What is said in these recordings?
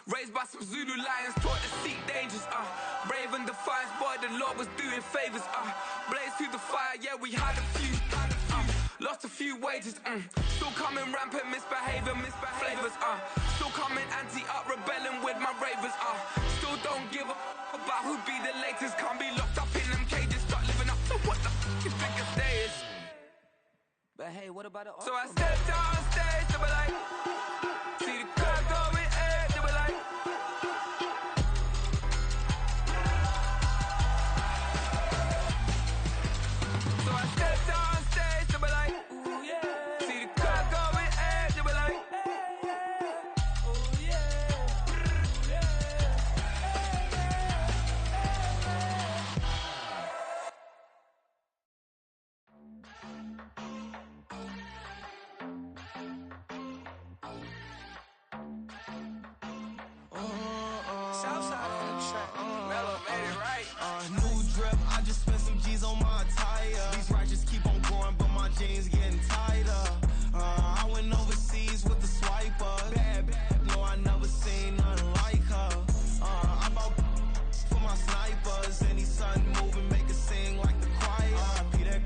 Raised by some Zulu lions, taught to seek dangers, brave and defiance, boy, the Lord was doing favors, blaze through the fire, yeah, we had a few, lost a few wages, still coming rampant, misbehavior, flavors, still coming anti-up, rebelling with my ravers, still don't give a about who'd be the latest, can't be locked up in them cages, start living up to what the you think a stay is. But hey, what about the So I stepped out on stage, they were like, see the crowd going air, they were like, so I stepped out on stage, they were like, ooh yeah, see the crowd going air, they were like, ooh yeah, Southside on the track, Mellow made it right. New drip, I just spent some G's on my attire. These righteous keep on growing, but my jeans getting tighter. I went overseas with the swiper. Bad, no, I never seen nothing like her. I bought for my snipers. Any sun moving, make it sing like the choir. Peter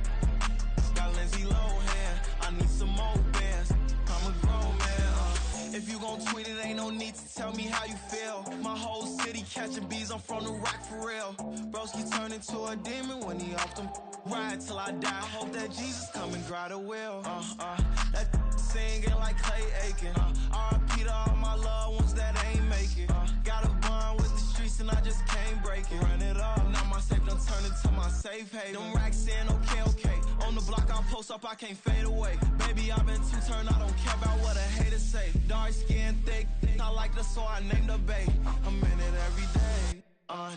got Lindsay Lohan. I need some more bands. I'm a grown man. If you gon' tweet it, ain't no need to tell me how you feel. My whole city catching bees, I'm from the rock for real. Broski turn into a demon when he off them. Ride till I die, hope that Jesus come and grab the wheel. That singing like Clay Aiken. R.I.P. to all my loved ones that ain't make it. Got a bond with the streets and I just can't break it. Run it up, now my safe done turn into my safe haven. Them racks in, okay. On the block I'll post up, I can't fade away. Baby, I've been too turned, I don't care about what a hater say. Dark skin, thick, I like the so I named the babe. I'm in it every day.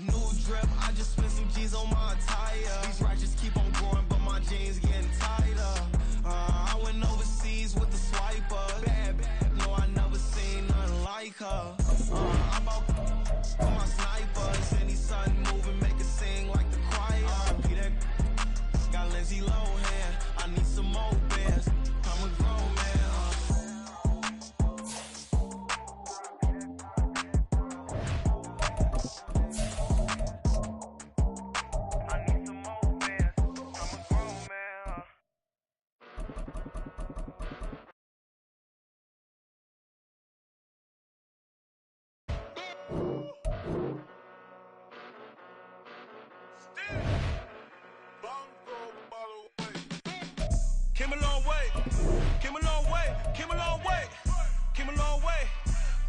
New drip, I just spent some G's on my attire. These righteous keep on growing, but my jeans getting tighter. I went overseas with the swiper. Bad, no, I never seen nothing like her. I bought for my snipers. Any sun moving, make it sing like the choir. Peter got Lindsay Lohan. I need some more bands. I'm a grown man. Came a long way, came a long way, came a long way, came a long way,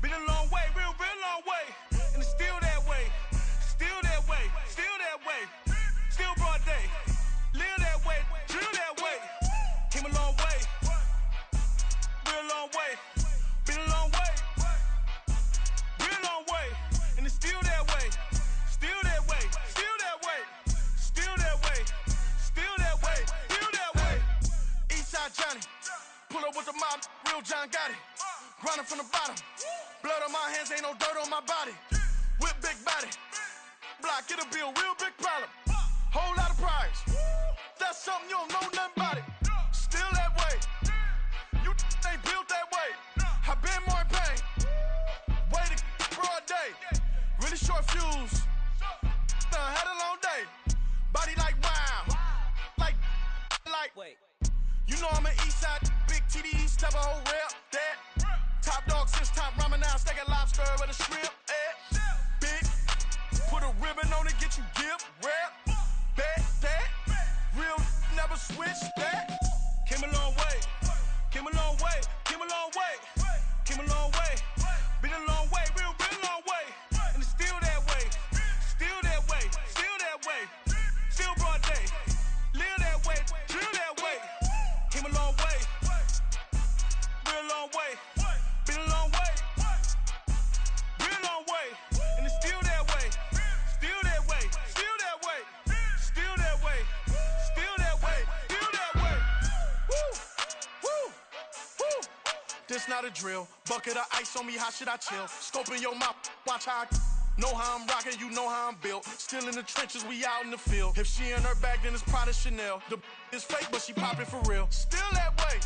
been a long way, real long way, and it's still that way, still that way, still that way, still broad day, live that way, drill that way, came a long way, real long way, been a long way, real long way, and it's still that way, still that way, still that way, still that way, still that way, still that way. Eastside Johnny, pull up with the mob, real John got it. Grinding from the bottom, blood on my hands, ain't no dirt on my body. Whip big body, block, get a bill, real big problem. Whole lot of prize, that's something you don't know nothing about it. Still that way, you ain't built that way. I been more in pain, way to broad day. Really short fuse, had a long day. Body like wow, like. Wait. You know I'm an Eastside, big TDE, step a whole rep, that. Top dog since top ramen now, steak and lobster with a shrimp, big, put a ribbon on it, get you gift, rep, bet, that. Real never switch, that. Came a long way, came a long way, came a long way, came a long way. Been a long way, real long way. And it's still that way, still that way, still that way, still broad day. Live that way, drill that way. Came a long way, real long way. Been a long way, real long way. And it's still that way, still that way, still that way, still that way, still that way, still that way. Woo, woo, woo. This not a drill. Bucket of ice on me, how should I chill? Scoping your mouth, watch how I know how I'm rocking, you know how I'm built. Still in the trenches, we out in the field. If she in her bag, then it's Prada Chanel. The is fake, but she poppin' for real. Still that way.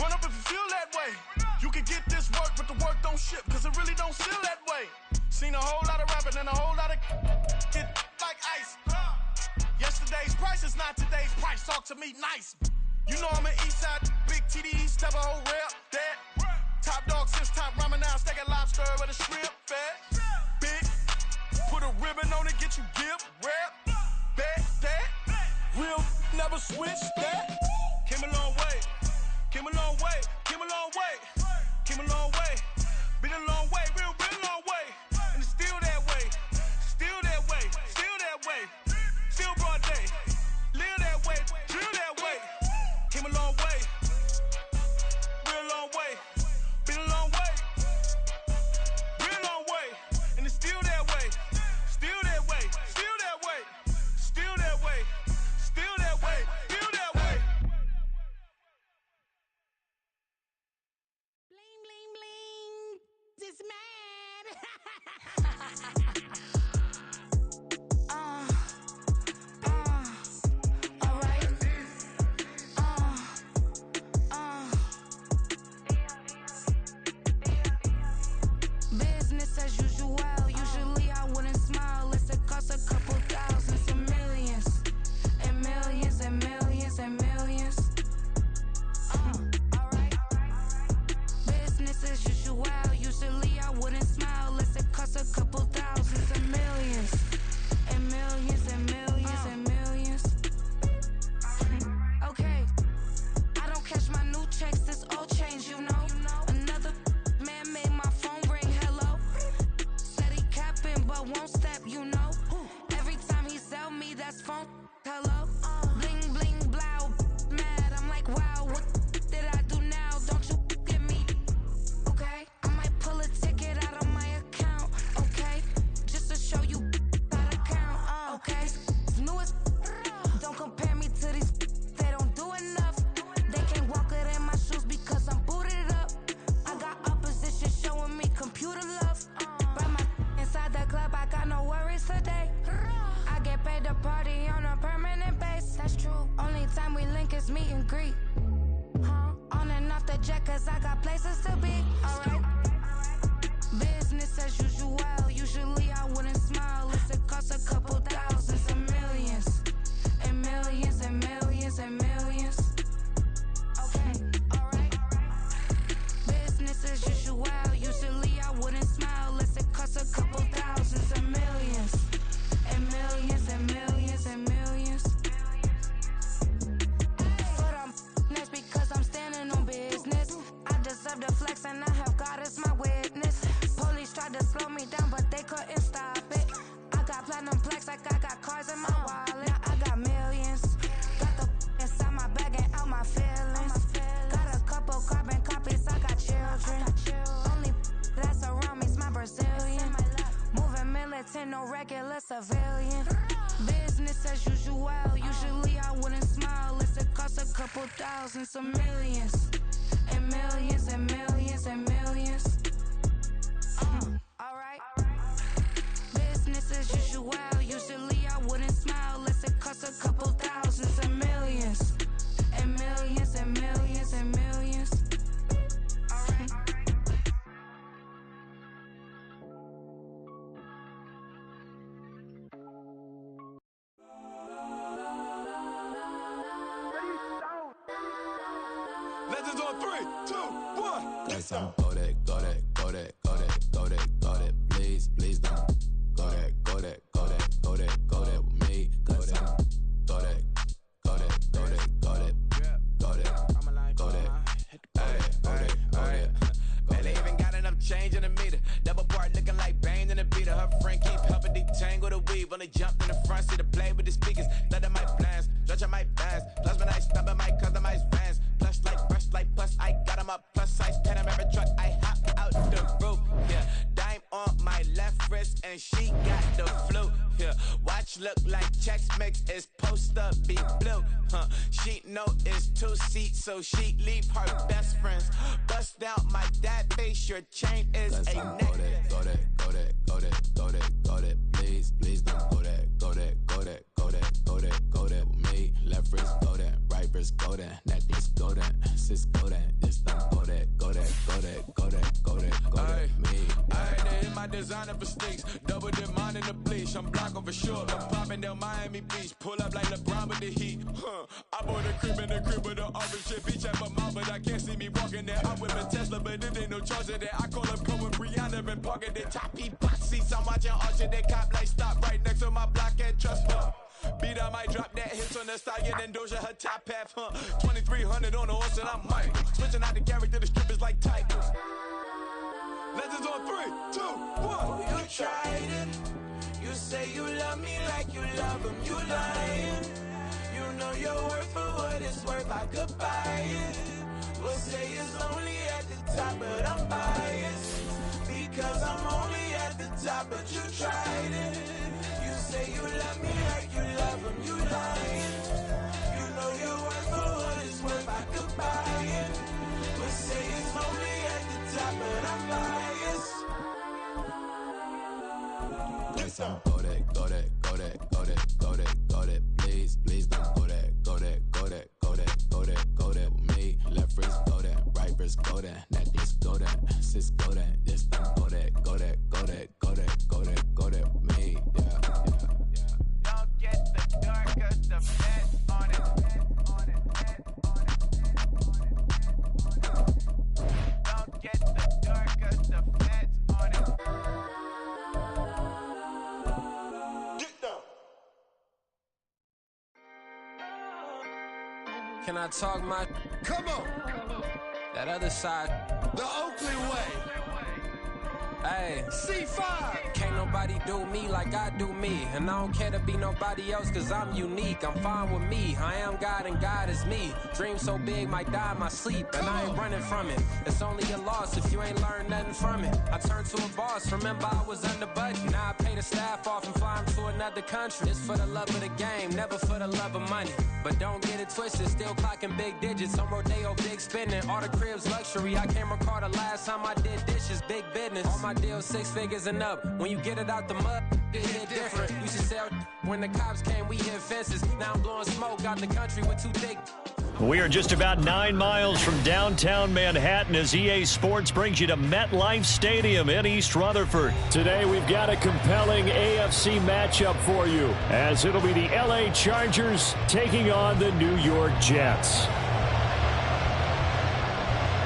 Run up if you feel that way. You can get this work, but the work don't ship, cause it really don't feel that and a whole lot of get like ice. Yesterday's price is not today's price. Talk to me nice. You know I'm an east side, big TDE, step a whole rep, that. Top dog since top ramen now, steak and lobster with a shrimp fat. Big, put a ribbon on it, get you gift, rap, back, that. Real, never switch that. Came a long way, came a long way, came a long way, came a long way. Been a long way, real long way. And it's still that way, still that way, still that way. Still broad day, live that way, drill that way. Came a long way, real long way. Been a long way, real long way. And it's still that way, still that way, still that way, still that way, still that way, still that way. Bling, bling, bling. This man. Business as usual. Usually I wouldn't smile. Unless it costs a couple thousands and millions. And millions and millions and millions. Alright. Business as usual. Usually I wouldn't smile. Unless it costs a couple thousands and millions. And millions and millions and millions. Okay. I don't catch my new checks. This old change, you know. Another man made my phone ring. Hello. Said he capping but won't step, you know. Every time he sell me, that's phone. Hello. Bling bling blow. Mad. I'm like, wow, what did I do now? Don't you get me? Okay. I might pull a ticket out of my account. Okay. Just to show you how to count. Okay. It's new as don't compare me to these. They don't do enough. They can't walk it in my shoes because I'm booted up. I got opposition showing me computer love. Brought my inside the club, I got no worries today. I get paid to party on a permanent base. That's true. Only time we link is meet and greet. On and off the jet, cause I got places to be. Alright. Business as usual. Usually I wouldn't smile. Unless it costs a couple thousands and millions. And millions and millions and millions. Okay, alright. Business as usual. Usually I wouldn't smile. Unless it costs a couple thousands and millions. And millions and millions and millions. But I'm next because I'm standing on business. I deserve the flex and I have God as my witness. Police tried to slow me down but they couldn't stop it. I got platinum plaques like I got cars in my wallet. Now I got millions. Got the inside my bag and out my feelings. Got a couple carbon copies, I got children. Only that's around me's my Brazilian. Moving militant, no regular civilian. Business as usual. Usually I wouldn't smile unless it costs a couple thousands of millions. And millions and millions and millions. Alright. Business as usual. Usually I wouldn't smile unless it costs a couple thousands and millions. And millions and millions and millions. Alright. Legends on 3, 2, 1. Let's go that, go that, go that, go that, go that, go that. Please, please don't. Go that, go that, go that, go that, go that with me. Go that, go that, go that, go that, go that, go that, go that, go that, go that. Man, they even got enough change in the meter. Double part looking like Bane in the beater. Her friend keep helping detangle the weave. Only jumped in the front seat to play with the speakers. Study my plans, stretch my bands. Plus when I stop at my customized vans. Plush like brush like plus I got 'em up. Plus size Panamera truck. I hop out the roof. Yeah, dime on my left wrist and she got the flu. Yeah, watch look like Chex Mix. It's post up be blue. She know it's 2 seats, so she leave her best friends. Bust down my dad face. Your chain is Let's a go neck. that, go that, go that, go that, go that, go that. Please, please don't go that, go that, go that, go that, go that, go that with me. Left wrist go that, right wrist go that, necklace go that, sis go that, this don't go that, go that, go that, go that, go that, go that, me. I hit my got designer for sneaks. Double the mine in the bleach. I'm blocking for sure. I'm popping down Miami Beach. Pull up like LeBron with the heat. I bought a crib in the crib with the orange shit. Beach at my mom, but I can't see me walking there. I'm with a Tesla, but it ain't no charge of that. I call up Cohen, Brianna, and parking the choppy box seats. I'm watching Archer, they cop like stop right next to my block and trust me. Beat, I might drop that hits on the stallion and Doja her top half, 2300 on the horse and I'm Mike. Switching out the character, the strippers like Tigers. Legends on 3, 2, 1. You tried it. You say you love me like you love him. You lying. You know your worth for what it's worth. I could buy it. We'll say it's only at the top, but I'm biased because I'm only at the top. But you tried it. You say you love me like you love him. You lying. You know your worth for what it's worth. I could buy it. We'll say it's only at the top, but I'm biased. Go that, go that, go that, go that, go that, go that. Please, please don't go that, go that, go that, go that, go that, go that with me. Left wrist go that, right wrist go that, necklace go that, sis go that, this don't go that, go that, go that, go that, go that, go that with me. Yeah, yeah, yeah. Don't get the dark, cause the feds on it. Don't get the dark, cause the feds on it. Can I talk my... Come on. That other side. The Oakley way. Hey. C5. Can't nobody do me like I do me. And I don't care to be nobody else cause I'm unique. I'm fine with me. I am God and God is me. Dream so big might die in my sleep. And I ain't running from it. It's only a loss if you ain't learned nothing from it. I turned to a boss. Remember I was under budget. Now I pay the staff off and fly them to another country. It's for the love of the game, never for the love of money. But don't get it twisted, still clocking big digits. I'm Rodeo, big spending. All the cribs luxury. I can't recall the last time I did dishes, big business. All my deals 6 figures and up. When you get it out the mud, it hit different. Used to sell when the cops came, we hit fences. Now I'm blowing smoke out the country with 2 thick. We are just about 9 miles from downtown Manhattan as EA Sports brings you to MetLife Stadium in East Rutherford. Today we've got a compelling AFC matchup for you as it'll be the LA Chargers taking on the New York Jets.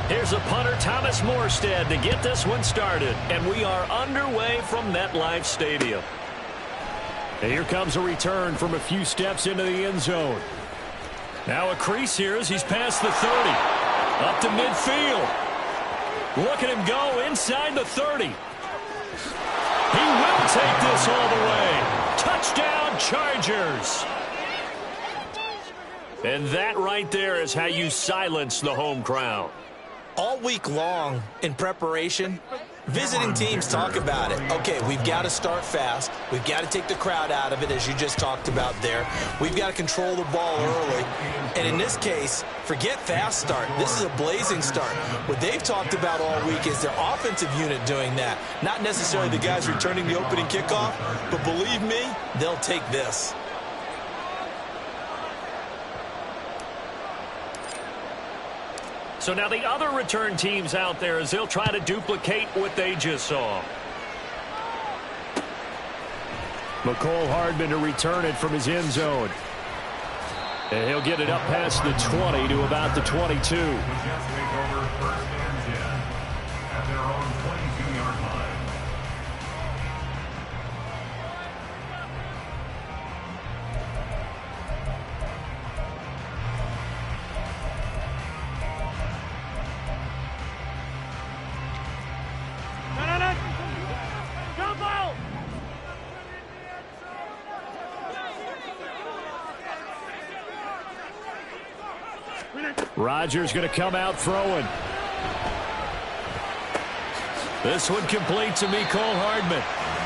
Here's a punter, Thomas Morstead, to get this one started. And we are underway from MetLife Stadium. And here comes a return from a few steps into the end zone. Now a crease here as he's past the 30. Up to midfield. Look at him go inside the 30. He will take this all the way. Touchdown, Chargers. And that right there is how you silence the home crowd. All week long in preparation, visiting teams talk about it. Okay, we've got to start fast. We've got to take the crowd out of it, as you just talked about there. We've got to control the ball early. And in this case, forget fast start. This is a blazing start. What they've talked about all week is their offensive unit doing that. Not necessarily the guys returning the opening kickoff, but believe me, they'll take this. So now the other return teams out there as they'll try to duplicate what they just saw. McCole Hardman to return it from his end zone. And he'll get it up past the 20 to about the 22. Rodgers going to come out throwing. This one complete to Mecole Hardman.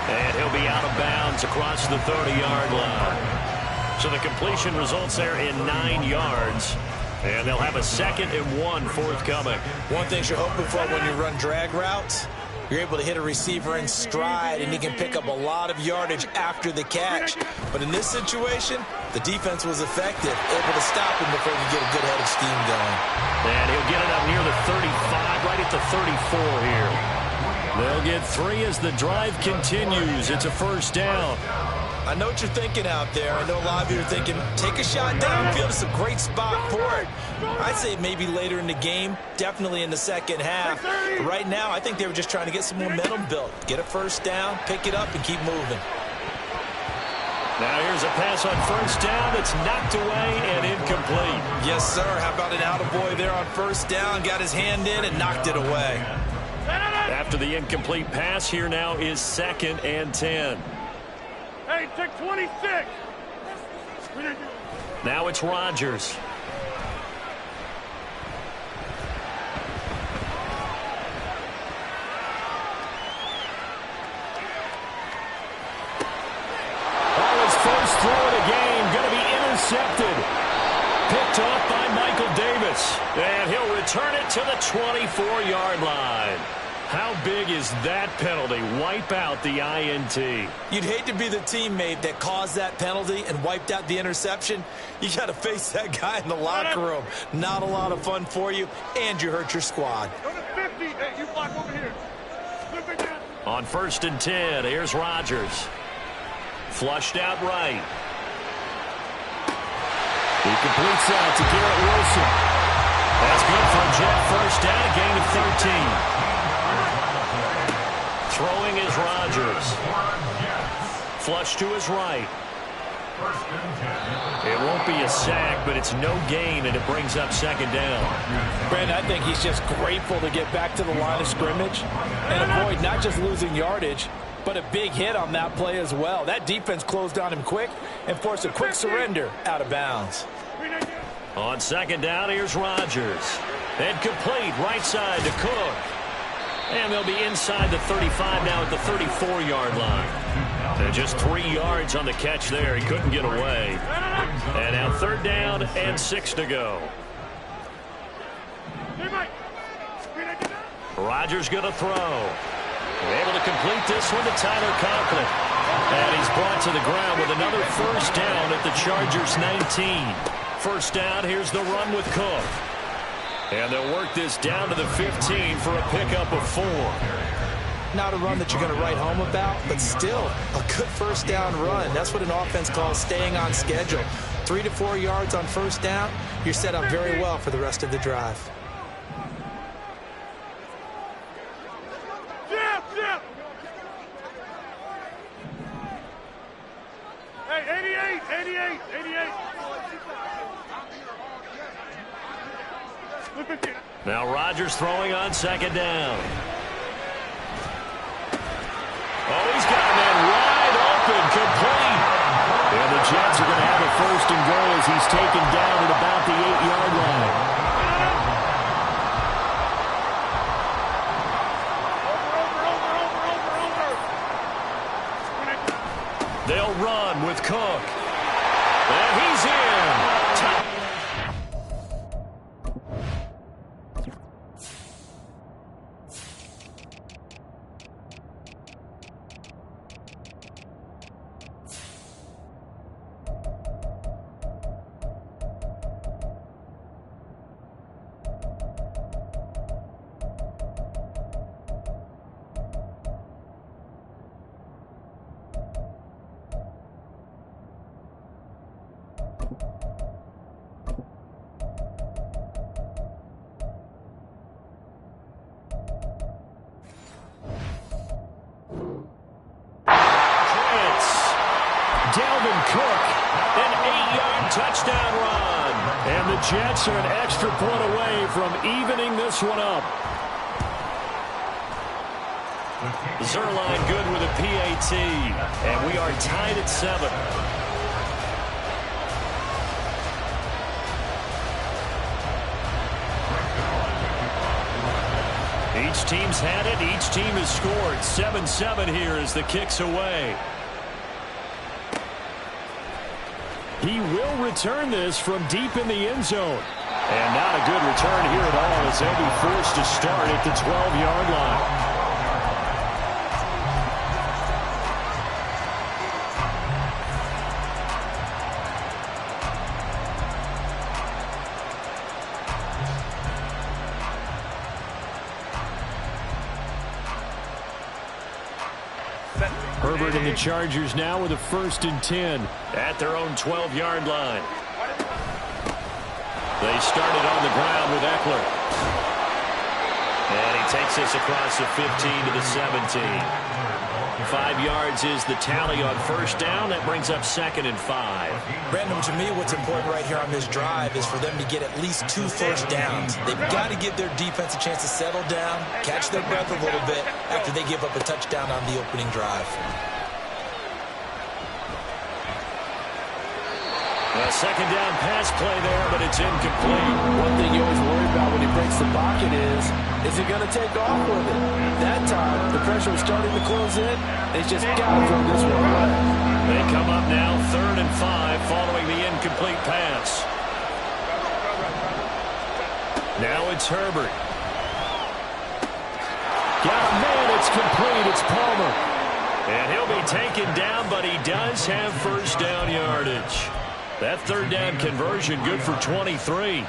And he'll be out of bounds across the 30-yard line. So the completion results there in 9 yards. And they'll have a 2nd and 1 forthcoming. One thing you're hoping for when you run drag routes, you're able to hit a receiver in stride, and he can pick up a lot of yardage after the catch. But in this situation, the defense was effective, able to stop him before he could get a good head of steam going. And he'll get it up near the 35, right at the 34 here. They'll get 3 as the drive continues. It's a first down. I know what you're thinking out there. I know a lot of you are thinking, take a shot downfield. It's a great spot for it. I'd say maybe later in the game, definitely in the second half. But right now, I think they were just trying to get some momentum built. Get a first down, pick it up, and keep moving. Now here's a pass on first down that's knocked away and incomplete. Yes, sir. How about an attaboy there on first down? Got his hand in and knocked it away. After the incomplete pass, here now is 2nd and 10. Hey, take 26. Now it's Rodgers. First throw of the game, going to be intercepted. Picked off by Michael Davis. And he'll return it to the 24-yard line. How big is that penalty? Wipe out the INT. You'd hate to be the teammate that caused that penalty and wiped out the interception. You got to face that guy in the locker room. Not a lot of fun for you, and you hurt your squad. Go to 50. Hey, you block over here. On 1st and 10, here's Rodgers. Flushed out right. He completes out to Garrett Wilson. That's good for a Jet first down, gain of 13. Throwing is Rodgers. Flush to his right. It won't be a sack, but it's no gain, and it brings up 2nd down. Brandon, I think he's just grateful to get back to the line of scrimmage and avoid not just losing yardage, but a big hit on that play as well. That defense closed on him quick and forced a quick surrender out of bounds. On 2nd down, here's Rodgers. And complete right side to Cook. And they'll be inside the 35 now at the 34-yard line. And just 3 yards on the catch there. He couldn't get away. And now 3rd down and 6 to go. Rodgers going to throw. Able to complete this one to Tyler Conklin. And he's brought to the ground with another first down at the Chargers 19. First down, here's the run with Cook. And they'll work this down to the 15 for a pickup of 4. Not a run that you're going to write home about, but still a good first down run. That's what an offense calls staying on schedule. 3 to 4 yards on first down, you're set up very well for the rest of the drive. Hey, 88. Now Rodgers throwing on 2nd down. Oh, he's got a man wide open, complete. And the Jets are going to have a 1st and goal as he's taken down at about the 8-yard line. They'll run with Cook. And he's in. Touchdown run. And the Jets are an extra point away from evening this one up. Zerline good with a PAT. And we are tied at 7. Each team's had it. Each team has scored. 7-7 here as the kick's away. He will return this from deep in the end zone. And not a good return here at all as they'll be forced to start at the 12-yard line. Herbert and the Chargers now with a 1st and 10 at their own 12-yard line. They started on the ground with Eckler. And he takes this across the 15 to the 17. 5 yards is the tally on 1st down. That brings up 2nd and 5. Brandon, to me, what's important right here on this drive is for them to get at least 2 first downs. They've got to give their defense a chance to settle down, catch their breath a little bit after they give up a touchdown on the opening drive. A 2nd down pass play there, but it's incomplete. One thing you always worry about when he breaks the pocket is he going to take off with it? That time, the pressure was starting to close in. They just got to throw this one away. They come up now 3rd and 5 following the incomplete pass. Now it's Herbert. Got a man, it's complete, it's Palmer. And he'll be taken down, but he does have 1st down yardage. That 3rd down conversion good for 23.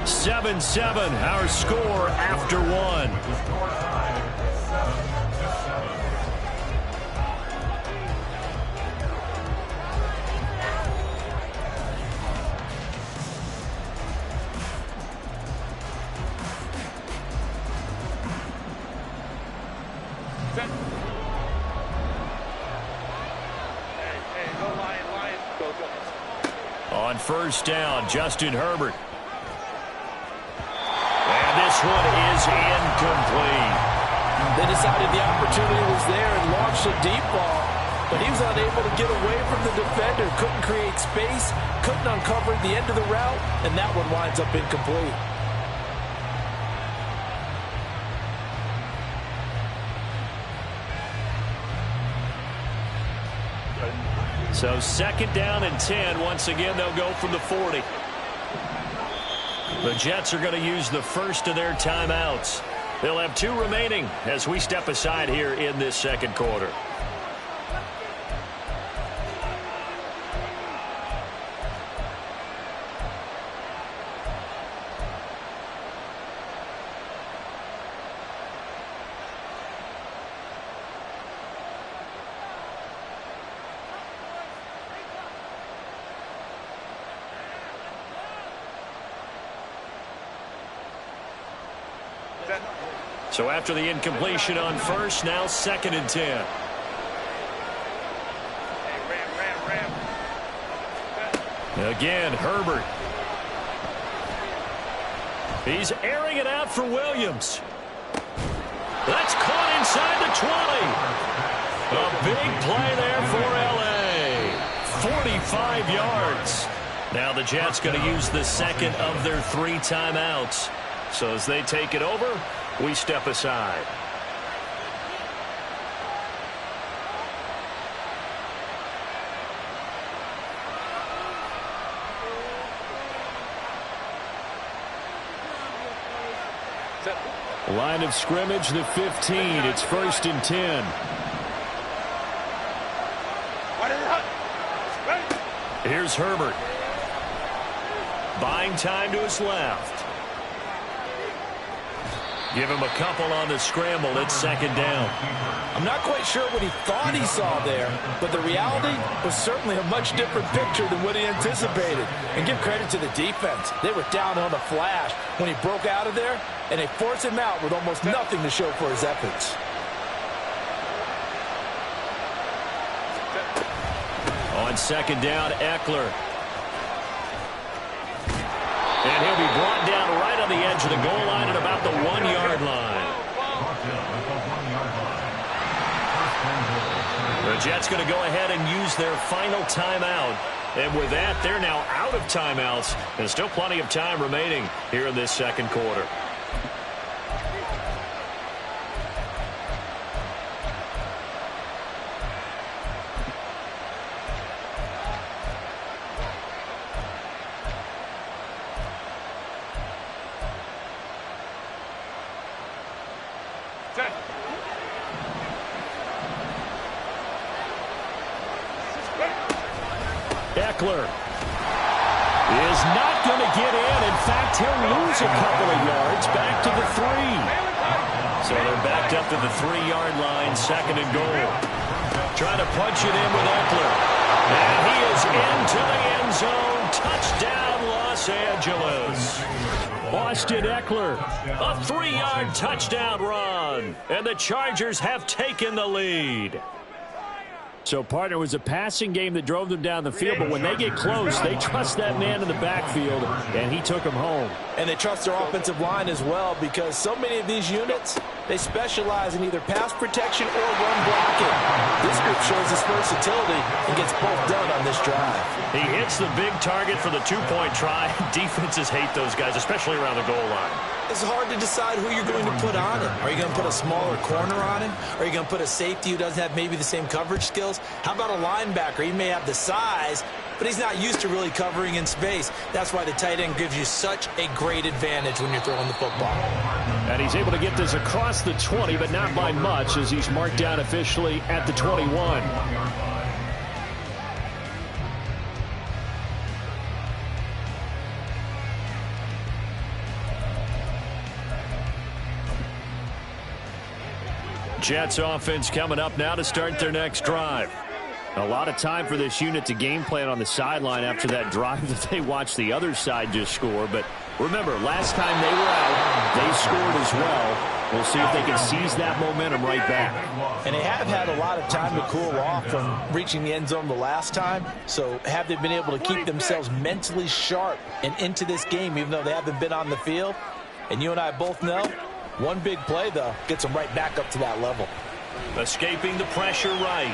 7-7, our score after 1. On 1st down, Justin Herbert. And this one is incomplete. They decided the opportunity was there and launched a deep ball, but he was unable to get away from the defender, couldn't create space, couldn't uncover the end of the route, and that one winds up incomplete. So 2nd down and 10. Once again, they'll go from the 40. The Jets are going to use the first of their timeouts. They'll have 2 remaining as we step aside here in this 2nd quarter. So after the incompletion on 1st, now 2nd and 10. Again, Herbert. He's airing it out for Williams. That's caught inside the 20. A big play there for L.A. 45 yards. Now the Jets going to use the 2nd of their 3 timeouts. So as they take it over, we step aside. Line of scrimmage, the 15. It's 1st and 10. Here's Herbert. Buying time to his left. Give him a couple on the scramble. It's 2nd down. I'm not quite sure what he thought he saw there, but the reality was certainly a much different picture than what he anticipated. And give credit to the defense. They were down on the flash when he broke out of there, and they forced him out with almost nothing to show for his efforts. On 2nd down, Eckler. And he'll be brought down right on the edge of the goal line at about the 1-yard line. The Jets going to go ahead and use their final timeout. And with that, they're now out of timeouts. And still plenty of time remaining here in this 2nd quarter. Eckler is not going to get in. In fact, he'll lose a couple of yards back to the 3. So they're backed up to the 3-yard line, 2nd and goal. Trying to punch it in with Eckler. And he is into the end zone. Touchdown, Los Angeles. Austin Eckler, a 3-yard touchdown run. And the Chargers have taken the lead. So, partner, it was a passing game that drove them down the field, but when they get close, they trust that man in the backfield, and he took them home. And they trust their offensive line as well, because so many of these units, they specialize in either pass protection or run blocking. This group shows its versatility and gets both done on this drive. He hits the big target for the 2-point try. Defenses hate those guys, especially around the goal line. It's hard to decide who you're going to put on him. Are you going to put a smaller corner on him? Are you going to put a safety who doesn't have maybe the same coverage skills? How about a linebacker? He may have the size, but he's not used to really covering in space. That's why the tight end gives you such a great advantage when you're throwing the football. And he's able to get this across the 20, but not by much, as he's marked down officially at the 21. Jets offense coming up now to start their next drive. A lot of time for this unit to game plan on the sideline after that drive that they watched the other side just score. But remember, last time they were out, they scored as well. We'll see if they can seize that momentum right back. And they have had a lot of time to cool off from reaching the end zone the last time. So have they been able to keep themselves mentally sharp and into this game, even though they haven't been on the field? And you and I both know, one big play, though, gets them right back up to that level. Escaping the pressure right.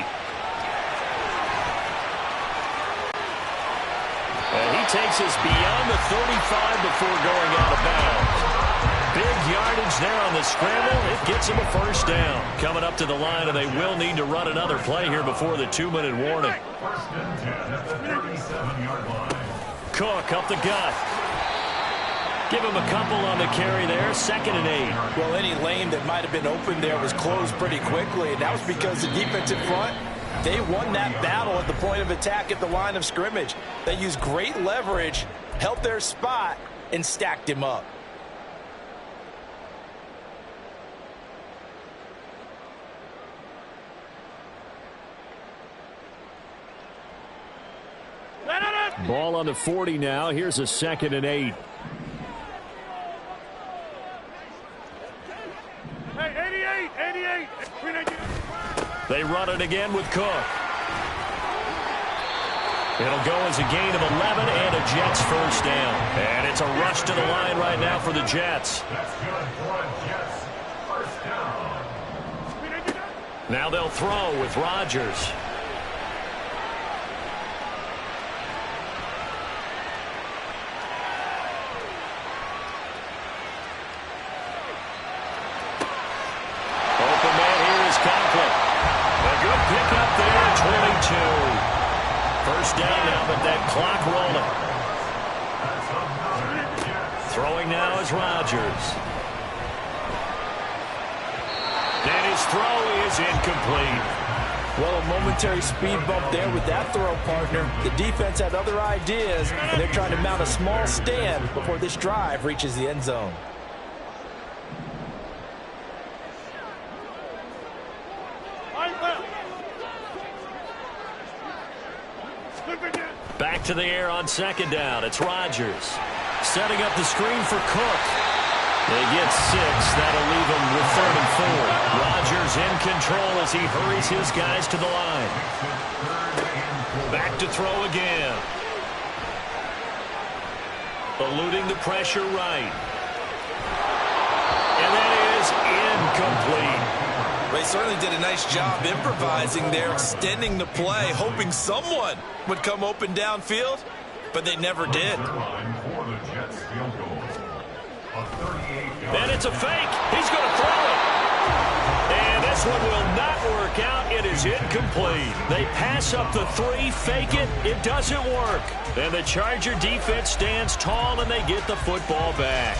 And he takes us beyond the 35 before going out of bounds. Big yardage there on the scramble. It gets him a first down. Coming up to the line, and they will need to run another play here before the 2-minute warning. Cook up the gut. Give him a couple on the carry there. 2nd and 8. Well, any lane that might have been open there was closed pretty quickly, and that was because the defensive front, they won that battle at the point of attack at the line of scrimmage. They used great leverage, held their spot, and stacked him up. Ball on the 40 now. Here's a 2nd and 8. They run it again with Cook. It'll go as a gain of 11 and a Jets first down. And it's a rush to the line right now for the Jets. Now they'll throw with Rodgers. Pickup there at 22. First down now, but that clock rolling. Throwing now is Rodgers. And his throw is incomplete. Well, a momentary speed bump there with that throw, partner. The defense had other ideas, and they're trying to mount a small stand before this drive reaches the end zone. Back to the air on 2nd down. It's Rodgers. Setting up the screen for Cook. They get 6. That'll leave them with 3rd and 4. Rodgers in control as he hurries his guys to the line. Back to throw again. Eluding the pressure right. And that is incomplete. They certainly did a nice job improvising there, extending the play, hoping someone would come open downfield, but they never did. And it's a fake. He's going to throw it. And this one will not work out. It is incomplete. They pass up the 3, fake it. It doesn't work. And the Charger defense stands tall, and they get the football back.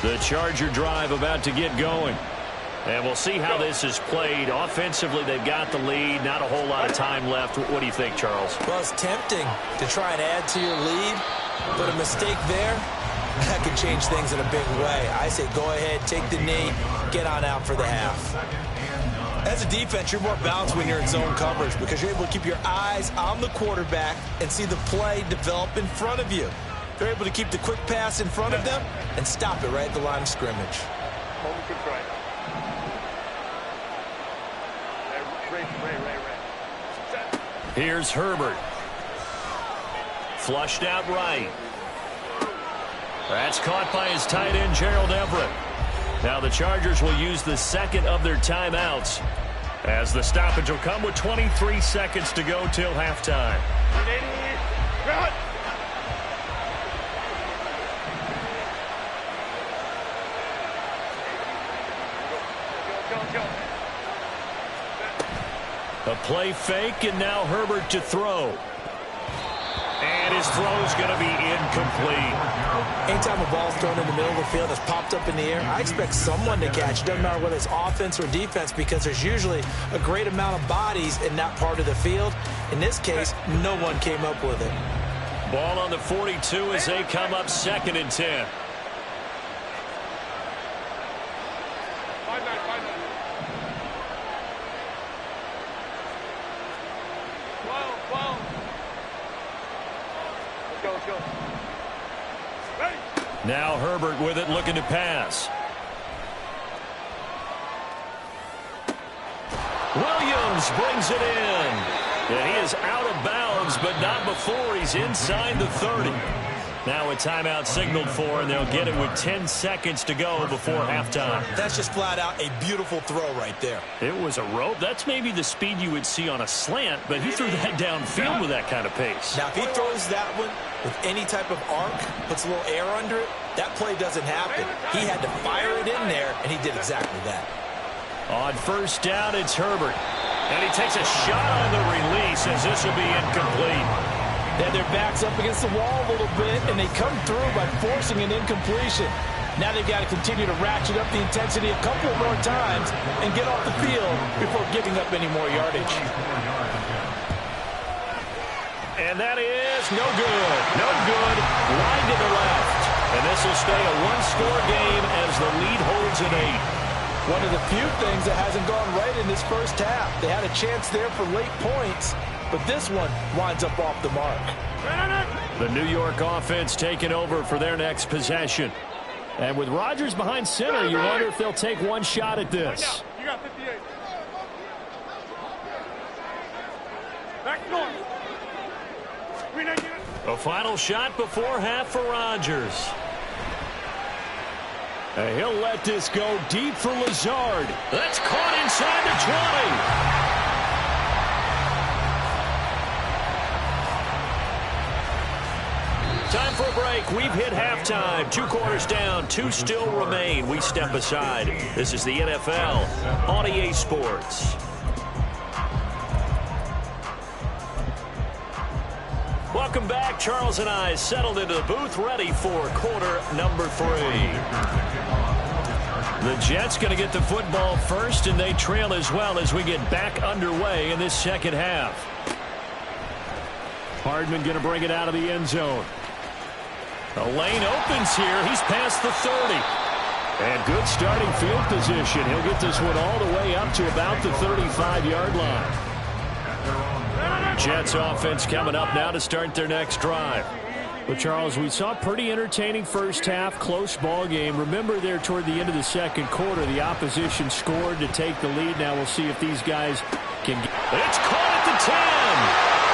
The Charger drive about to get going. And we'll see how this is played. Offensively, they've got the lead. Not a whole lot of time left. What do you think, Charles? Well, it's tempting to try and add to your lead, but a mistake there, that can change things in a big way. I say go ahead, take the knee, get on out for the half. As a defense, you're more balanced when you're in zone coverage because you're able to keep your eyes on the quarterback and see the play develop in front of you. They're able to keep the quick pass in front of them and stop it right at the line of scrimmage. Here's Herbert. Flushed out right. That's caught by his tight end, Gerald Everett. Now the Chargers will use the second of their timeouts as the stoppage will come with 23 seconds to go till halftime. A play fake, and now Herbert to throw. And his throw's going to be incomplete. Anytime a ball's thrown in the middle of the field that's popped up in the air, I expect someone to catch. It doesn't matter whether it's offense or defense because there's usually a great amount of bodies in that part of the field. In this case, no one came up with it. Ball on the 42 as they come up 2nd and 10. Now Herbert with it, looking to pass. Williams brings it in. And he is out of bounds, but not before he's inside the 30. Now a timeout signaled for, and they'll get it with 10 seconds to go before halftime. That's just flat out a beautiful throw right there. It was a rope. That's maybe the speed you would see on a slant, but he threw that downfield with that kind of pace. Now, if he throws that one with any type of arc, puts a little air under it, that play doesn't happen. He had to fire it in there, and he did exactly that. On first down, it's Herbert. And he takes a shot on the release as this will be incomplete. They had their backs up against the wall a little bit, and they come through by forcing an incompletion. Now they've got to continue to ratchet up the intensity a couple more times and get off the field before giving up any more yardage. And that is no good. No good. Wide to the left. And this will stay a one-score game as the lead holds at 8. One of the few things that hasn't gone right in this first half. They had a chance there for late points, but this one winds up off the mark. The New York offense taking over for their next possession. And with Rodgers behind center, you wonder if they'll take one shot at this. You got 58. Back north. A final shot before half for Rodgers. And he'll let this go deep for Lazard. That's caught inside the 20. Time for a break. We've hit halftime. 2 quarters down. 2 still remain. We step aside. This is the NFL on EA Sports. Welcome back. Charles and I settled into the booth, ready for quarter number 3. The Jets going to get the football first, and they trail as well as we get back underway in this second half. Hardman going to bring it out of the end zone. The lane opens here. He's past the 30. And good starting field position. He'll get this one all the way up to about the 35-yard line. Jets offense coming up now to start their next drive. Well, Charles, we saw a pretty entertaining first half, close ball game. Remember there toward the end of the second quarter, the opposition scored to take the lead. Now we'll see if these guys can get... It's caught at the 10.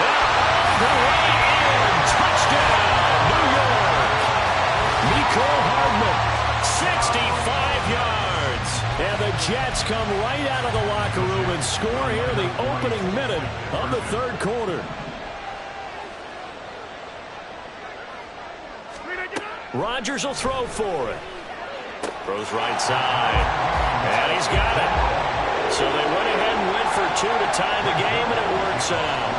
And the way in. Touchdown, New York. Mecole Hardman, 65 yards. And the Jets come right out of the locker room and score here the opening minute of the third quarter. Rodgers will throw for it. Throws right side. And he's got it. So they went ahead and went for 2 to tie the game, and it works out.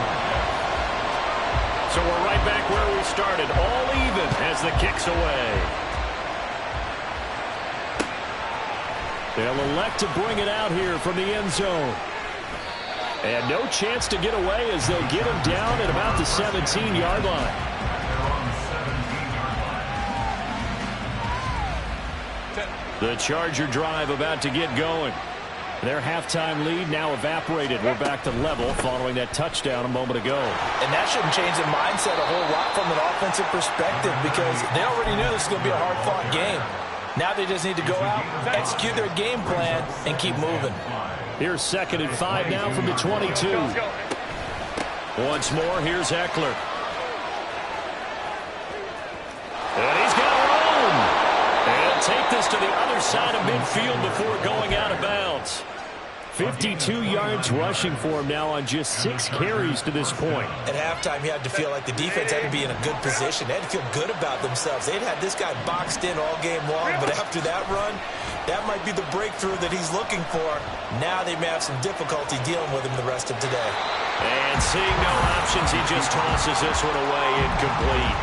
So we're right back where we started. All even as the kick's away. They'll elect to bring it out here from the end zone. And no chance to get away as they'll get him down at about the 17-yard line. The Charger drive about to get going. Their halftime lead now evaporated. We're back to level following that touchdown a moment ago. And that shouldn't change the mindset a whole lot from an offensive perspective because they already knew this was going to be a hard-fought game. Now they just need to go out, execute their game plan, and keep moving. Here's 2nd and 5 now from the 22. Once more, here's Eckler. And he's got room. And take this to the other side of midfield before going out of bounds. 52 yards rushing for him now on just 6 carries to this point. At halftime, you had to feel like the defense had to be in a good position. They had to feel good about themselves. They'd had this guy boxed in all game long, but after that run, that might be the breakthrough that he's looking for. Now they may have some difficulty dealing with him the rest of today. And seeing no options, he just tosses this one away incomplete.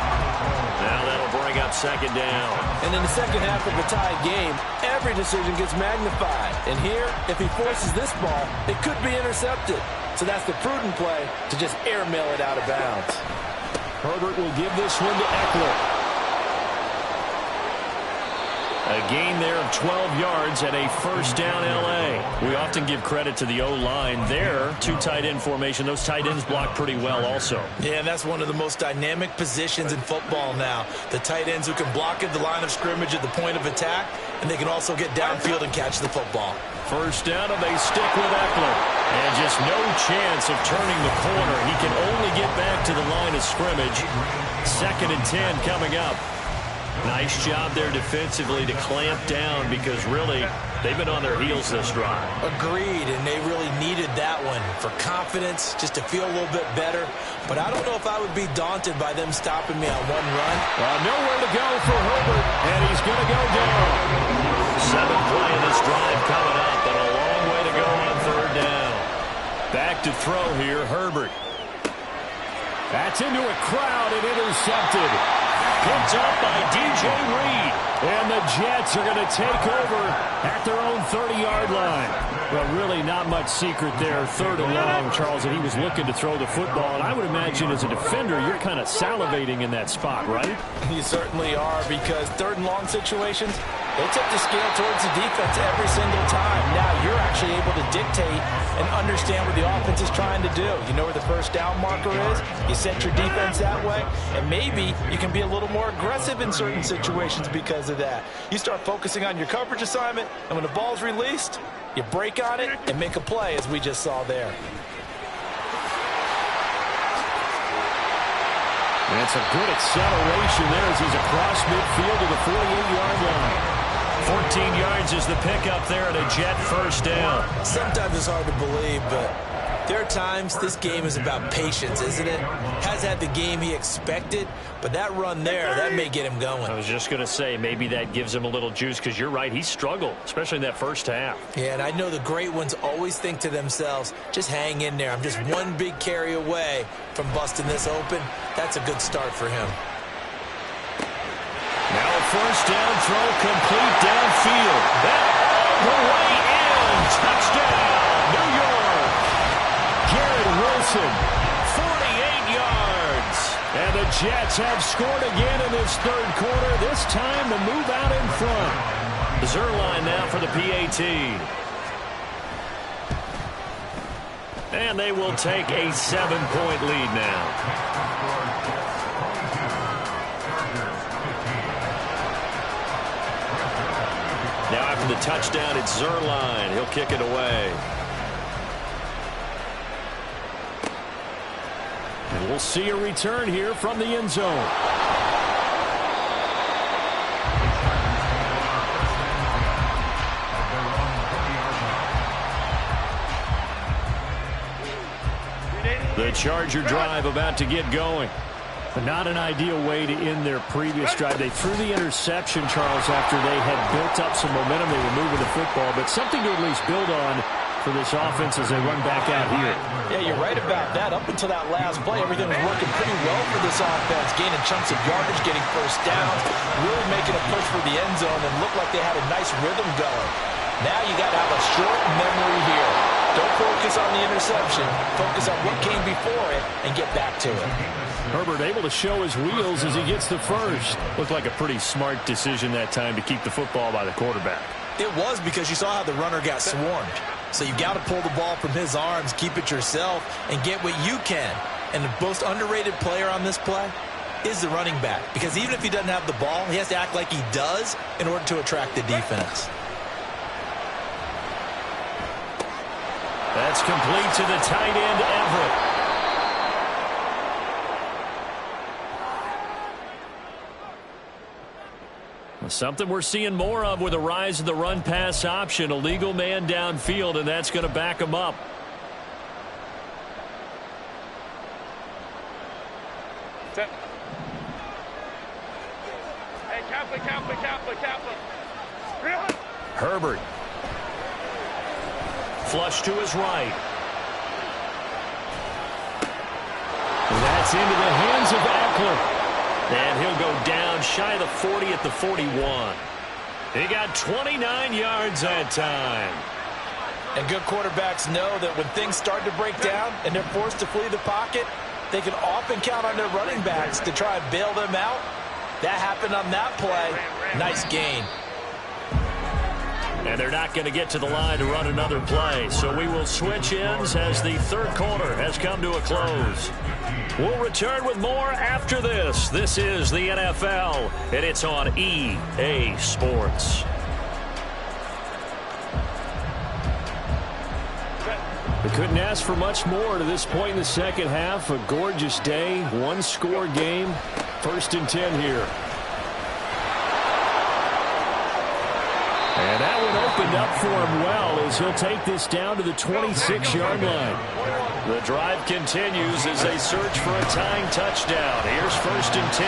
Now that'll bring up 2nd down. And in the second half of a tied game, every decision gets magnified. And here, if he forces this ball, it could be intercepted. So that's the prudent play to just airmail it out of bounds. Herbert will give this one to Eckler. A gain there of 12 yards and a 1st down L.A. We often give credit to the O-line there. 2 tight end formation. Those tight ends block pretty well also. Yeah, and that's one of the most dynamic positions in football now. The tight ends who can block at the line of scrimmage at the point of attack, and they can also get downfield and catch the football. 1st down, and they stick with Eckler. And just no chance of turning the corner. He can only get back to the line of scrimmage. 2nd and 10 coming up. Nice job there defensively to clamp down because really they've been on their heels this drive. Agreed, and they really needed that one for confidence, just to feel a little bit better. But I don't know if I would be daunted by them stopping me on one run. Nowhere to go for Herbert, and he's going to go down. 7th play of this drive coming up, but a long way to go on 3rd down. Back to throw here, Herbert. That's into a crowd and intercepted. Picked up by DJ Reed. And the Jets are going to take over at their own 30-yard line. Well, really not much secret there. 3rd and long, Charles, and he was looking to throw the football. And I would imagine as a defender, you're kind of salivating in that spot, right? You certainly are because 3rd and long situations, they tip the scale towards the defense every single time. Now you're actually able to dictate and understand what the offense is trying to do. You know where the 1st down marker is. You set your defense that way, and maybe you can be a little more aggressive in certain situations because of that. You start focusing on your coverage assignment, and when the ball's released, you break on it and make a play, as we just saw there. That's a good acceleration there as he's across midfield to the 48-yard line. 14 yards is the pickup there and a Jet 1st down. Sometimes it's hard to believe, but there are times this game is about patience, isn't it? Has had the game he expected, but that run there, that may get him going. I was just going to say, maybe that gives him a little juice because you're right, he struggled, especially in that 1st half. Yeah, and I know the great ones always think to themselves, just hang in there. I'm just one big carry away from busting this open. That's a good start for him. Now a 1st down throw complete downfield. That all the way in. Touchdown, New York. Garrett Wilson, 48 yards. And the Jets have scored again in this 3rd quarter, this time to move out in front. Zerline now for the PAT. And they will take a 7-point lead now. Now after the touchdown, it's Zerline. He'll kick it away. And we'll see a return here from the end zone. The Charger drive about to get going. But not an ideal way to end their previous drive. They threw the interception, Charles, after they had built up some momentum. They were moving the football, but something to at least build on for this offense as they run back out here. Yeah, you're right about that. Up until that last play, everything was working pretty well for this offense. Gaining chunks of yardage, getting 1st downs, really making a push for the end zone, and looked like they had a nice rhythm going. Now you got to have a short memory here. Don't focus on the interception. Focus on what came before it and get back to it. Herbert able to show his wheels as he gets the first. Looked like a pretty smart decision that time to keep the football by the quarterback. It was, because you saw how the runner got swarmed. So you've got to pull the ball from his arms, keep it yourself, and get what you can. And the most underrated player on this play is the running back. Because even if he doesn't have the ball, he has to act like he does in order to attract the defense. That's complete to the tight end, Everett. Something we're seeing more of with the rise of the run-pass option. A legal man downfield, and that's going to back him up. Hey, Kaplan. Really? Herbert. Flush to his right. That's into the hands of Eckler. And he'll go down shy of the 40 at the 41. He got 29 yards that time. And good quarterbacks know that when things start to break down and they're forced to flee the pocket, they can often count on their running backs to try and bail them out. That happened on that play. Nice gain. And they're not going to get to the line to run another play. So we will switch ends as the third quarter has come to a close. We'll return with more after this. This is the NFL, and it's on EA Sports. We couldn't ask for much more to this point in the second half. A gorgeous day, one-score game. 1st and 10 here. And that one opened up for him well as he'll take this down to the 26-yard line. The drive continues as they search for a tying touchdown. Here's 1st and 10,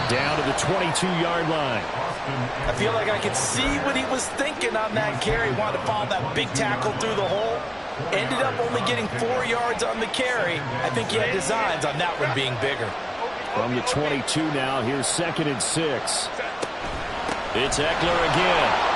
down to the 22-yard line. I feel like I could see what he was thinking on that carry. Wanted to follow that big tackle through the hole. Ended up only getting 4 yards on the carry. I think he had designs on that one being bigger. From the 22 now, here's 2nd and 6. It's Eckler again.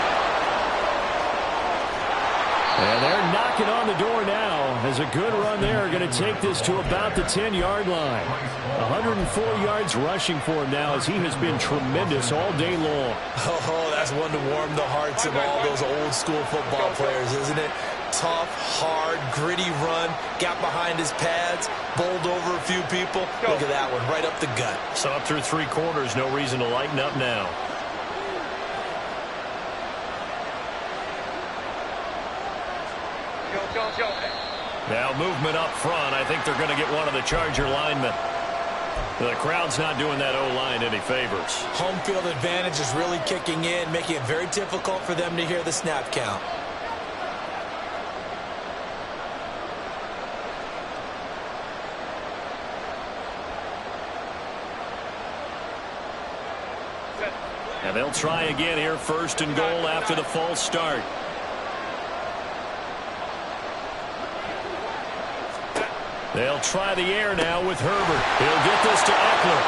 And they're knocking on the door now as a good run there. Going to take this to about the 10-yard line. 104 yards rushing for him now as he has been tremendous all day long. Oh, that's one to warm the hearts of all those old school football players, isn't it? Tough, hard, gritty run. Got behind his pads, bowled over a few people. Look at that one, right up the gut. So up through 3 quarters, no reason to lighten up now. Now movement up front. I think they're going to get one of the Charger linemen. The crowd's not doing that O-line any favors. Home field advantage is really kicking in, making it very difficult for them to hear the snap count. And they'll try again here, 1st and goal after the false start. They'll try the air now with Herbert. He'll get this to Eckler.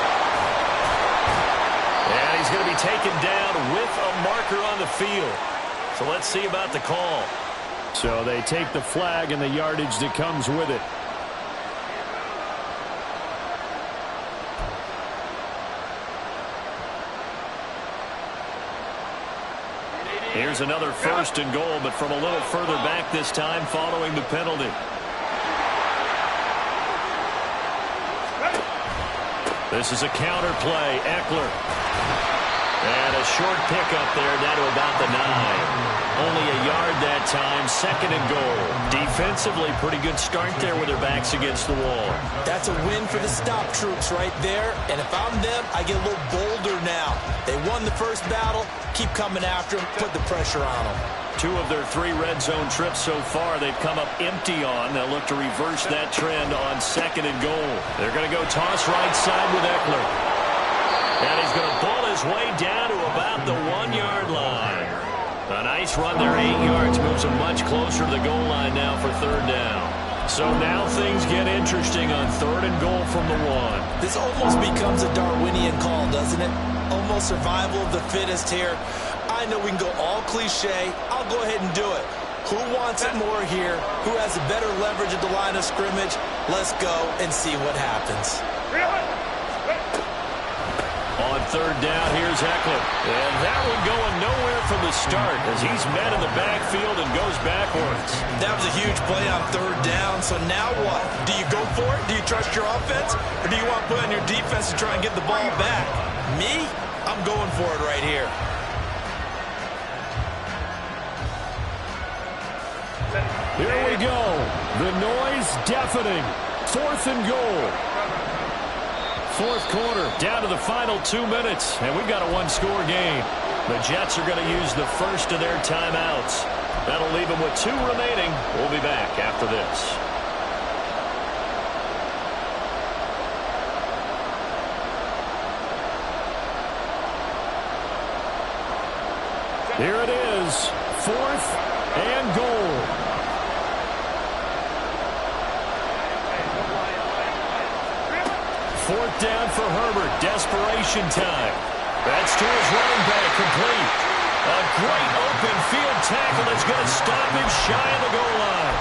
And he's going to be taken down with a marker on the field. So let's see about the call. So they take the flag and the yardage that comes with it. Here's another 1st and goal, but from a little further back this time following the penalty. This is a counter play. Eckler. And a short pickup there down to about the 9. Only a yard that time. 2nd and goal. Defensively, pretty good start there with their backs against the wall. That's a win for the stop troops right there. And if I'm them, I get a little bolder now. They won the first battle. Keep coming after them. Put the pressure on them. 2 of their 3 red zone trips so far they've come up empty on. They'll look to reverse that trend on 2nd and goal. They're going to go toss right side with Eckler. And he's going to pull his way down to about the 1-yard line. A nice run there, 8 yards. Moves him much closer to the goal line now for 3rd down. So now things get interesting on 3rd and goal from the 1. This almost becomes a Darwinian call, doesn't it? Almost survival of the fittest here. I I know we can go all cliche. I'll go ahead and do it. Who wants it more here? Who has a better leverage at the line of scrimmage? Let's go and see what happens. On third down, here's Eckler. And that one going nowhere from the start as he's met in the backfield and goes backwards. That was a huge play on third down. So now what? Do you go for it? Do you trust your offense? Or do you want to put on your defense to try and get the ball back? Me? I'm going for it right here. Here we go. The noise deafening. 4th and goal. 4th quarter, down to the final 2 minutes, and we've got a one-score game. The Jets are going to use the first of their timeouts. That'll leave them with 2 remaining. We'll be back after this. Here it is, 4th and goal. 4th down for Herbert. Desperation time. That's to his running back, complete. A great open field tackle that's going to stop him shy of the goal line.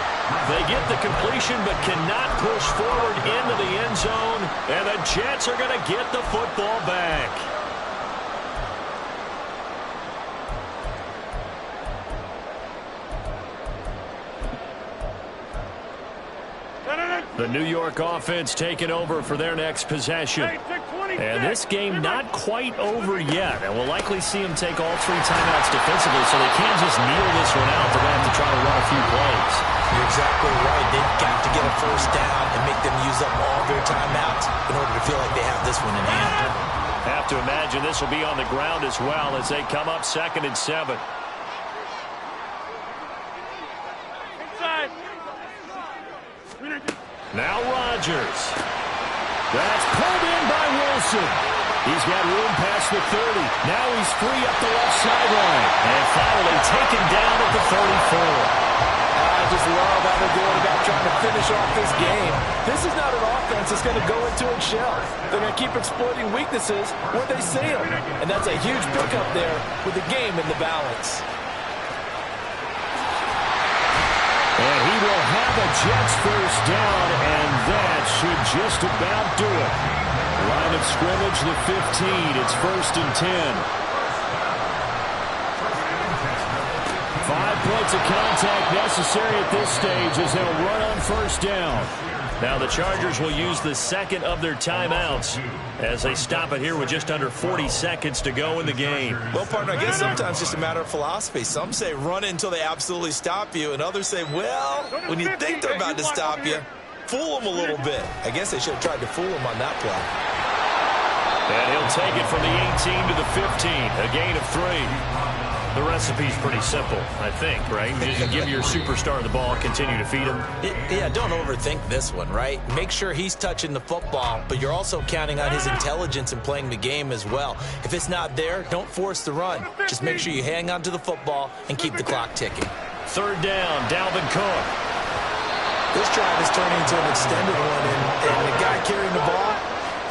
They get the completion but cannot push forward into the end zone, and the Jets are going to get the football back. The New York offense taking over for their next possession. And this game not quite over yet. And we'll likely see them take all 3 timeouts defensively, so they can't just kneel this one out. They're going to have to try to run a few plays. You're exactly right. They've got to get a first down and make them use up all their timeouts in order to feel like they have this one in hand. Have to imagine this will be on the ground as well as they come up 2nd and 7. Now Rodgers. That's pulled in by Wilson. He's got room past the 30. Now he's free up the left sideline. And finally taken down at the 34. I just love how they're going about trying to finish off this game. This is not an offense that's going to go into its shell. They're going to keep exploiting weaknesses where they see them. And that's a huge pickup there with the game in the balance. And he will have a Jets first down, and that should just about do it. Line of scrimmage, the 15. It's 1st and 10. 5 points of contact necessary at this stage as they'll run on first down. Now the Chargers will use the 2nd of their timeouts as they stop it here with just under 40 seconds to go in the game. Well, partner, I guess sometimes it's just a matter of philosophy. Some say run until they absolutely stop you, and others say, well, when you think they're about to stop you, fool them a little bit. I guess they should have tried to fool them on that play. And he'll take it from the 18 to the 15, a gain of 3. The recipe's pretty simple, I think, right? Just give your superstar the ball, continue to feed him. Yeah, don't overthink this one, right? Make sure he's touching the football, but you're also counting on his intelligence in playing the game as well. If it's not there, don't force the run. Just make sure you hang on to the football and keep the clock ticking. 3rd down, Dalvin Cook. This drive is turning into an extended one, and the guy carrying the ball,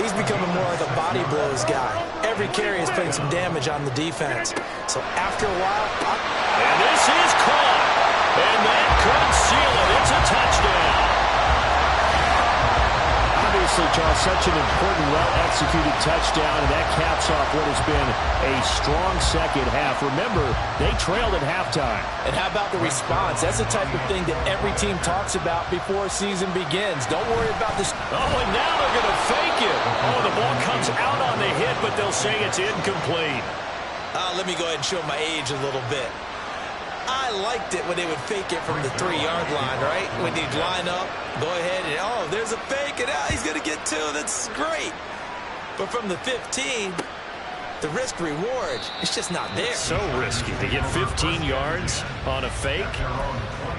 he's becoming more like a body blows guy. Every carry is putting some damage on the defense. So after a while... And this is caught. And that could seal it. It's a touchdown. Obviously, Charles, such an important, well-executed touchdown, and that caps off what has been a strong second half. Remember, they trailed at halftime. And how about the response? That's the type of thing that every team talks about before a season begins. Don't worry about this. Oh, and now they're going to fake it. Oh, the ball comes out on the hit, but they'll say it's incomplete. Let me go ahead and show my age a little bit. I liked it when they would fake it from the 3-yard line, right? When they'd line up, go ahead and, oh, there's a fake, and he's going to get 2. That's great. But from the 15, the risk-reward, it's just not there. It's so risky to get 15 yards on a fake.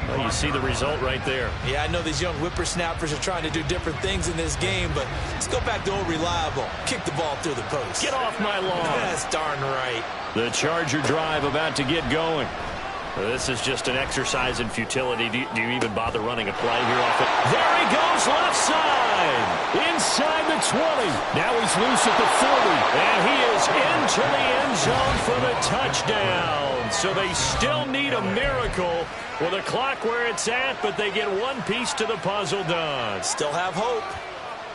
Well, you see the result right there. Yeah, I know these young whippersnappers are trying to do different things in this game, but let's go back to old reliable. Kick the ball through the post. Get off my lawn. That's darn right. The Charger drive about to get going. This is just an exercise in futility. Do you even bother running a play here off it? There he goes, left side. Inside the 20. Now he's loose at the 40. And he is into the end zone for the touchdown. So they still need a miracle with a clock where it's at, but they get one piece to the puzzle done. Still have hope.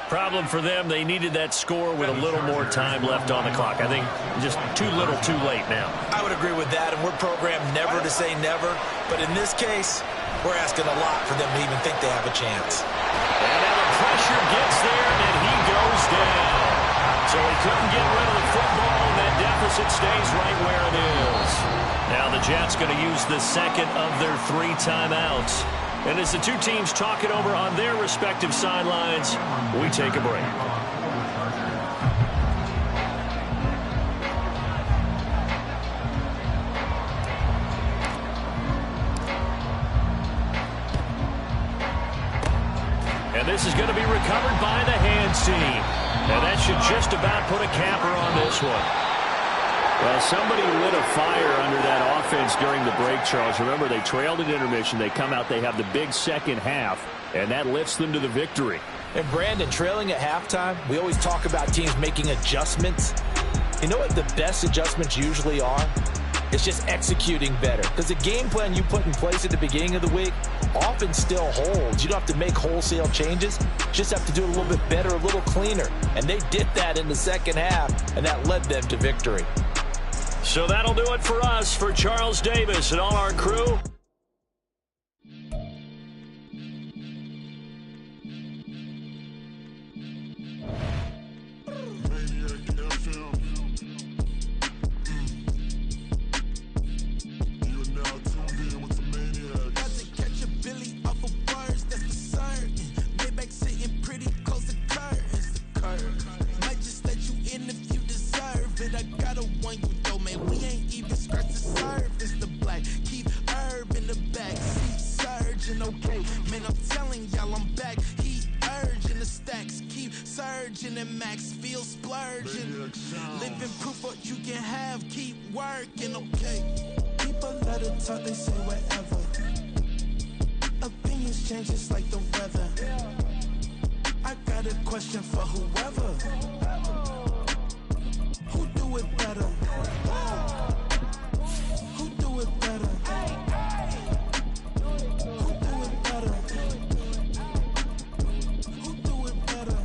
Problem for them, they needed that score with a little more time left on the clock. I think just too little too late now. I would agree with that, and we're programmed never to say never. But in this case, we're asking a lot for them to even think they have a chance. And now the pressure gets there, and he goes down. So he couldn't get rid of the football, and that deficit stays right where it is. Now the Jets going to use the second of their 3 timeouts. And as the two teams talk it over on their respective sidelines, we take a break. And this is going to be recovered by the hands team. And that should just about put a capper on this one. Well, somebody lit a fire under that offense during the break, Charles. Remember, they trailed at intermission. They come out, they have the big second half, and that lifts them to the victory. And, Brandon, trailing at halftime, we always talk about teams making adjustments. You know what the best adjustments usually are? It's just executing better. Because the game plan you put in place at the beginning of the week often still holds. You don't have to make wholesale changes. You just have to do it a little bit better, a little cleaner. And they did that in the second half, and that led them to victory. So that'll do it for us. For Charles Davis and all our crew, and max feel splurging. Living proof what you can have, keep working, okay. People let it talk, they say whatever. Opinions change just like the weather. I got a question for whoever. Who do it better? Who do it better? Who do it better? Who do it better?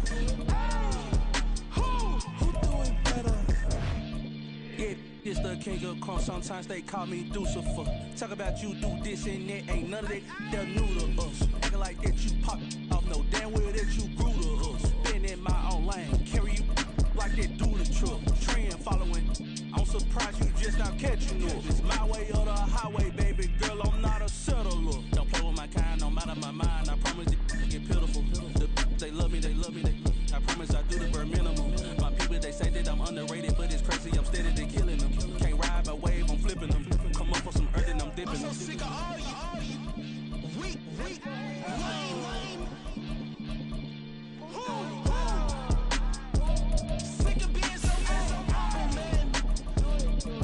Who do it better? Yeah, this the king of crunk. Sometimes they call me Lucifer. Talk about you do this and that. Ain't none of that they're new to us. Acting like that you pop off. No damn well that you grew to us. Been in my own lane. Carry you like that do the truck. Trend following. I'm surprised you just not catching up. It's my way or the highway, baby girl. I'm not a settler. Don't play with my kind, no matter my mind. I promise it get pitiful. They love me, they love me, I promise I do the bare minimum. My people, they say that I'm underrated, but it's crazy, I'm steady, they killing them. Can't ride my wave, I'm flipping them. Come up for some earth and I'm dipping them. I'm so sick of all you. Weak, lame. Sick of being so open, man.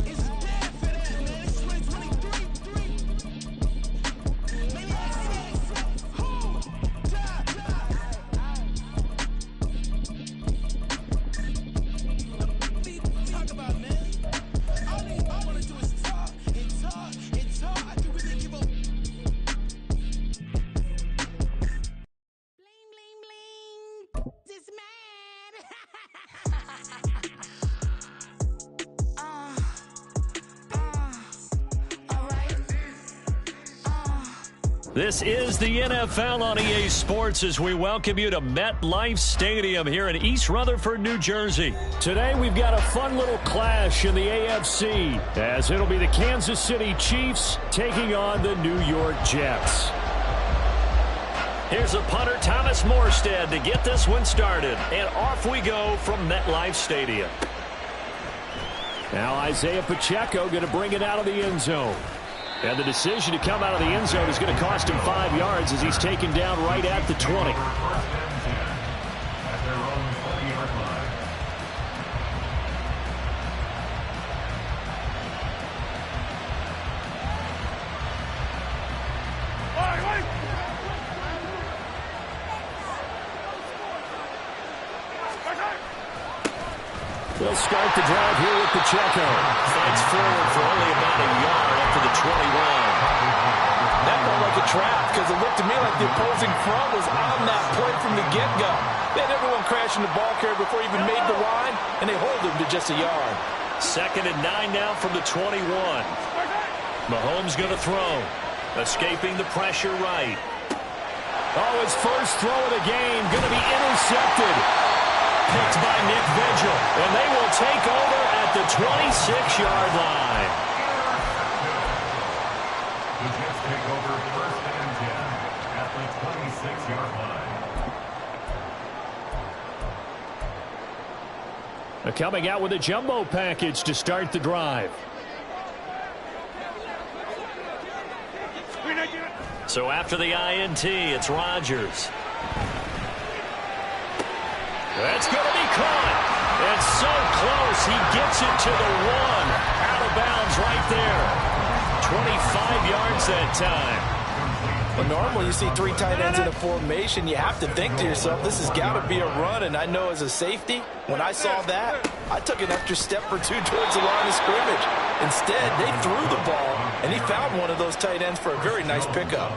It's dead for that, man. It's 2023. Maybe talk about, man. All I want to do is talk and talk and talk. I can really give a bling, bling, bling. This man. this is the NFL on EA Sports as we welcome you to MetLife Stadium here in East Rutherford, New Jersey. Today we've got a fun little clash in the AFC as it'll be the Kansas City Chiefs taking on the New York Jets. Here's a punter, Thomas Morstead, to get this one started. And off we go from MetLife Stadium. Now Isaiah Pacheco going to bring it out of the end zone. And the decision to come out of the end zone is going to cost him 5 yards as he's taken down right at the 20. They'll start the drive here with Pacheco. Fights forward for only about a yard up to the 21. That felt like a trap because it looked to me like the opposing front was on that play from the get-go. They had everyone crashing the ball carrier before he even made the line, and they hold him to just a yard. 2nd and 9 now from the 21. Mahomes going to throw. Escaping the pressure right. Oh, his first throw of the game going to be intercepted. Picked by Nick Vigil, and they will take over at the 26-yard line. The Jets take over 1st and 10 at the 26-yard line. Coming out with a jumbo package to start the drive. So after the INT, it's Rodgers. That's going to be caught. And so close, he gets it to the 1. Out of bounds right there. 25 yards that time. Well, normally you see 3 tight ends in a formation. You have to think to yourself, this has got to be a run. And I know as a safety, when I saw that, I took an extra step or 2 towards the line of scrimmage. Instead, they threw the ball, and he found one of those tight ends for a very nice pickup.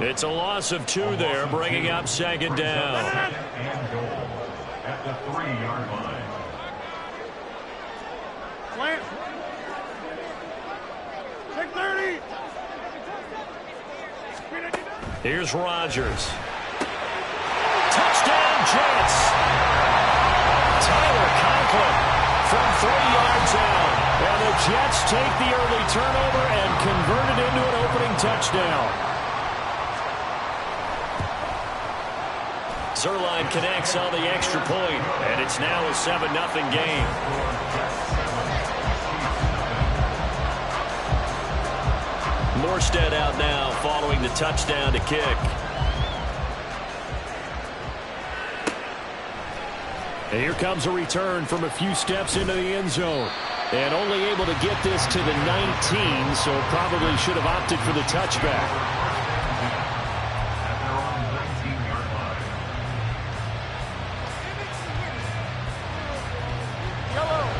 It's a loss of 2 there, bringing up 2nd down. And goal at the 3-yard line. Slant. 630. Here's Rodgers. Touchdown, Jets. Tyler Conklin from 3 yards out. And the Jets take the early turnover and convert it into an opening touchdown. Zerline connects on the extra point, and it's now a 7-0 game. Morstead out now following the touchdown to kick. And here comes a return from a few steps into the end zone. And only able to get this to the 19, so probably should have opted for the touchback.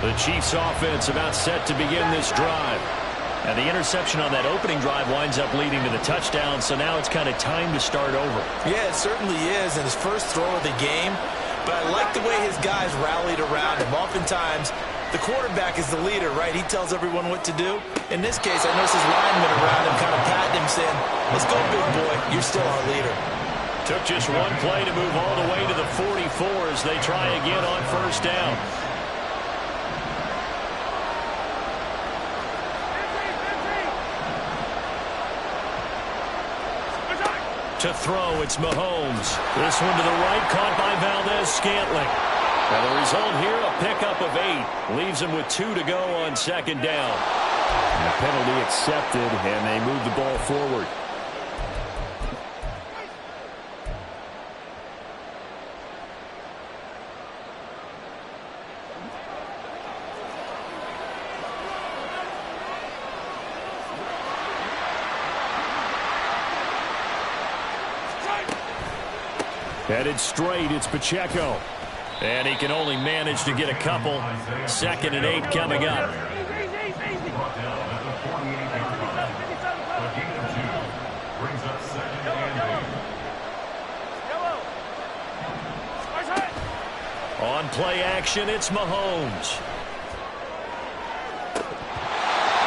The Chiefs offense about set to begin this drive. And the interception on that opening drive winds up leading to the touchdown, so now it's kind of time to start over. Yeah, it certainly is, and his first throw of the game. But I like the way his guys rallied around him. Oftentimes, the quarterback is the leader, right? He tells everyone what to do. In this case, I noticed his linemen around him kind of patting him, saying, "Let's go, big boy. You're still our leader." Took just one play to move all the way to the 44 as they try again on first down. To throw, it's Mahomes. This one to the right, caught by Valdez-Scantling. And the result here, a pickup of 8. Leaves him with 2 to go on 2nd down. And the penalty accepted, and they move the ball forward. Headed straight, it's Pacheco. And he can only manage to get a couple. 2nd and 8 coming up. On play action, it's Mahomes.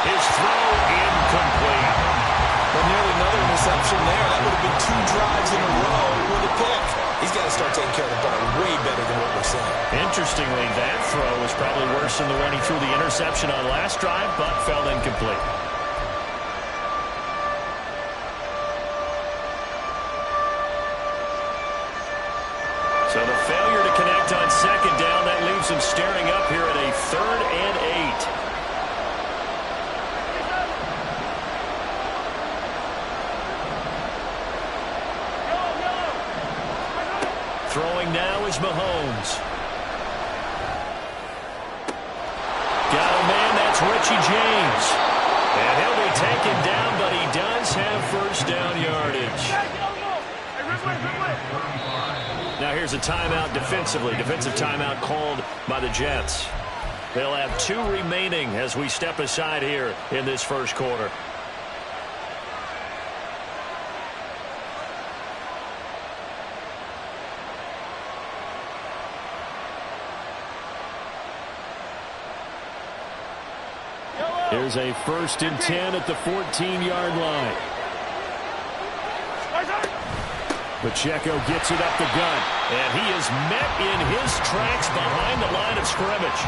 His throw incomplete. Well, nearly another interception there. That would have been 2 drives in a row with a pick. He's got to start taking care of the ball way better than what we're seeing. Interestingly, that throw was probably worse than the one he threw the interception on last drive, but fell incomplete. So the failure to connect on 2nd down, that leaves him staring up here at a 3rd and 8. Throwing now is Mahomes. Got a man, that's Richie James. And he'll be taken down, but he does have first down yardage. Now here's a timeout defensively. Defensive timeout called by the Jets. They'll have 2 remaining as we step aside here in this first quarter. Here's a 1st and 10 at the 14-yard line. Pacheco gets it up the gut, and he is met in his tracks behind the line of scrimmage.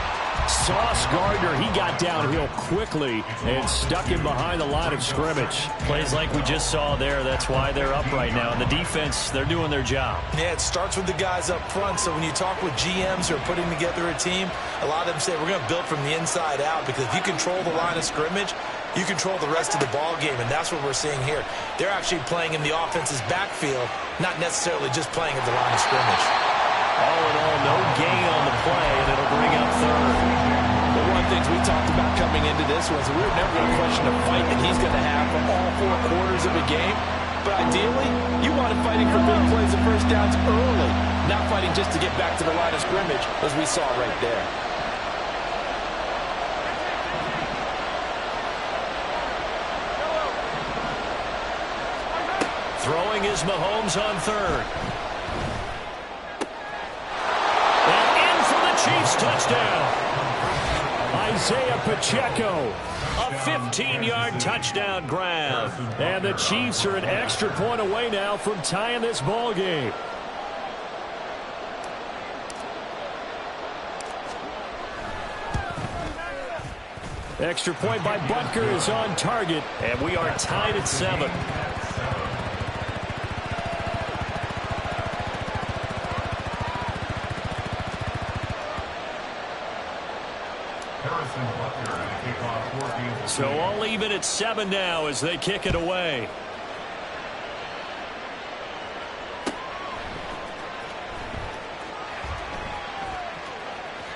Sauce Gardner, he got downhill quickly and stuck him behind the line of scrimmage. Plays like we just saw there. That's why they're up right now. And the defense, they're doing their job. Yeah, it starts with the guys up front. So when you talk with GMs who are putting together a team, a lot of them say we're going to build from the inside out, because if you control the line of scrimmage, you control the rest of the ball game, and that's what we're seeing here. They're actually playing in the offense's backfield, not necessarily just playing at the line of scrimmage. All in all, no gain on the play, and it'll bring up 3rd. But one of the things we talked about coming into this was we were never going to question the fight that he's going to have for all 4 quarters of a game. But ideally, you want him fighting for big plays and first downs early, not fighting just to get back to the line of scrimmage, as we saw right there. Throwing is Mahomes on 3rd. And in for the Chiefs touchdown. Isaiah Pacheco, a 15-yard touchdown grab. And the Chiefs are an extra point away now from tying this ball game. Extra point by Butker is on target, and we are tied at 7. So all even at 7 now as they kick it away.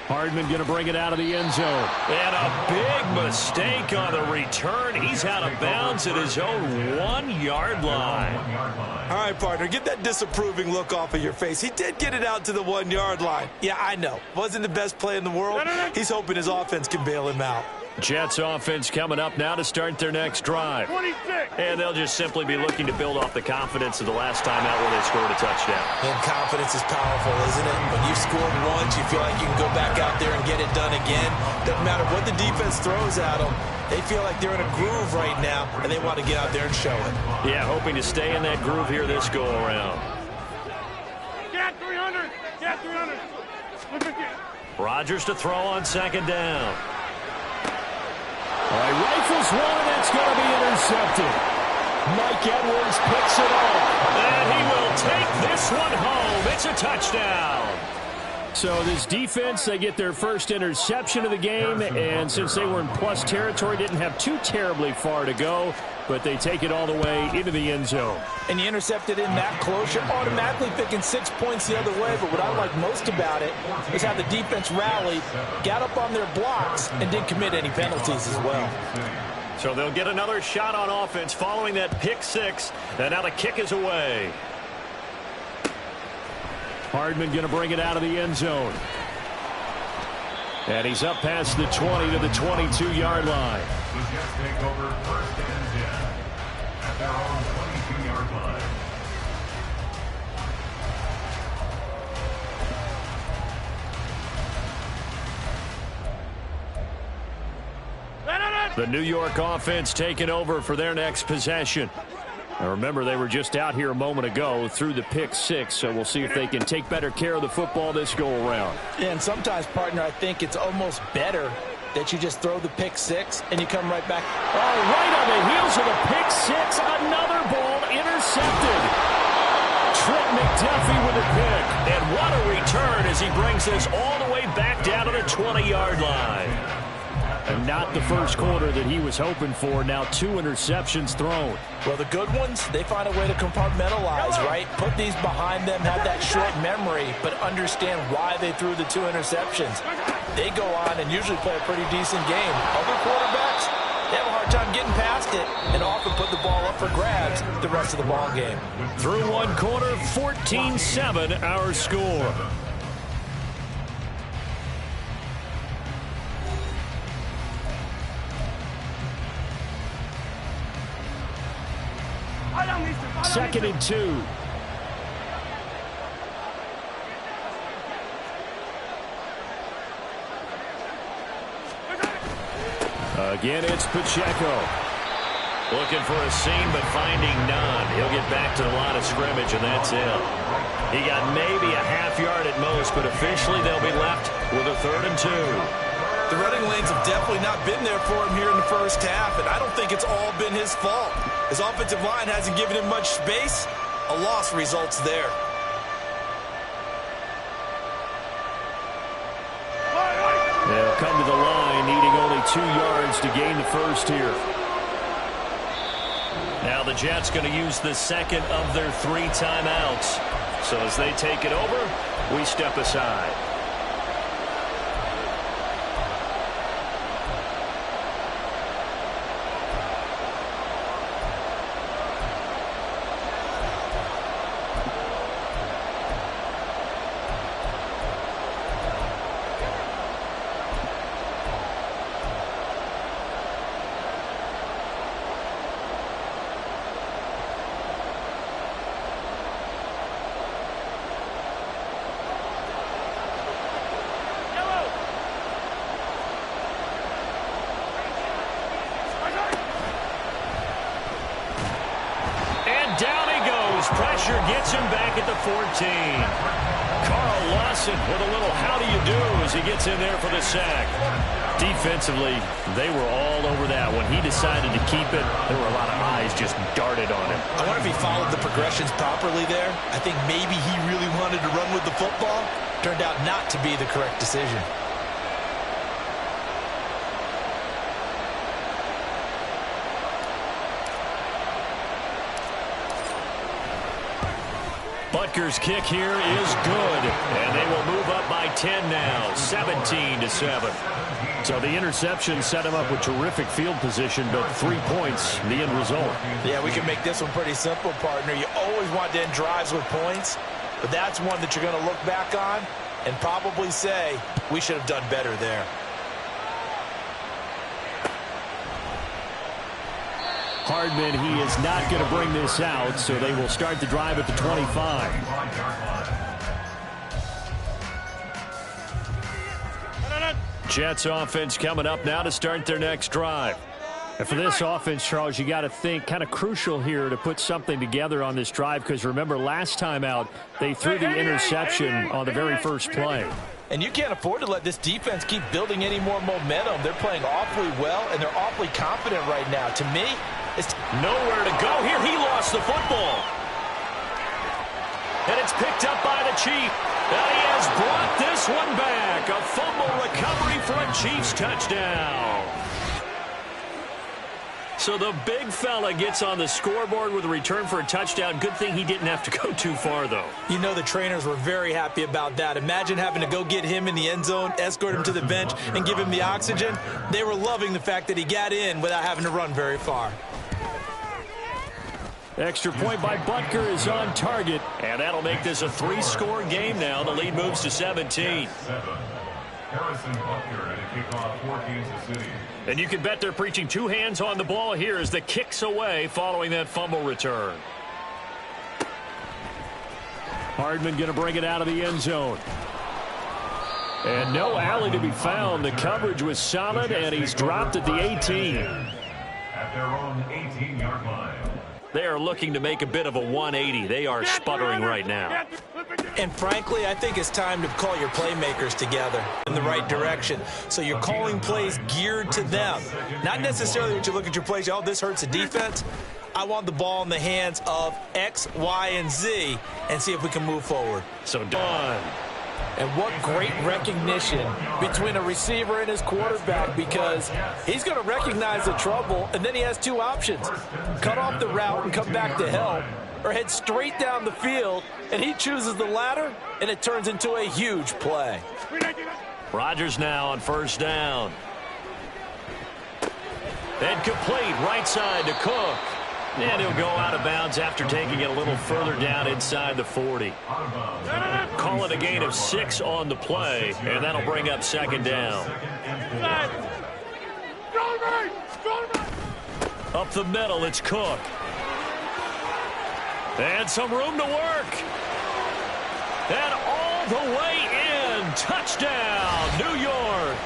Hardman going to bring it out of the end zone. And a big mistake on the return. He's out of bounds at his own 1-yard line. All right, partner, get that disapproving look off of your face. He did get it out to the 1-yard line. Yeah, I know. Wasn't the best play in the world. He's hoping his offense can bail him out. Jets offense coming up now to start their next drive. 26. And they'll just simply be looking to build off the confidence of the last time out where they scored a touchdown. And confidence is powerful, isn't it? When you've scored once, you feel like you can go back out there and get it done again. Doesn't matter what the defense throws at them. They feel like they're in a groove right now, and they want to get out there and show it. Yeah, hoping to stay in that groove here this go-around. Get 300. Get 300. Rodgers to throw on 2nd down. All right, rifles one, and it's going to be intercepted. Mike Edwards picks it off, and he will take this one home. It's a touchdown. So this defense, they get their first interception of the game, and since they were in plus territory, didn't have too terribly far to go, but they take it all the way into the end zone. And you intercepted in that close, you're automatically picking 6 points the other way, but what I like most about it is how the defense rallied, got up on their blocks, and didn't commit any penalties as well. So they'll get another shot on offense following that pick 6, and now the kick is away. Hardman going to bring it out of the end zone. And he's up past the 20 to the 22-yard line. The Jets take over 1st and 10 at their own 22-yard line. The New York offense taking over for their next possession. Now remember, they were just out here a moment ago through the pick 6, so we'll see if they can take better care of the football this go-around. Yeah, and sometimes, partner, I think it's almost better that you just throw the pick 6 and you come right back. Oh, right on the heels of the pick 6, another ball intercepted. Trent McDuffie with a pick, and what a return as he brings this all the way back down to the 20-yard line. And not the first quarter that he was hoping for. Now 2 interceptions thrown. Well, the good ones, they find a way to compartmentalize, right? Put these behind them, have that short memory, but understand why they threw the 2 interceptions. They go on and usually play a pretty decent game. Other quarterbacks, they have a hard time getting past it and often put the ball up for grabs the rest of the ball game. Through 1 quarter, 14-7 our score. 2nd and 2. Again, it's Pacheco. Looking for a seam, but finding none. He'll get back to the line of scrimmage, and that's it. He got maybe a half yard at most, but officially they'll be left with a 3rd and 2. The running lanes have definitely not been there for him here in the first half, and I don't think it's all been his fault. His offensive line hasn't given him much space. A loss results there. They'll come to the line, needing only 2 yards to gain the first here. Now the Jets going to use the second of their 3 timeouts. So as they take it over, we step aside. Pressure gets him back at the 14. Carl Lawson with a little how do you do as he gets in there for the sack. Defensively, they were all over that. When he decided to keep it, there were a lot of eyes just darted on him. I wonder if he followed the progressions properly there. I think maybe he really wanted to run with the football. Turned out not to be the correct decision. Butker's kick here is good, and they will move up by 10 now, 17-7. So the interception set him up with terrific field position, but 3 points, the end result. Yeah, we can make this one pretty simple, partner. You always want to end drives with points, but that's one that you're going to look back on and probably say, we should have done better there. Hardman, he is not going to bring this out, so they will start the drive at the 25. Jets offense coming up now to start their next drive. And for this offense, Charles, you got to think kind of crucial here to put something together on this drive, because remember last time out, they threw the interception on the very first play. And you can't afford to let this defense keep building any more momentum. They're playing awfully well, and they're awfully confident right now. To me, it's nowhere to go here. He lost the football. And it's picked up by the Chief. And he has brought this one back. A fumble recovery for a Chiefs touchdown. So the big fella gets on the scoreboard with a return for a touchdown. Good thing he didn't have to go too far, though. You know the trainers were very happy about that. Imagine having to go get him in the end zone, escort him to the bench, and give him the oxygen. They were loving the fact that he got in without having to run very far. Extra point by Butker is on target, and that'll make this a 3-score game now. The lead moves to 17. Harrison Butker at a kickoff for Kansas City. And you can bet they're preaching 2 hands on the ball here as the kick's away following that fumble return. Hardman going to bring it out of the end zone. And no alley to be found. The coverage was solid, and he's dropped at the 18. At their own 18-yard line. They are looking to make a bit of a 180. They are sputtering right now. And frankly, I think it's time to call your playmakers together in the right direction. So you're calling plays geared to them. Not necessarily what you look at your plays, oh, this hurts the defense. I want the ball in the hands of X, Y, and Z and see if we can move forward. So done. And what great recognition between a receiver and his quarterback, because he's going to recognize the trouble, and then he has 2 options. Cut off the route and come back to help, or head straight down the field, and he chooses the latter, and it turns into a huge play. Rodgers now on first down. And complete right side to Cook. And he'll go out of bounds after taking it a little further down inside the 40. Call it a gain of 6 on the play, and that'll bring up second down. Up the middle, it's Cook. And some room to work. And all the way in. Touchdown, New York.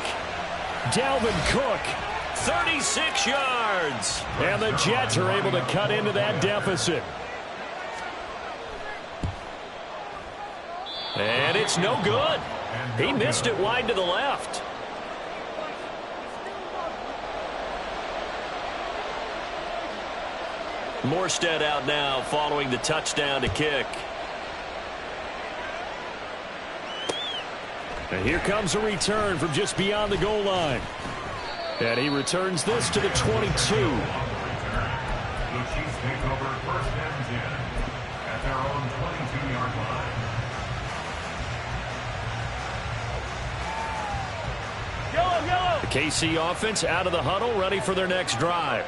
Dalvin Cook, 36 yards. And the Jets are able to cut into that deficit. And it's no good. He missed it wide to the left. Morstead out now following the touchdown to kick. And here comes a return from just beyond the goal line. And he returns this to the 22. The Chiefs take over first and 10 at their own 22-yard line. The KC offense out of the huddle, ready for their next drive.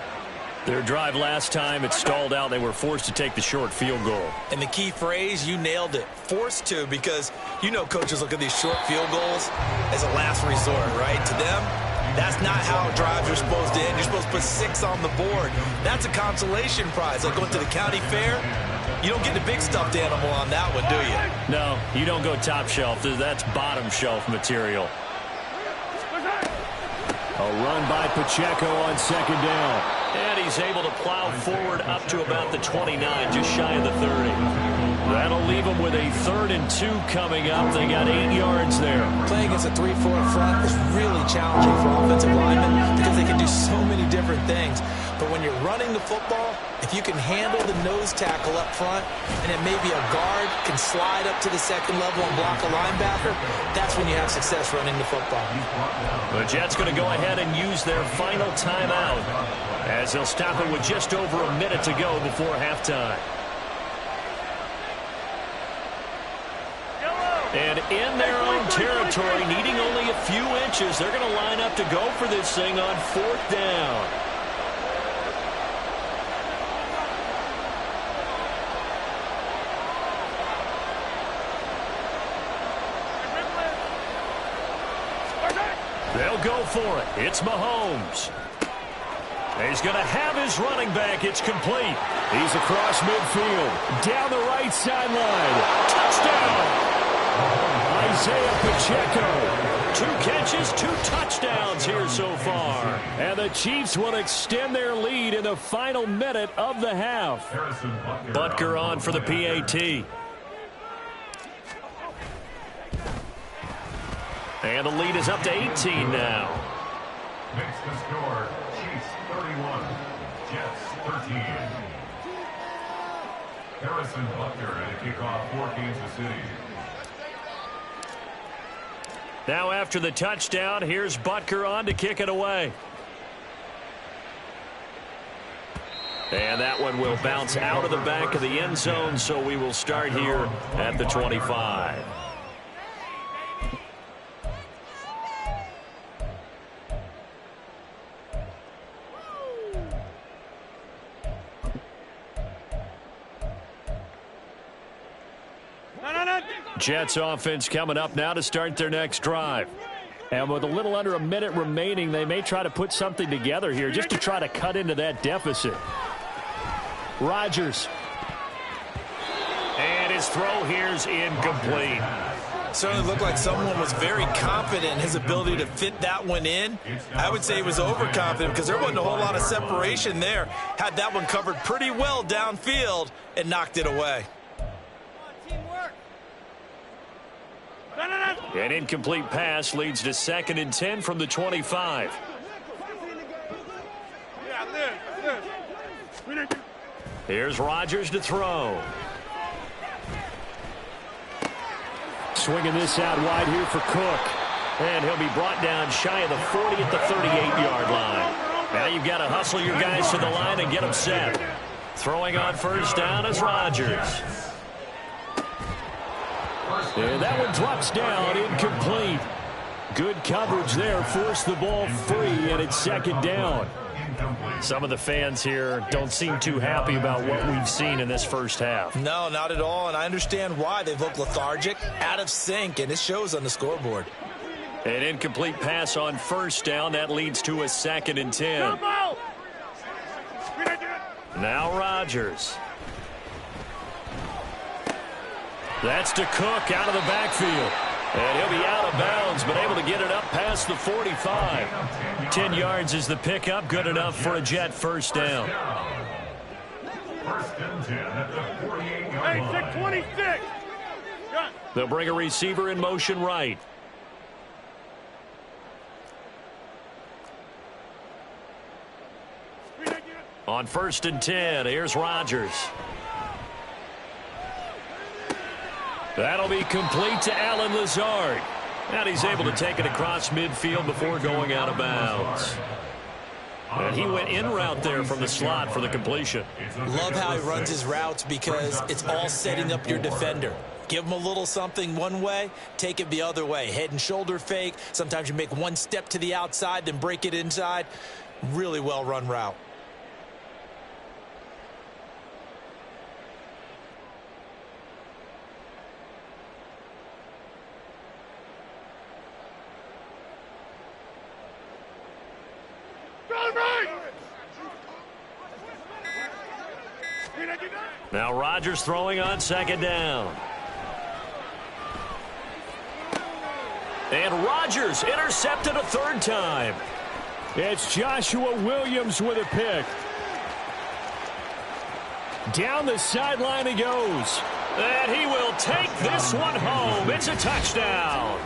Their drive last time, it stalled out. They were forced to take the short field goal. And the key phrase, you nailed it, forced to, because you know coaches look at these short field goals as a last resort, right? To them, that's not how drives are supposed to end. You're supposed to put 6 on the board. That's a consolation prize. Like going to the county fair, you don't get the big stuffed animal on that one, do you? No, you don't go top shelf. That's bottom shelf material. A run by Pacheco on second down. And he's able to plow forward up to about the 29, just shy of the 30. That'll leave them with a 3rd and 2 coming up. They got 8 yards there. Playing against a 3-4 front is really challenging for offensive linemen because they can do so many different things. But when you're running the football, if you can handle the nose tackle up front, and then maybe a guard can slide up to the second level and block a linebacker, that's when you have success running the football. The Jets going to go ahead and use their final timeout as they'll stop it with just over a minute to go before halftime. And in their own territory, needing only a few inches, they're going to line up to go for this thing on 4th down. They'll go for it. It's Mahomes. He's going to have his running back. It's complete. He's across midfield. Down the right sideline. Touchdown. Isaiah Pacheco. 2 catches, 2 touchdowns here so far. And the Chiefs will extend their lead in the final minute of the half. Butker on for the PAT. And the lead is up to 18 now. Makes the score, Chiefs 31, Jets 13. Harrison Butker to kick off for Kansas City. Now after the touchdown, here's Butker on to kick it away. And that one will bounce out of the back of the end zone, so we will start here at the 25. Jets offense coming up now to start their next drive. And with a little under a minute remaining, they may try to put something together here just to try to cut into that deficit. Rodgers. And his throw here's incomplete. Certainly looked like someone was very confident in his ability to fit that one in. I would say he was overconfident because there wasn't a whole lot of separation there. Had that one covered pretty well downfield and knocked it away. An incomplete pass leads to 2nd and 10 from the 25. Here's Rodgers to throw. Swinging this out wide here for Cook. And he'll be brought down shy of the 40 at the 38-yard line. Now you've got to hustle your guys to the line and get them set. Throwing on first down is Rodgers. And that one drops down, incomplete. Good coverage there, forced the ball free, and it's 2nd down. Some of the fans here don't seem too happy about what we've seen in this first half. No, not at all, and I understand why. They've looked lethargic, out of sync, and it shows on the scoreboard. An incomplete pass on first down. That leads to a 2nd and 10. Now Rodgers. That's to Cook out of the backfield. And he'll be out of bounds, but able to get it up past the 45. 10 yards is the pickup, good enough for a Jet first down. First and 10 at the 48-yard line. 26. They'll bring a receiver in motion right. On first and 10, here's Rodgers. That'll be complete to Allen Lazard. And he's able to take it across midfield before going out of bounds. And he went in route there from the slot for the completion. Love how he runs his routes because it's all setting up your defender. Give him a little something one way, take it the other way. Head and shoulder fake. Sometimes you make one step to the outside, then break it inside. Really well run route. Now Rodgers throwing on second down. And Rodgers intercepted a third time. It's Joshua Williams with a pick. Down the sideline he goes. And he will take this one home. It's a touchdown.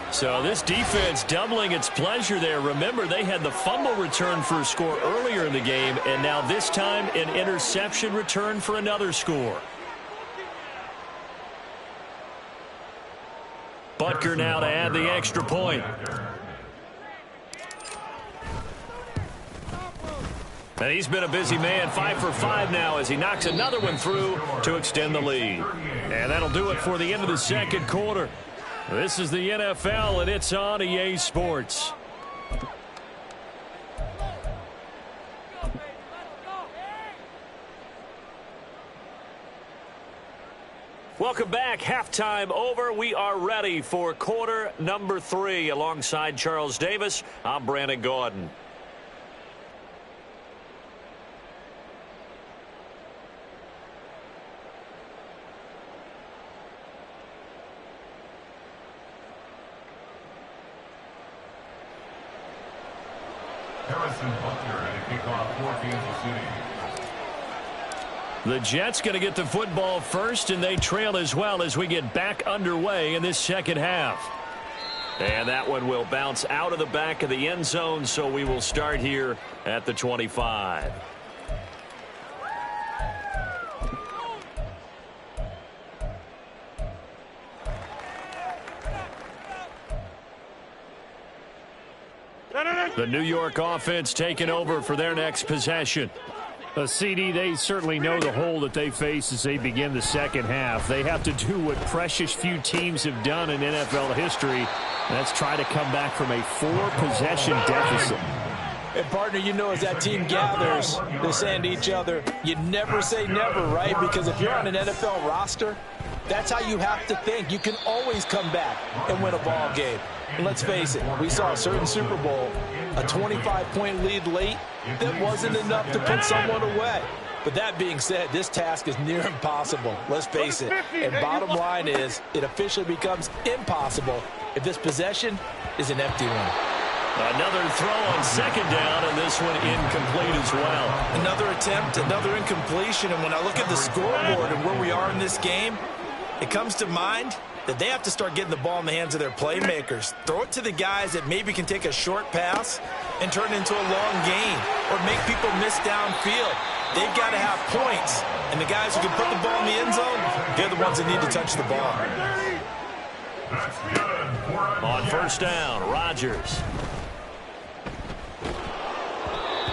So this defense doubling its pleasure there. Remember, they had the fumble return for a score earlier in the game, and now this time an interception return for another score. Butker now to add the extra point. And he's been a busy man, 5 for 5 now as he knocks another one through to extend the lead. And that'll do it for the end of the second quarter. This is the NFL, and it's on EA Sports. Welcome back. Halftime over. We are ready for quarter number 3. Alongside Charles Davis, I'm Brandon Gordon. Harrison Butker to kick off for Kansas City. The Jets going to get the football first, and they trail as well as we get back underway in this second half. And that one will bounce out of the back of the end zone, so we will start here at the 25. The New York offense taking over for their next possession. CD, they certainly know the hole that they face as they begin the second half. They have to do what precious few teams have done in NFL history. That's try to come back from a 4-possession deficit. And, partner, you know, as that team gathers, they're saying to each other, you never say never, right? Because if you're on an NFL roster, that's how you have to think. You can always come back and win a ball game. And let's face it, we saw a certain Super Bowl, a 25-point lead late that wasn't enough to put someone away. But that being said, this task is near impossible. Let's face it. And bottom line is, it officially becomes impossible if this possession is an empty one. Another throw on second down, and this one incomplete as well. Another attempt, another incompletion. And when I look at the scoreboard and where we are in this game, it comes to mind that they have to start getting the ball in the hands of their playmakers. Throw it to the guys that maybe can take a short pass and turn it into a long gain or make people miss downfield. They've got to have points. And the guys who can put the ball in the end zone, they're the ones that need to touch the ball. On first down, Rodgers.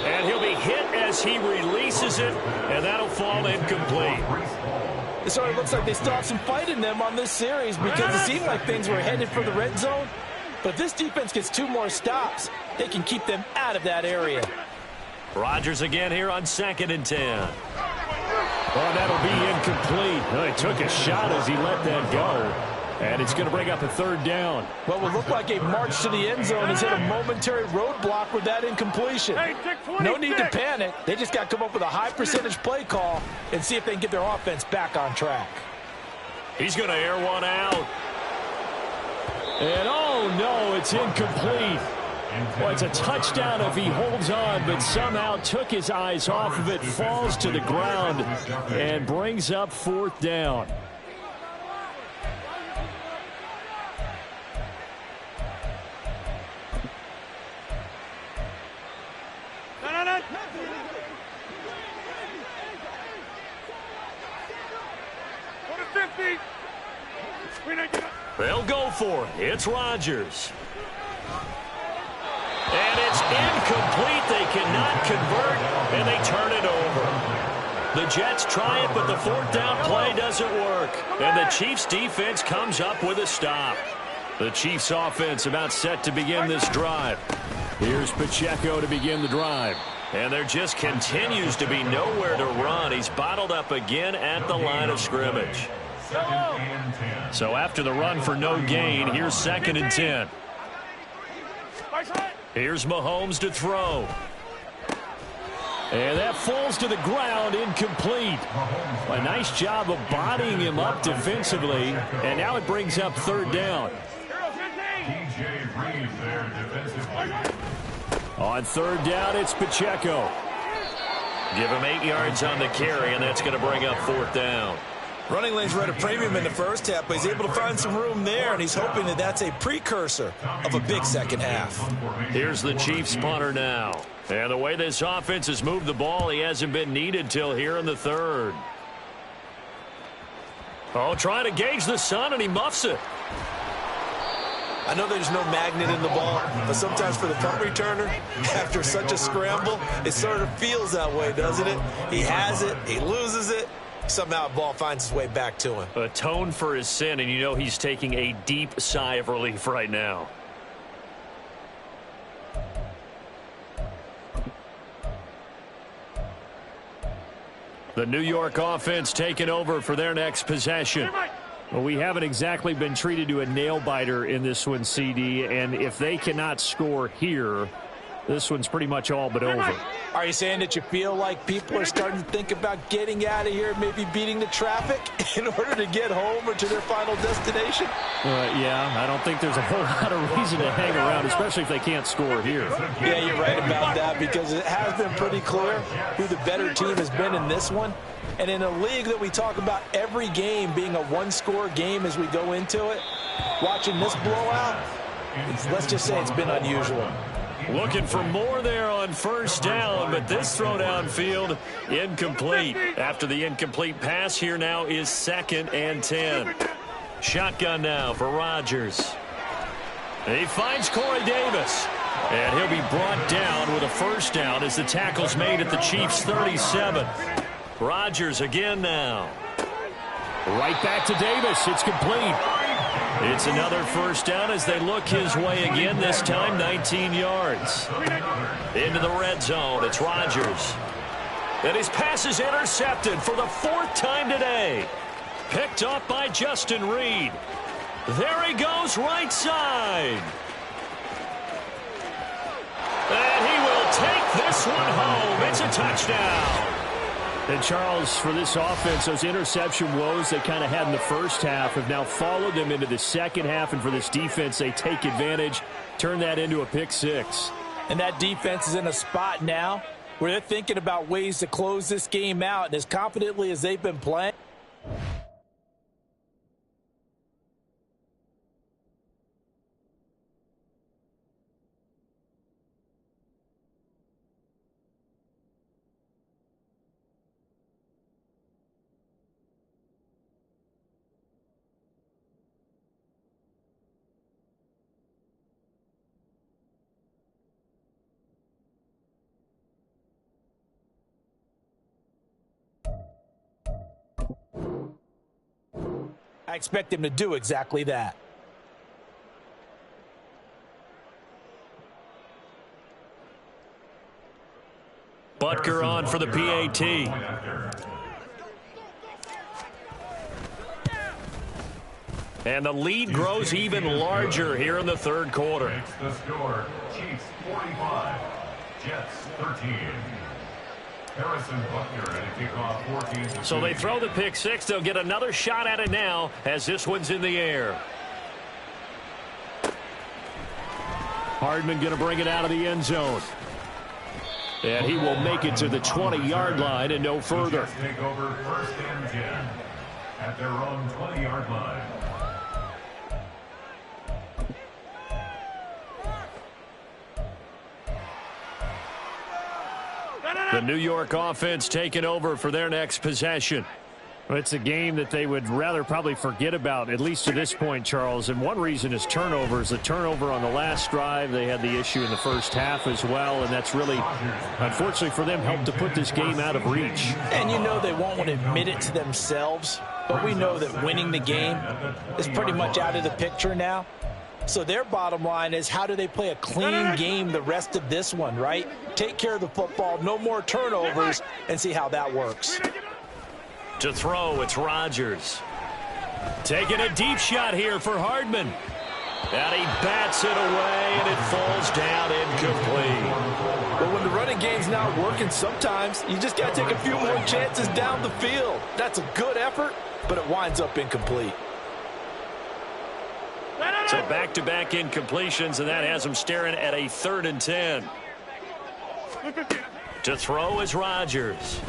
And he'll be hit as he releases it, and that'll fall incomplete. It sort of looks like they still have some fight in them on this series because it seemed like things were headed for the red zone. But if this defense gets 2 more stops, they can keep them out of that area. Rodgers again here on second and 10. Oh, that'll be incomplete. Well, he took a shot as he let that go. And it's going to bring up a third down. What would look like a march to the end zone has hit a momentary roadblock with that incompletion. No need to panic. They just got to come up with a high percentage play call and see if they can get their offense back on track. He's going to air one out. And oh no, it's incomplete. Well, it's a touchdown if he holds on, but somehow took his eyes off of it, falls to the ground, and brings up 4th down. They'll go for it. It's Rodgers. And it's incomplete. They cannot convert, and they turn it over. The Jets try it, but the 4th down play doesn't work. And the Chiefs' defense comes up with a stop. The Chiefs' offense about set to begin this drive. Here's Pacheco to begin the drive. And there just continues to be nowhere to run. He's bottled up again at the line of scrimmage. So after the run for no gain, here's 2nd and 10. Here's Mahomes to throw. And that falls to the ground, incomplete. A nice job of bodying him up defensively. And now it brings up 3rd down. On 3rd down, it's Pacheco. Give him 8 yards on the carry, and that's going to bring up 4th down. Running lanes were at a premium in the first half, but he's able to find some room there, and he's hoping that that's a precursor of a big second half. Here's the Chiefs punter now. And the way this offense has moved the ball, he hasn't been needed till here in the 3rd. Oh, trying to gauge the sun, and he muffs it. I know there's no magnet in the ball, but sometimes for the punt returner, after such a scramble, it sort of feels that way, doesn't it? He has it, he loses it. Somehow the ball finds its way back to him. Atone for his sin, and you know he's taking a deep sigh of relief right now. The New York offense taking over for their next possession. Well, we haven't exactly been treated to a nail-biter in this one, CD, and if they cannot score here, this one's pretty much all but over. Are you saying that you feel like people are starting to think about getting out of here, maybe beating the traffic in order to get home or to their final destination? Yeah, I don't think there's a whole lot of reason to hang around, especially if they can't score here. Yeah, you're right about that, because it has been pretty clear who the better team has been in this one. And in a league that we talk about every game being a one-score game as we go into it, watching this blowout, let's just say it's been unusual. Looking for more there on 1st down, but this throw downfield incomplete. After the incomplete pass, here now is 2nd and 10. Shotgun now for Rodgers. He finds Corey Davis. And he'll be brought down with a 1st down as the tackle's made at the Chiefs' 37. Rodgers again now. Right back to Davis. It's complete. It's another 1st down as they look his way again, this time 19 yards. Into the red zone, it's Rodgers. And his pass is intercepted for the 4th time today. Picked up by Justin Reed. There he goes, right side. And he will take this one home. It's a touchdown. And, Charles, for this offense, those interception woes they kind of had in the first half have now followed them into the second half. And for this defense, they take advantage, turn that into a pick six. And that defense is in a spot now where they're thinking about ways to close this game out. And as confidently as they've been playing, I expect him to do exactly that. Butker on for the PAT. And the lead grows even larger here in the third quarter. The score, Chiefs 45, Jets 13. So they throw the pick six. They'll get another shot at it now as this one's in the air. Hardman going to bring it out of the end zone. And he will make it to the 20-yard line and no further. Take over 1st and 10 at their own 20-yard line. The New York offense taking over for their next possession. Well, it's a game that they would rather probably forget about, at least to this point, Charles. And one reason is turnovers. A turnover on the last drive. They had the issue in the first half as well, and that's really, unfortunately for them, helped to put this game out of reach. And you know they won't want to admit it to themselves, but we know that winning the game is pretty much out of the picture now. So their bottom line is, how do they play a clean game the rest of this one, right? Take care of the football, no more turnovers, and see how that works. To throw, it's Rodgers. Taking a deep shot here for Hardman. And he bats it away, and it falls down incomplete. But when the running game's not working, sometimes you just got to take a few more chances down the field. That's a good effort, but it winds up incomplete. So back-to-back incompletions, and that has him staring at a 3rd and 10. To throw is Rodgers.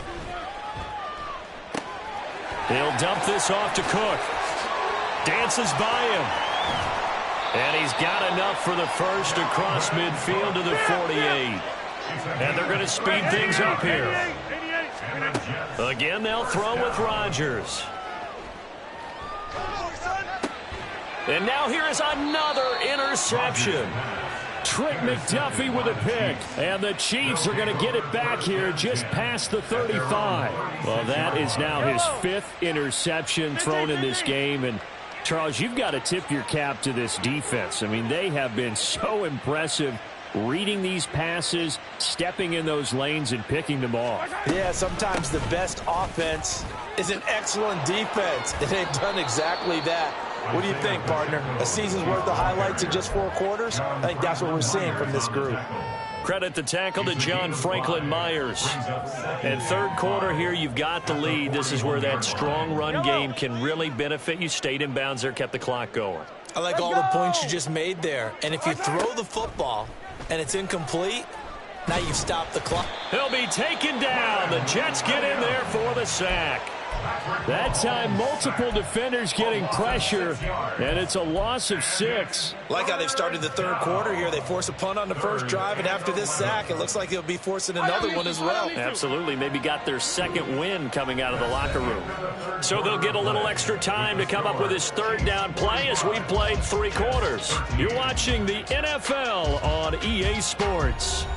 He'll dump this off to Cook. Dances by him. And he's got enough for the first across midfield to the 48. And they're going to speed things up here. Again, they'll throw with Rodgers. And now here is another interception. Trent McDuffie with a pick. And the Chiefs are going to get it back here just past the 35. Well, that is now his 5th interception thrown in this game. And, Charles, you've got to tip your cap to this defense. I mean, they have been so impressive reading these passes, stepping in those lanes, and picking them off. Yeah, sometimes the best offense is an excellent defense, and they've done exactly that. What do you think, partner? A season's worth of highlights in just 4 quarters? I think that's what we're seeing from this group. Credit the tackle to John Franklin Myers. And 3rd quarter here, you've got the lead. This is where that strong run game can really benefit you. Stayed in bounds there, kept the clock going. I like all the points you just made there. And if you throw the football and it's incomplete, now you've stopped the clock. He'll be taken down. The Jets get in there for the sack. That time, multiple defenders getting pressure, and it's a loss of 6. Like how they've started the 3rd quarter here. They force a punt on the first drive, and after this sack, it looks like they'll be forcing another one as well. Absolutely. Maybe got their 2nd win coming out of the locker room. So they'll get a little extra time to come up with his 3rd down play as we played 3 quarters. You're watching the NFL on EA Sports.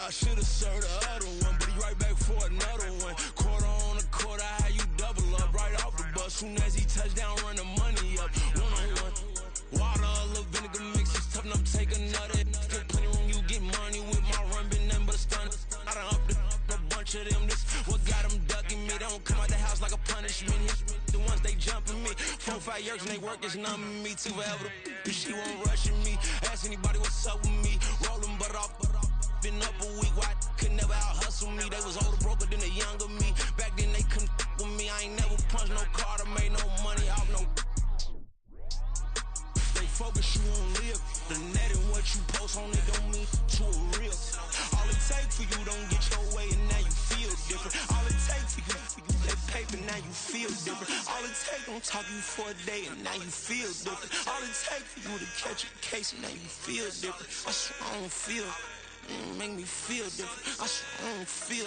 I should have served the other one, but he right back for another one. Quarter on a quarter, how you double up right off the bus. Soon as he touch down, run the money up. 1-on-1. Water, a little vinegar mix, it's tough enough, take another. Still plenty room, you get money with my run, been nothing but a stun. I done up a bunch of them, this what got them ducking me. They don't come out the house like a punishment. The ones they jumping me. 4-5 years and they work is numbing me. Too forever, she won't rushing me. Ask anybody what's up with me. Rolling butt off. Been up a week, why could never out hustle me? They was older, broker than the younger me. Back then they couldn't with me. I ain't never punched no card or made no money off no. They focus you on live. The net and what you post on it don't mean to a real. All it take for you don't get your way and now you feel different. All it take for you that paper, now you feel different. All it take don't talk you for a day and now you feel different. All it take for you to catch a case and now you feel different. That's what I don't feel. Make me feel different. I don't feel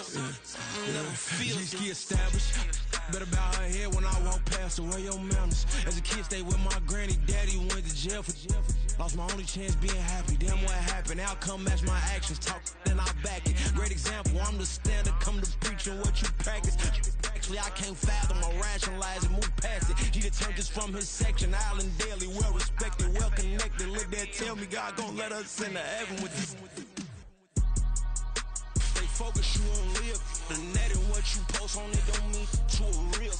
never feel G-ski established. Better bow her head when I walk past her. Where your manners? As a kid, stayed with my granny. Daddy went to jail for lost my only chance being happy. Damn what happened. Outcome match my actions. Talk then I back it. Great example. I'm the standard. Come to preaching what you practice. Actually, I can't fathom or rationalize and move past it. He determined this from his section. Island Daily, well respected, well connected. Look there, tell me God gon' let us into heaven with this. focus, you won't live. The net and what you post on it don't mean to a real.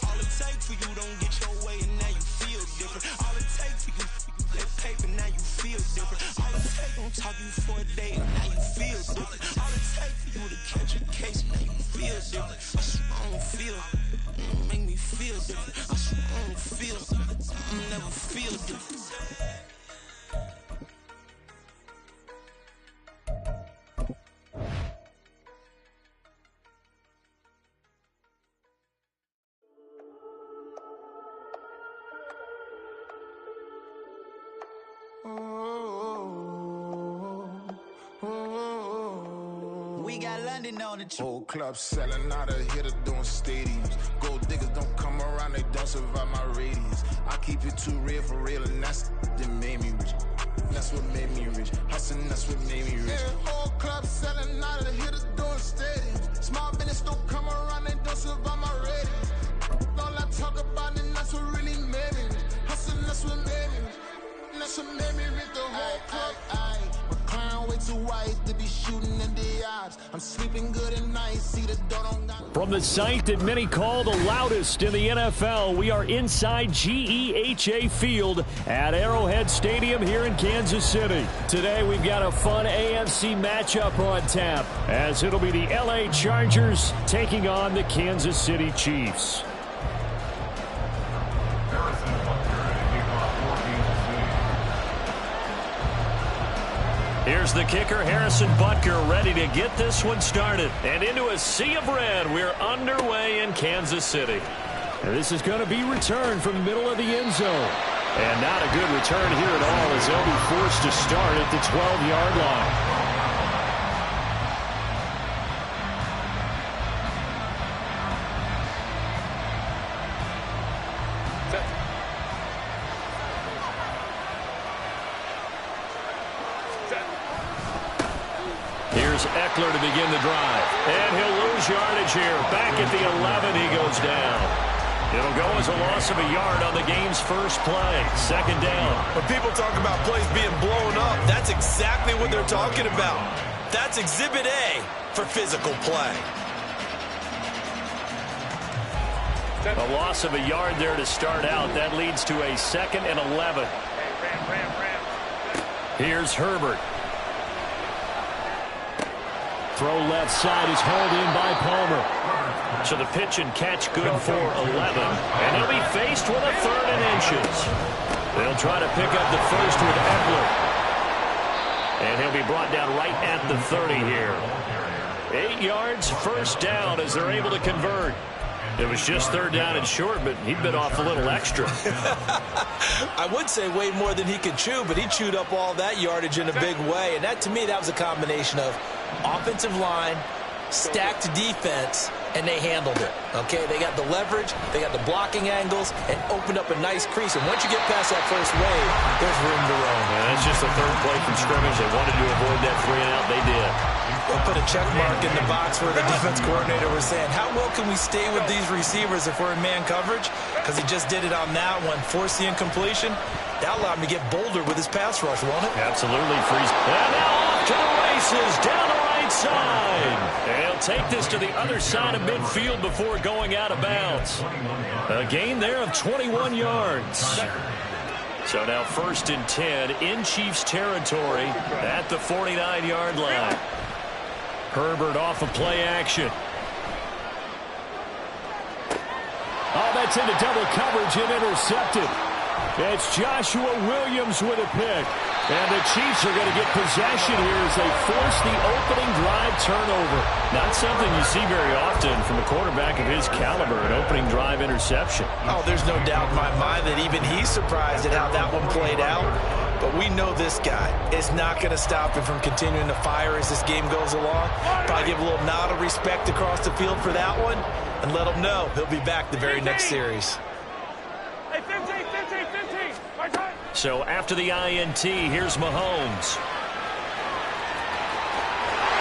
All it takes for you don't get your way and now you feel different. All it takes for you that paper, now you feel different. All it takes don't talk you for a day and now you feel different. All it takes for you to catch a case, now you feel different. I swear I don't feel, make me feel different. I swear I don't feel, I'll never feel different. We got London on the whole club selling out of hitter doing stadiums. Gold diggers don't come around, they don't survive my radius. I keep it too real for real, and that's that made me rich. That's what made me rich. Hustling, that's what made me rich. Yeah, whole club selling out of hitters doing stadiums. Small business don't come around, they don't survive my radius. All I talk about, and that's what really made me rich. Hustling, that's what made me rich. That's what made me rich. The whole club. McLaren way too white to be shooting in the eyes. I'm sleeping good at night. See the door don't got. From the site that many call the loudest in the NFL, we are inside GEHA Field at Arrowhead Stadium here in Kansas City. Today we've got a fun AFC matchup on tap, as it'll be the LA Chargers taking on the Kansas City Chiefs. Here's the kicker, Harrison Butker, ready to get this one started. And into a sea of red, we're underway in Kansas City. And this is going to be returned from the middle of the end zone. And not a good return here at all, as they'll be forced to start at the 12-yard line. Eckler to begin the drive. And he'll lose yardage here. Back at the 11, he goes down. It'll go as a loss of a yard on the game's first play. Second down. When people talk about plays being blown up, that's exactly what they're talking about. That's Exhibit A for physical play. A loss of a yard there to start out. That leads to a 2nd and 11. Here's Herbert. Throw left side is hauled in by Palmer. So the pitch and catch good for 11. And he'll be faced with a 3rd and inches. They'll try to pick up the first with Eckler. And he'll be brought down right at the 30 here. 8 yards, first down as they're able to convert. It was just 3rd down and short, but he bit off a little extra. I would say way more than he could chew, but he chewed up all that yardage in a big way. And that, to me, that was a combination of offensive line, stacked defense, and they handled it. Okay, they got the leverage, they got the blocking angles, and opened up a nice crease. And once you get past that first wave, there's room to roam. And that's just the 3rd play from scrimmage. They wanted to avoid that 3 and out. They did. We'll put a check mark in the box where the defense coordinator was saying, how well can we stay with these receivers if we're in man coverage? Because he just did it on that one, forced the incompletion. That allowed him to get bolder with his pass rush, won't it? Absolutely. Freeze. And now off to the races, down the right side. And he'll take this to the other side of midfield before going out of bounds. A gain there of 21 yards. So now 1st and 10 in Chiefs territory at the 49-yard line. Herbert off of play action. Oh, that's into double coverage and intercepted. It's Joshua Williams with a pick. And the Chiefs are going to get possession here as they force the opening drive turnover. Not something you see very often from a quarterback of his caliber, an opening drive interception. Oh, there's no doubt in my mind that even he's surprised at how that one played out. But we know this guy is not going to stop him from continuing to fire as this game goes along. Probably give a little nod of respect across the field for that one and let him know he'll be back the very next series. So after the INT, here's Mahomes.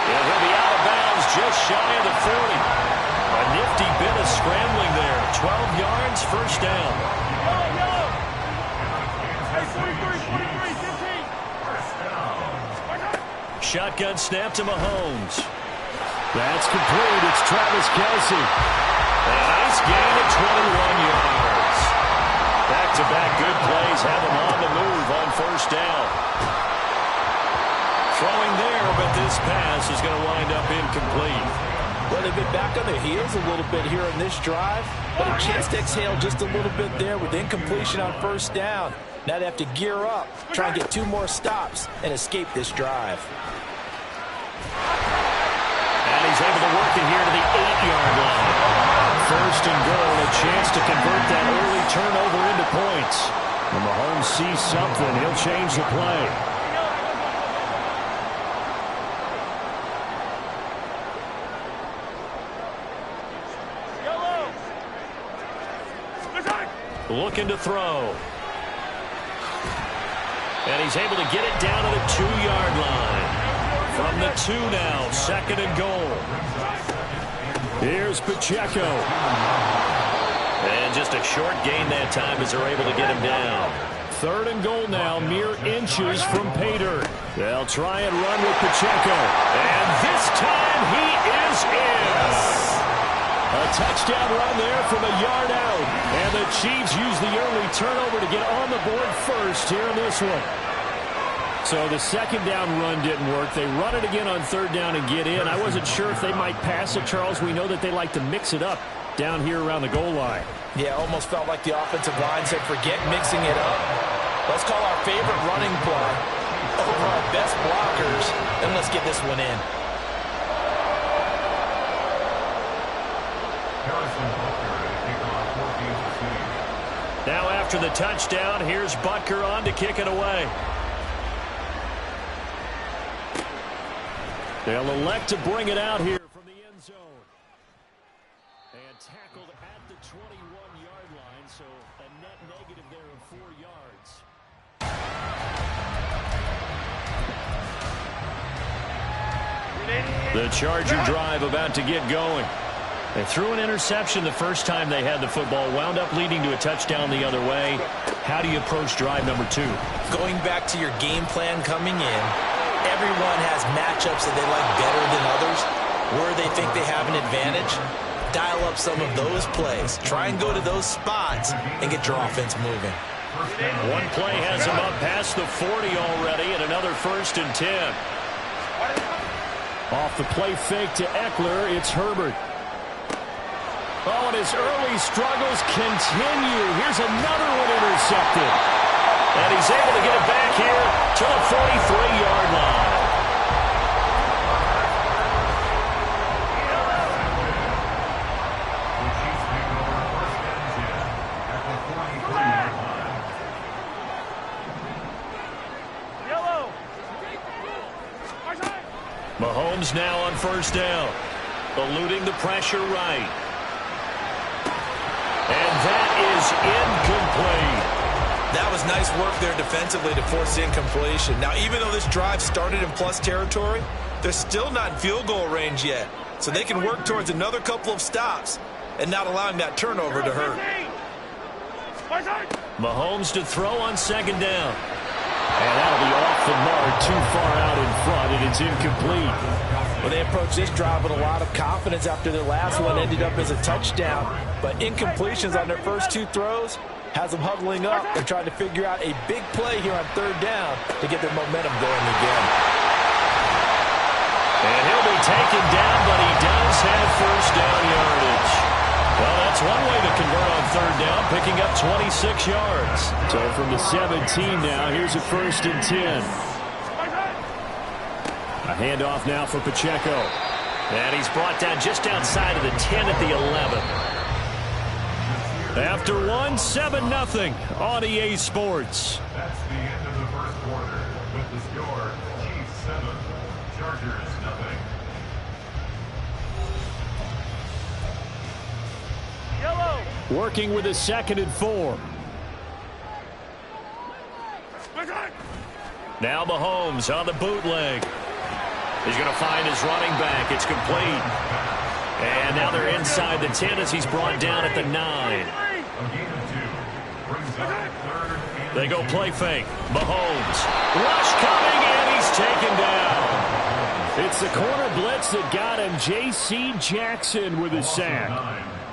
Yeah, he'll be out of bounds just shy of the 40. A nifty bit of scrambling there. 12 yards, first down. Shotgun snap to Mahomes. That's complete. It's Travis Kelce. And a nice gain of 21 yards. Back-to-back good plays have him on the move on first down. Throwing there, but this pass is going to wind up incomplete. Well, they've been back on their heels a little bit here in this drive, but a chance to exhale just a little bit there with incompletion on first down. Now they have to gear up, try and get 2 more stops, and escape this drive. And he's able to work it here to the 8-yard line. First and goal, a chance to convert that early turnover into points. When Mahomes sees something, he'll change the play. Looking to throw. And he's able to get it down to the 2-yard line. From the 2 now, second and goal. Here's Pacheco. And just a short gain that time as they're able to get him down. Third and goal now, mere inches from pay dirt. They'll try and run with Pacheco. And this time he is in. A touchdown run there from a yard out. And the Chiefs use the early turnover to get on the board first here in this one. So the second down run didn't work. They run it again on third down and get in. I wasn't sure if they might pass it, Charles. We know that they like to mix it up down here around the goal line. Yeah, almost felt like the offensive line said, forget mixing it up. Let's call our favorite running play over our best blockers, and let's get this one in. Now after the touchdown, here's Butker on to kick it away. They'll elect to bring it out here from the end zone. And tackled at the 21-yard line, so a net negative there of 4 yards. The Charger drive about to get going. They threw an interception the first time they had the football, wound up leading to a touchdown the other way. How do you approach drive number 2? Going back to your game plan coming in, everyone has matchups that they like better than others. Where they think they have an advantage, dial up some of those plays. Try and go to those spots and get your offense moving. One play has him up past the 40 already, and another 1st and 10. Off the play fake to Eckler, it's Herbert. Oh, and his early struggles continue. Here's another one intercepted. And he's able to get it back here to the 43-yard line. Mahomes now on first down. Eluding the pressure right. And that is incomplete. That was nice work there defensively to force incompletion. Now, even though this drive started in plus territory, they're still not in field goal range yet. So they can work towards another couple of stops and not allowing that turnover to hurt. Mahomes to throw on second down. And that'll be off the mark, too far out in front, and it's incomplete. Well, they approached this drive with a lot of confidence after their last one ended up as a touchdown. But incompletions on their first 2 throws has them huddling up and trying to figure out a big play here on third down to get their momentum going again. And he'll be taken down, but he does have first down yardage. Well, that's one way to convert on third down, picking up 26 yards. So from the 17 now, here's a 1st and 10. A handoff now for Pacheco. And he's brought down just outside of the 10 at the 11. After one, 7-0 on EA Sports. That's the end of the first quarter. With the score, Chiefs 7, Chargers 0. Working with a 2nd and 4. Now Mahomes on the bootleg. He's going to find his running back. It's complete. And now they're inside the 10 as he's brought down at the 9. They go play fake. Mahomes. Rush coming, and he's taken down. It's the corner blitz that got him. J.C. Jackson with a sack.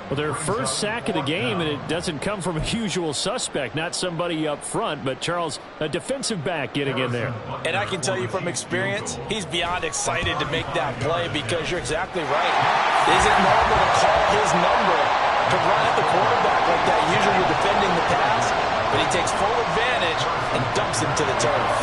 Well, their first sack of the game, and it doesn't come from a usual suspect, not somebody up front, but Charles, a defensive back getting in there. And I can tell you from experience, he's beyond excited to make that play because you're exactly right. Is it normal to call his number to run at the quarterback like that? Usually you're defending the pass, but he takes full advantage and dumps him to the turf.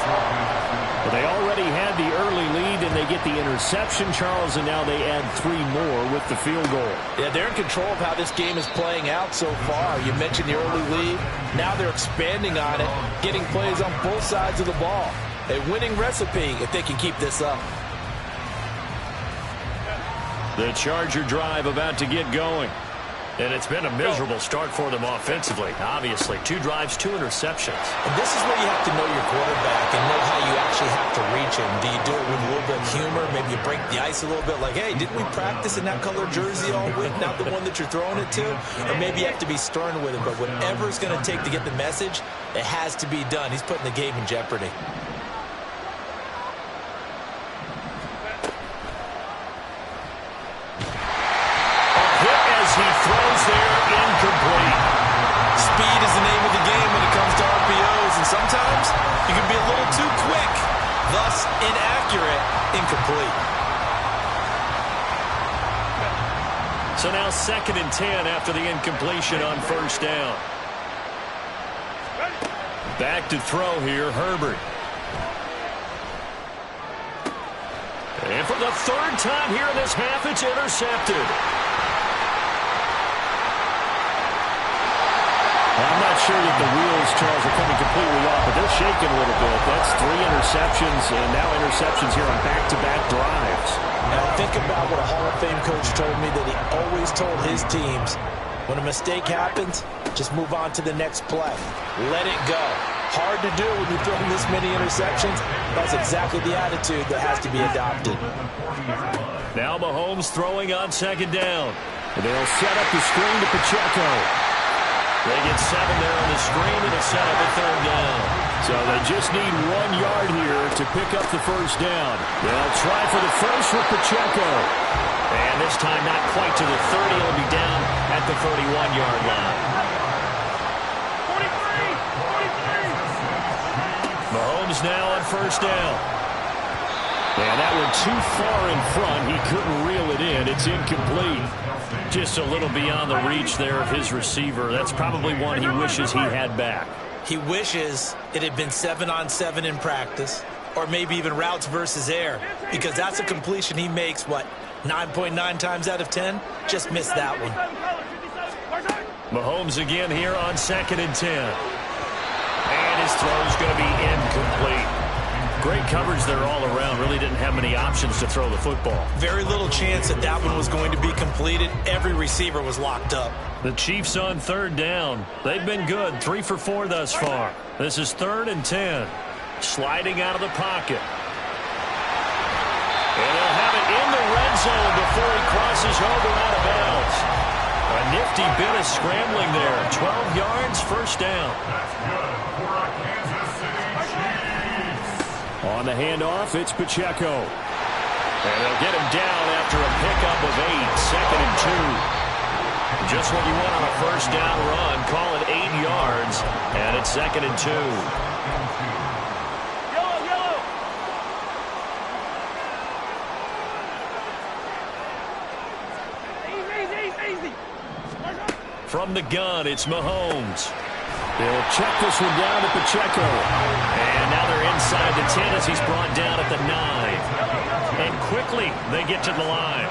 Well, they already had the early lead, and they get the interception, Charles, and now they add 3 more with the field goal. Yeah, they're in control of how this game is playing out so far. You mentioned the early lead. Now they're expanding on it, getting plays on both sides of the ball. A winning recipe if they can keep this up. The Charger drive about to get going. And it's been a miserable start for them offensively. Obviously, 2 drives, 2 interceptions. And this is where you have to know your quarterback and know how you actually have to reach him. Do you do it with a little bit of humor? Maybe you break the ice a little bit like, hey, didn't we practice in that color jersey all week? Not the one that you're throwing it to? Or maybe you have to be stern with him. But whatever it's going to take to get the message, it has to be done. He's putting the game in jeopardy. He throws there, incomplete. Speed is the name of the game when it comes to RPOs, and sometimes you can be a little too quick, thus inaccurate, incomplete. So now 2nd and 10 after the incompletion on first down. Back to throw here, Herbert. And for the 3rd time here in this half, it's intercepted. I'm not sure that the wheels, Charles, are coming completely off, but they're shaking a little bit. That's 3 interceptions, and now interceptions here on back-to-back drives. Now think about what a Hall of Fame coach told me that he always told his teams, when a mistake happens, just move on to the next play. Let it go. Hard to do when you're throwing this many interceptions. That's exactly the attitude that has to be adopted. Now Mahomes throwing on 2nd down. They'll set up the screen to Pacheco. They get 7 there on the screen, and it's set up a 3rd down. So they just need 1 yard here to pick up the 1st down. They'll try for the first with Pacheco. And this time not quite to the 30. It'll be down at the 31-yard line. 43. Mahomes now on 1st down. And that one too far in front. He couldn't reel it in. It's incomplete. Just a little beyond the reach there of his receiver. That's probably one he wishes he had back. He wishes it had been 7-on-7 in practice, or maybe even routes versus air, because that's a completion he makes, 9.9 times out of 10? Just missed that one. Mahomes again here on 2nd and 10. And his throw's going to be incomplete. Great coverage there all around. Really didn't have many options to throw the football. Very little chance that that one was going to be completed. Every receiver was locked up. The Chiefs on 3rd down. They've been good. 3 for 4 thus far. This is 3rd and 10. Sliding out of the pocket. And they'll have it in the red zone before he crosses over out of bounds. A nifty bit of scrambling there. 12 yards, 1st down. On the handoff, it's Pacheco. And they'll get him down after a pickup of 8, 2nd and 2. Just what you want on a 1st down run. Call it 8 yards, and it's 2nd and 2. From the gun, it's Mahomes. They'll check this one down to Pacheco. And now they're inside the 10 as he's brought down at the 9. And quickly, they get to the line.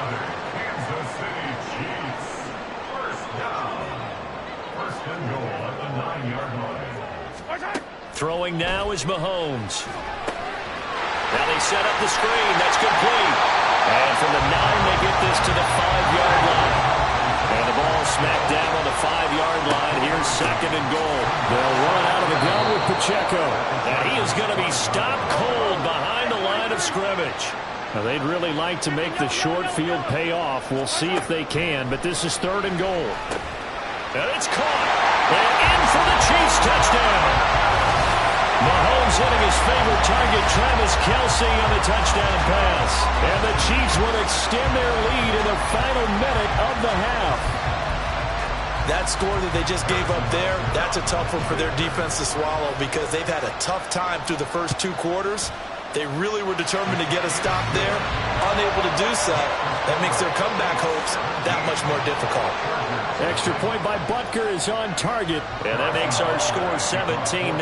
Kansas City Chiefs. 1st down. 1st and goal at the 9-yard line. Throwing now is Mahomes. Now they set up the screen. That's complete. And from the 9, they get this to the 5-yard line. And the ball smacked down on the 5-yard line. Here's 2nd and goal. They'll run out of the gun with Pacheco. And he is going to be stopped cold behind the line of scrimmage. Now, they'd really like to make the short field pay off. We'll see if they can, but this is 3rd and goal. And it's caught. And in for the Chiefs touchdown. Mahomes He's hitting his favorite target, Travis Kelce, on the touchdown pass. And the Chiefs will extend their lead in the final minute of the half. That score that they just gave up there, that's a tough one for their defense to swallow because they've had a tough time through the first 2 quarters. They really were determined to get a stop there, unable to do so. That makes their comeback hopes that much more difficult. Extra point by Butker is on target, and that makes our score 17-0.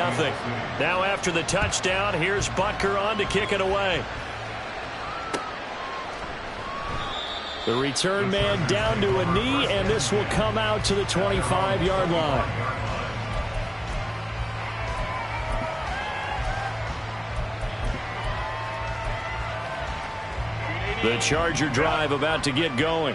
Now after the touchdown, here's Butker on to kick it away. The return man down to a knee, and this will come out to the 25-yard line. The Charger drive about to get going.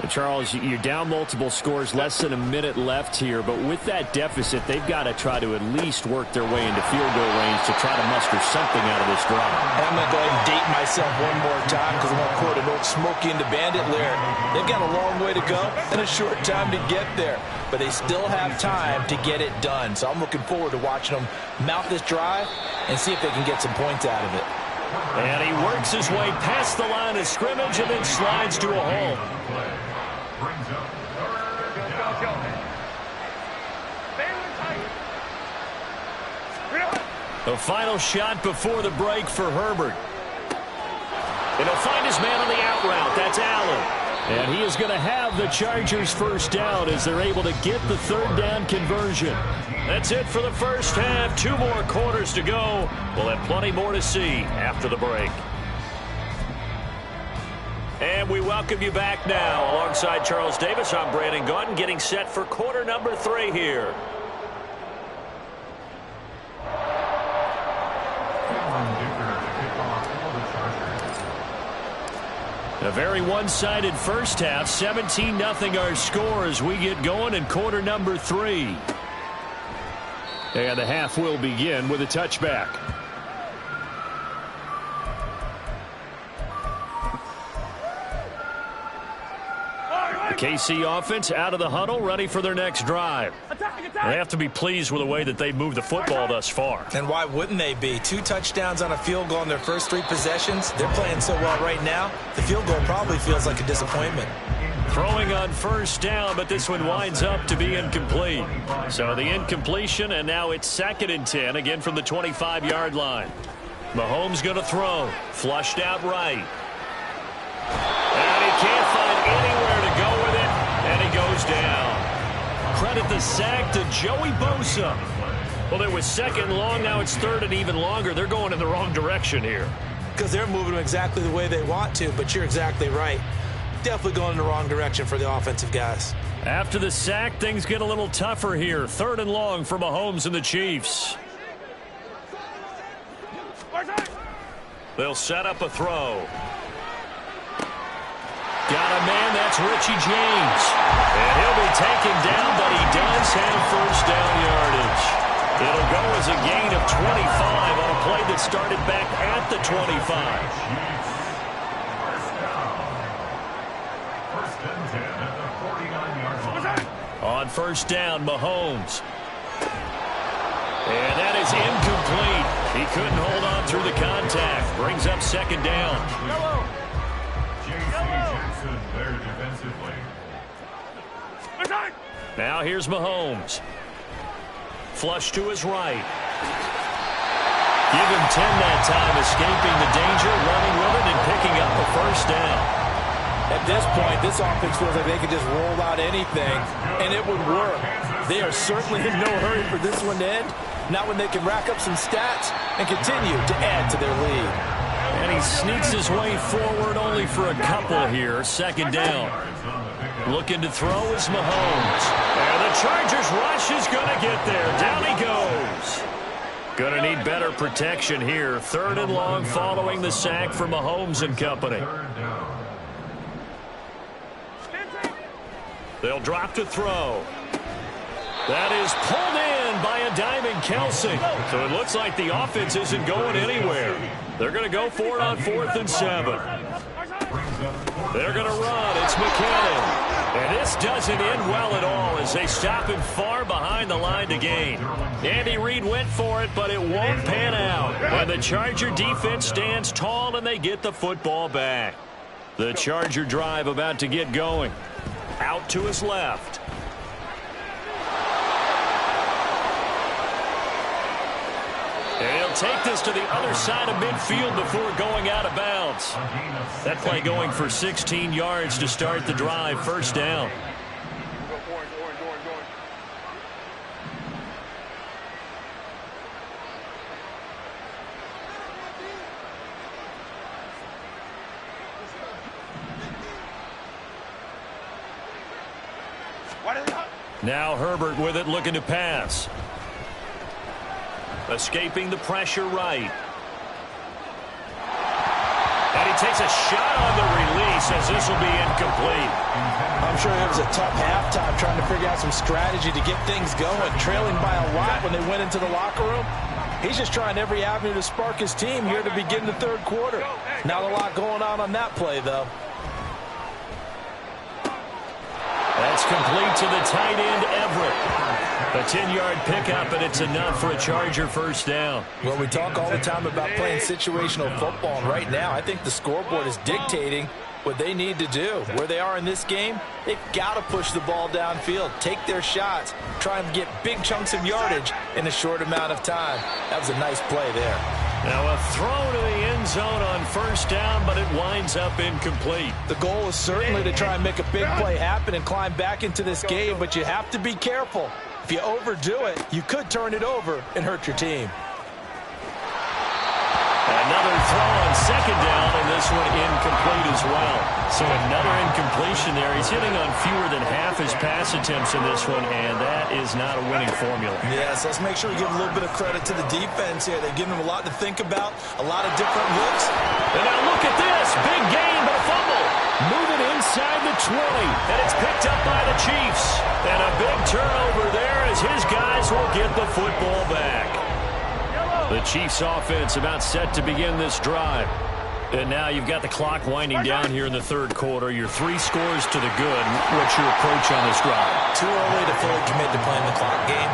Charles, you're down multiple scores, less than a minute left here, but with that deficit, they've got to try to at least work their way into field goal range to try to muster something out of this drive. I'm going to go ahead and date myself one more time because I'm going to quote an old Smokey and the Bandit lyric. They've got a long way to go and a short time to get there, but they still have time to get it done. So I'm looking forward to watching them mount this drive and see if they can get some points out of it. And he works his way past the line of scrimmage and then slides to a hole. The final shot before the break for Herbert. And he'll find his man on the out route. That's Allen. And he is going to have the Chargers first down as they're able to get the third down conversion. That's it for the first half. 2 more quarters to go. We'll have plenty more to see after the break. And we welcome you back now. Alongside Charles Davis, I'm Brandon Gaudin, getting set for quarter number 3 here. A very one-sided first half. 17-0 our score as we get going in quarter number 3. And the half will begin with a touchback. The KC offense out of the huddle, ready for their next drive. They have to be pleased with the way that they've moved the football thus far. And why wouldn't they be? 2 touchdowns on a field goal in their first 3 possessions. They're playing so well right now, the field goal probably feels like a disappointment. Throwing on first down, but this one winds up to be incomplete. So the incompletion, and now it's 2nd and 10, again from the 25-yard line. Mahomes going to throw. Flushed out right. And he can't find anywhere to go with it, and he goes down. Credit the sack to Joey Bosa. Well, it was 2nd long, now it's 3rd and even longer. They're going in the wrong direction here. Because they're moving exactly the way they want to, but you're exactly right. Definitely going in the wrong direction for the offensive guys. After the sack, things get a little tougher here. 3rd and long for Mahomes and the Chiefs. They'll set up a throw. Got a man, that's Richie James. And he'll be taken down, but he does have first down yardage. It'll go as a gain of 25 on a play that started back at the 25. On first down, Mahomes. And that is incomplete. He couldn't hold on through the contact. Brings up 2nd down. Now here's Mahomes. Flush to his right. Give him 10 that time, escaping the danger, running with it, and picking up a first down. At this point, this offense feels like they could just roll out anything, and it would work. They are certainly in no hurry for this one to end, not when they can rack up some stats and continue to add to their lead. And he sneaks his way forward only for a couple here. 2nd down. Looking to throw is Mahomes. And the Chargers rush is going to get there. Down he goes. Going to need better protection here. 3rd and long following the sack for Mahomes and company. They'll drop to throw. That is pulled in by a diving Kelce. So it looks like the offense isn't going anywhere. They're going to go for it on 4th and 7. They're going to run. It's McKinnon. And this doesn't end well at all as they stop him far behind the line to gain. Andy Reid went for it, but it won't pan out. And the Charger defense stands tall, and they get the football back. The Charger drive about to get going. Out to his left. And he'll take this to the other side of midfield before going out of bounds. That play going for 16 yards to start the drive. First down. Now Herbert with it, looking to pass. Escaping the pressure right. And he takes a shot on the release as this will be incomplete. I'm sure it was a tough halftime trying to figure out some strategy to get things going. Trailing by a lot when they went into the locker room. He's just trying every avenue to spark his team here to begin the third quarter. Not a lot going on that play, though. That's complete to the tight end, Everett. A 10-yard pickup, and it's enough for a Charger first down. Well, we talk all the time about playing situational football, and right now I think the scoreboard is dictating what they need to do. Where they are in this game, they've got to push the ball downfield, take their shots, try and get big chunks of yardage in a short amount of time. That was a nice play there. Now a throw to the end zone on first down, but it winds up incomplete. The goal is certainly to try and make a big play happen and climb back into this game, but you have to be careful. If you overdo it, you could turn it over and hurt your team. Another throw on second down, and this one incomplete as well. So another incompletion there. He's hitting on fewer than half his pass attempts in this one, and that is not a winning formula. Yes, let's make sure we give a little bit of credit to the defense here. They're giving them a lot to think about, a lot of different looks. And now look at this. Big gain, but a fumble. Moving inside the 20, and it's picked up by the Chiefs. And a big turnover there as his guys will get the football back. The Chiefs offense about set to begin this drive. And now you've got the clock winding down here in the third quarter. You're 3 scores to the good. What's your approach on this drive? Too early to fully commit to playing the clock game.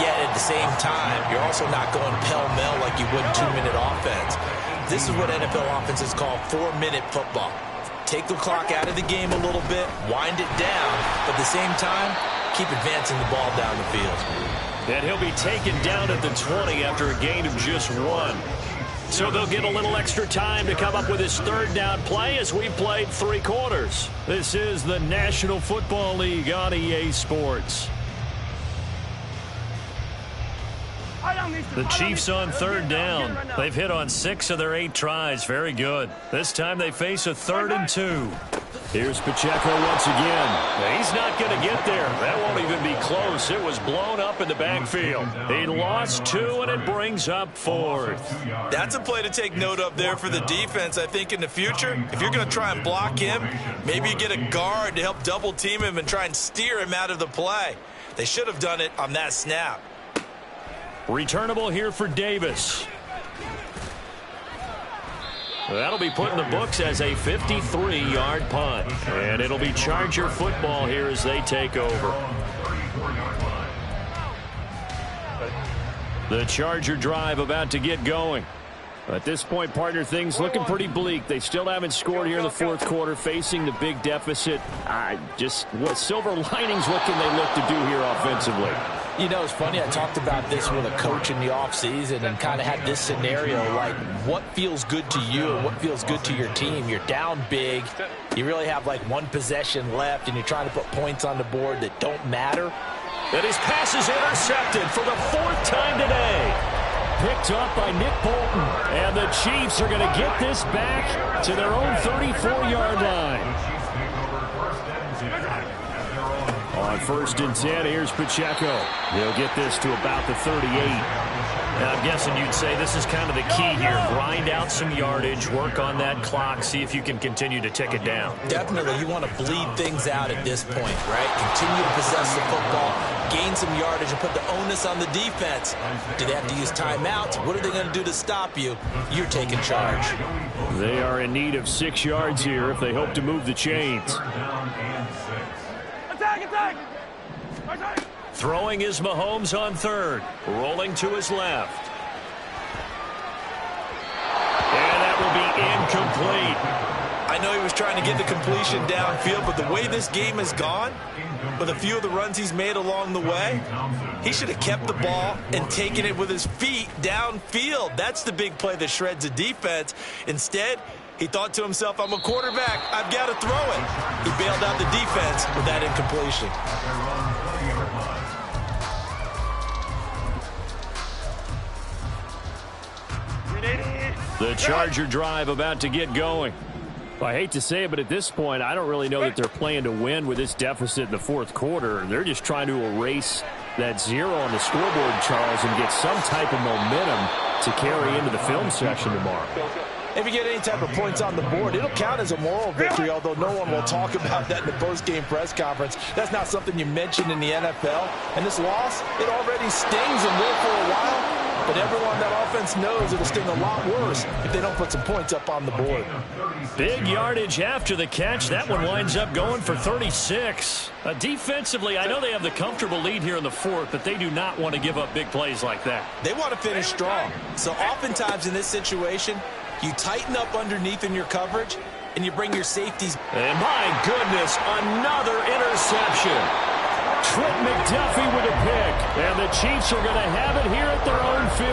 Yet at the same time, you're also not going pell-mell like you would 2-minute offense. This is what NFL offenses call 4-minute football. Take the clock out of the game a little bit, wind it down, but at the same time, keep advancing the ball down the field. And he'll be taken down at the 20 after a gain of just 1. So they'll get a little extra time to come up with his third down play as we played 3 quarters. This is the National Football League on EA Sports. The Chiefs on third down. They've hit on 6 of their 8 tries. Very good. This time they face a 3rd and 2. Here's Pacheco once again. He's not going to get there. That won't even be close. It was blown up in the backfield. He lost 2, and it brings up 4th. That's a play to take note of there for the defense. I think in the future, if you're going to try and block him, maybe you get a guard to help double team him and try and steer him out of the play. They should have done it on that snap. Returnable here for Davis. That'll be put in the books as a 53-yard punt. And it'll be Charger football here as they take over. The Charger drive about to get going. At this point, partner, things looking pretty bleak. They still haven't scored here in the fourth quarter, facing the big deficit. What silver linings, what can they look to do here offensively? You know, it's funny, I talked about this with a coach in the offseason and kind of had this scenario, like what feels good to you and what feels good to your team. You're down big. You really have like 1 possession left, and you're trying to put points on the board that don't matter. And his pass is intercepted for the 4th time today. Picked up by Nick Bolton. And the Chiefs are going to get this back to their own 34-yard line. On 1st and 10, here's Pacheco. He'll get this to about the 38. Now, I'm guessing you'd say this is kind of the key here. Grind out some yardage, work on that clock, see if you can continue to tick it down. Definitely. You want to bleed things out at this point, right? Continue to possess the football, gain some yardage, and put the onus on the defense. Do they have to use timeouts? What are they going to do to stop you? You're taking charge. They are in need of 6 yards here if they hope to move the chains. Down and 6. Throwing is Mahomes on third. Rolling to his left. And that will be incomplete. I know he was trying to get the completion downfield, but the way this game has gone, with a few of the runs he's made along the way, he should have kept the ball and taken it with his feet downfield. That's the big play that shreds a defense. Instead, he thought to himself, I'm a quarterback, I've got to throw it. He bailed out the defense with that incompletion. The Charger drive about to get going. Well, I hate to say it, but at this point, I don't really know that they're playing to win with this deficit in the fourth quarter. They're just trying to erase that 0 on the scoreboard, Charles, and get some type of momentum to carry into the film session tomorrow. If you get any type of points on the board, it'll count as a moral victory, although no one will talk about that in the post-game press conference. That's not something you mentioned in the NFL. And this loss, it already stings and will for a while. But everyone on that offense knows it'll sting a lot worse if they don't put some points up on the board. Big yardage after the catch. That one winds up going for 36. Defensively, I know they have the comfortable lead here in the fourth, but they do not want to give up big plays like that. They want to finish strong. So oftentimes in this situation, you tighten up underneath in your coverage, and you bring your safeties. And my goodness, another interception. Trent McDuffie with a pick. And the Chiefs are going to have it here at their own 15.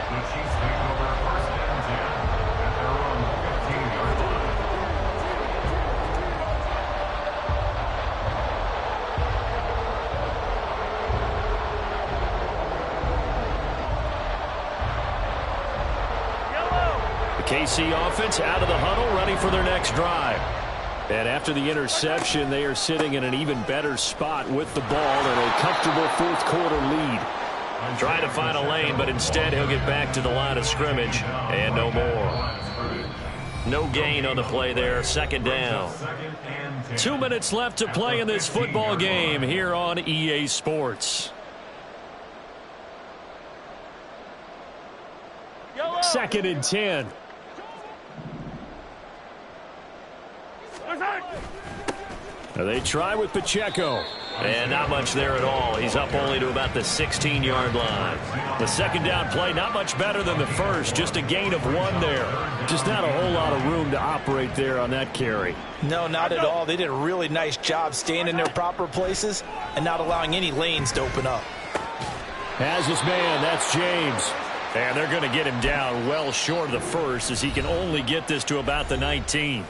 The Chiefs take over first and 10 at their own 15-yard line. The KC offense out of the huddle, ready for their next drive. And after the interception, they are sitting in an even better spot with the ball and a comfortable fourth quarter lead. Trying to find a lane, but instead he'll get back to the line of scrimmage and no more. No gain on the play there, second down. 2 minutes left to play in this football game here on EA Sports. Second and 10. They try with Pacheco. And not much there at all. He's up only to about the 16-yard line. The second down play, not much better than the first. Just a gain of 1 there. Just not a whole lot of room to operate there on that carry. No, not at all. They did a really nice job staying in their proper places and not allowing any lanes to open up. Has his man, that's James. And they're going to get him down well short of the first as he can only get this to about the 19.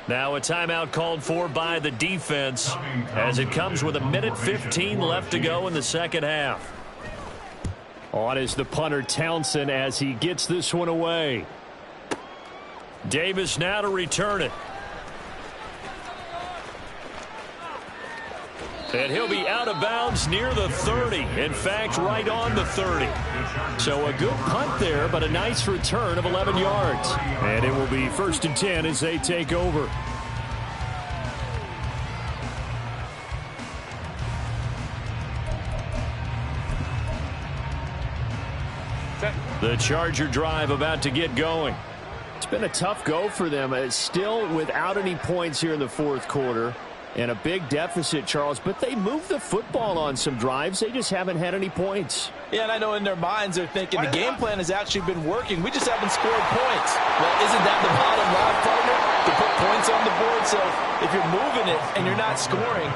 Now a timeout called for by the defense as it comes with 1:15 left to go in the second half. On is the punter Townsend as he gets this one away. Davis now to return it. And he'll be out of bounds near the 30. In fact, right on the 30. So a good punt there, but a nice return of 11 yards. And it will be first and 10 as they take over. The Charger drive about to get going. It's been a tough go for them. It's still without any points here in the fourth quarter. And a big deficit, Charles, but they moved the football on some drives. They just haven't had any points. Yeah, and I know in their minds they're thinking the game plan has actually been working. We just haven't scored points. Well, isn't that the bottom line, partner? To put points on the board. So if you're moving it and you're not scoring,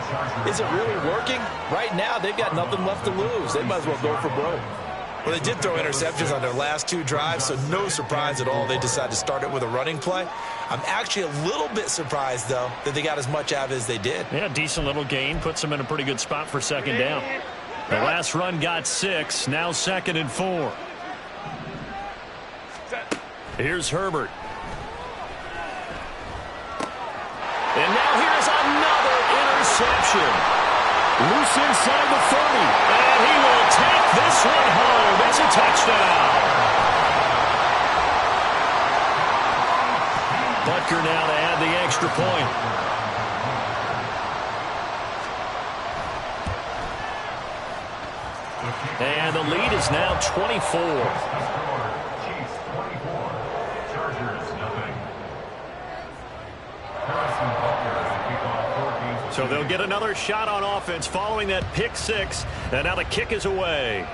is it really working? Right now, they've got nothing left to lose. They might as well go for broke. Well, they did throw interceptions on their last 2 drives, so no surprise at all they decided to start it with a running play. I'm actually a little bit surprised, though, that they got as much out of it as they did. Yeah, decent little gain. Puts them in a pretty good spot for second down. The last run got 6. Now 2nd and 4. Here's Herbert. And now here's another interception. Loose inside the 30. And he will take this one home. It's a touchdown. Butker now to add the extra point. And the lead is now 24. Chiefs 24, Chargers nothing. Harrison Butker to kick off 14 So they'll get another shot on offense following that pick six. And now the kick is away.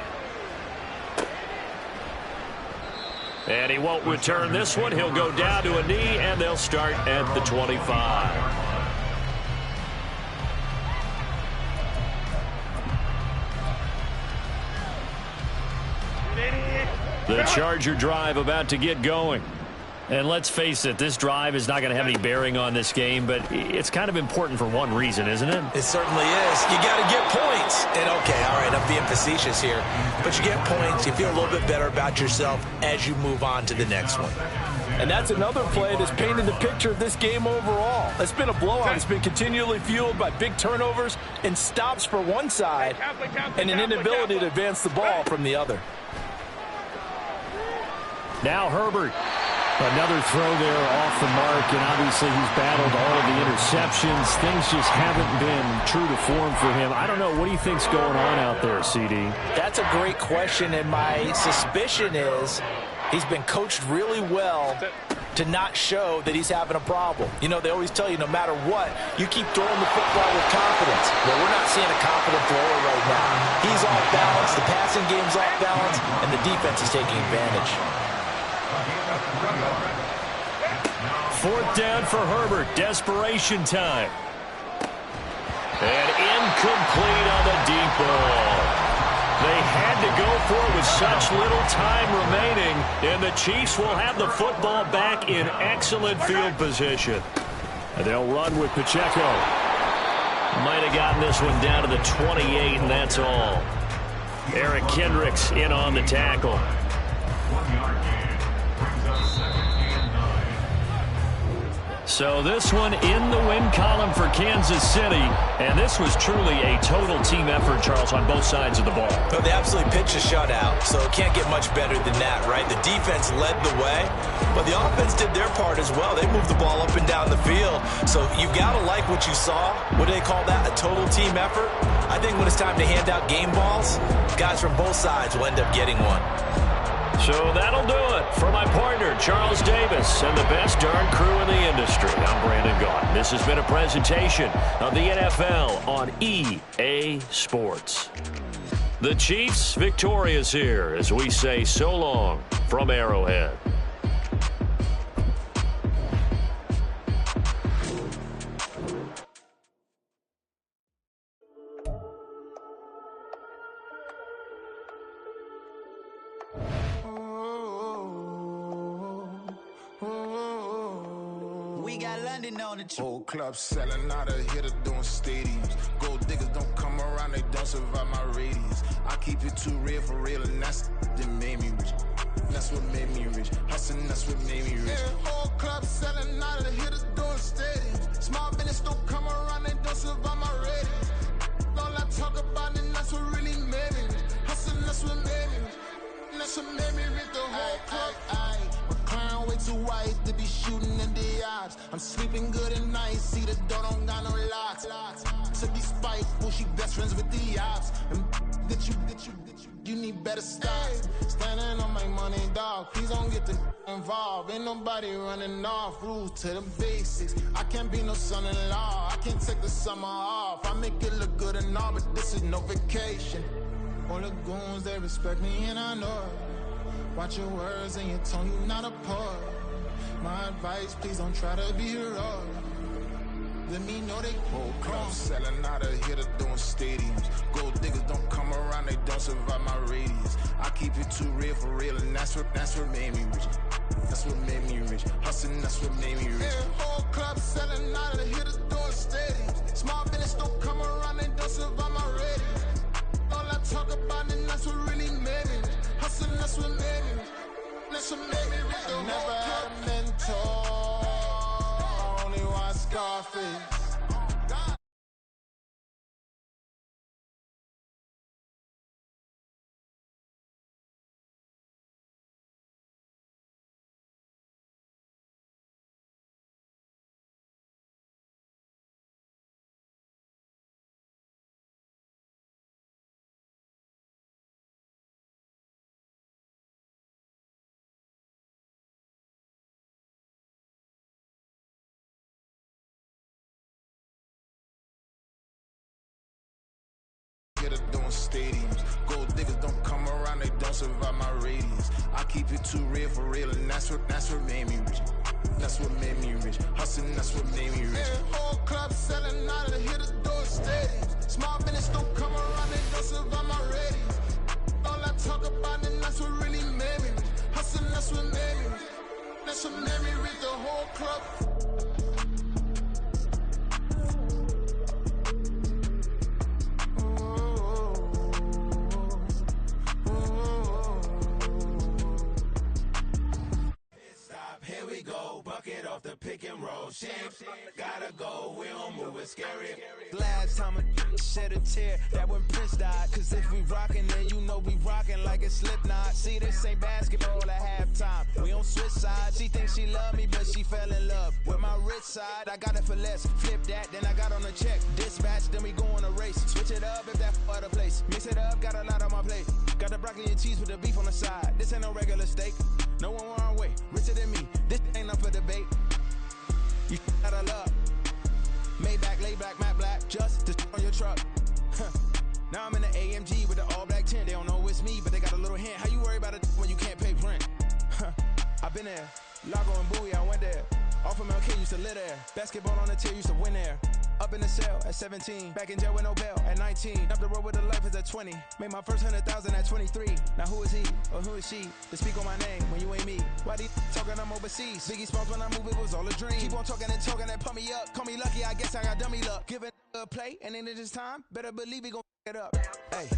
And he won't return this one. He'll go down to a knee, and they'll start at the 25. The Charger drive about to get going. And let's face it, this drive is not going to have any bearing on this game, but it's kind of important for one reason, isn't it? It certainly is. You got to get points. And, okay, all right, I'm being facetious here. But you get points, you feel a little bit better about yourself as you move on to the next one. And that's another play that's painted the picture of this game overall. It's been a blowout. It's been continually fueled by big turnovers and stops for one side and an inability to advance the ball from the other. Now Herbert. Another throw there off the mark, and obviously he's battled all of the interceptions. Things just haven't been true to form for him. I don't know. What do you think's going on out there, CD? That's a great question, and my suspicion is he's been coached really well to not show that he's having a problem. You know, they always tell you no matter what, you keep throwing the football with confidence. Well, we're not seeing a confident thrower right now. He's off balance, the passing game's off balance, and the defense is taking advantage. Fourth down for Herbert. Desperation time. And incomplete on the deep ball. They had to go for it with such little time remaining, and the Chiefs will have the football back in excellent field position. And they'll run with Pacheco. Might have gotten this one down to the 28, and that's all. Eric Kendricks in on the tackle. So this one in the win column for Kansas City. And this was truly a total team effort, Charles, on both sides of the ball. But they absolutely pitched a shutout, so it can't get much better than that, right? The defense led the way, but the offense did their part as well. They moved the ball up and down the field. So you've got to like what you saw. What do they call that? A total team effort? I think when it's time to hand out game balls, guys from both sides will end up getting one. So that'll do it for my partner, Charles Davis, and the best darn crew in the industry. I'm Brandon Gaudin. This has been a presentation of the NFL on EA Sports. The Chiefs victorious here as we say so long from Arrowhead. Whole club selling out of here to doing stadiums. Gold diggers don't come around, they don't survive my radius. I keep it too real for real, and that's that made me rich. That's what made me rich. Hustling, that's what made me rich. Yeah, whole club selling out of here to doing stadiums. Small business don't come around, they don't survive my radius. All I talk about, and that's what really made me rich. Hustling, that's what made me rich. That's what made me rich. The whole club. Way too white to be shooting in the odds. I'm sleeping good at night, see the door don't got no locks. To be spiteful, she best friends with the ops. And you need better stocks. Standing on my money, dog. Please don't get the involved. Ain't nobody running off. Rules to the basics. I can't be no son-in-law. I can't take the summer off. I make it look good and all, but this is no vacation. All the goons, they respect me and I know it. Watch your words and your tone, you not a part. My advice, please don't try to be heroic. Let me know they whole club selling out of here to doing stadiums. Gold diggers don't come around, they don't survive my radius. I keep it too real for real, and that's what made me rich. That's what made me rich. Hustling, that's what made me rich. Yeah, whole club selling out of here to doing stadiums. Small business don't come around, they don't survive my radius. All I talk about, and that's what really made me rich. Hustling, that's what made me rich. That's what made me rich. Never had a mentor, only one Scarface. hit her doing stadiums. Gold diggers don't come around, they don't survive my radius. I keep it too real for real, and that's what made me rich. That's what made me rich. Hustling, that's what made me rich. Yeah, whole club selling out of hit her doing stadiums. Small business don't come around, they don't survive my radius. All I talk about, and that's what really made me rich. Hustling, that's what made me rich. That's what made me rich, the whole club. Here we go, bucket off the pick and roll. Shit, gotta go, we don't move, it's scary. Last time a shed a tear, that when Prince died. Cause if we rockin', then you know we rockin' like a Slipknot. See, this ain't basketball at halftime. We on switch sides. She thinks she love me, but she fell in love with my rich side. I got it for less. Flip that, then I got on a check. Dispatch, then we go on a race. Switch it up if that other place. Mix it up, got a lot on my plate. Got the broccoli and cheese with the beef on the side. This ain't no regular steak. No one wrong way, richer than me. This ain't up for debate. You out of luck. Maybach, laid back, matte black, just to on your truck. Now I'm in the AMG with the all black tint. They don't know it's me, but they got a little hint. How you worry about it when you can't pay rent? I've been there. Lago and Bowie, I went there. Off of MLK, used to live there. Basketball on the tier, used to win there. Up in the cell at 17. Back in jail with no bail at 19. Up the road with the life is at 20. Made my first 100,000 at 23. Now who is he or who is she to speak on my name when you ain't me? Why they talking I'm overseas? Biggie Smalls when I move, it was all a dream. Keep on talking and pump me up. Call me lucky, I guess I got dummy luck. Give it a play and then it's time. Better believe we gon' it up. Hey.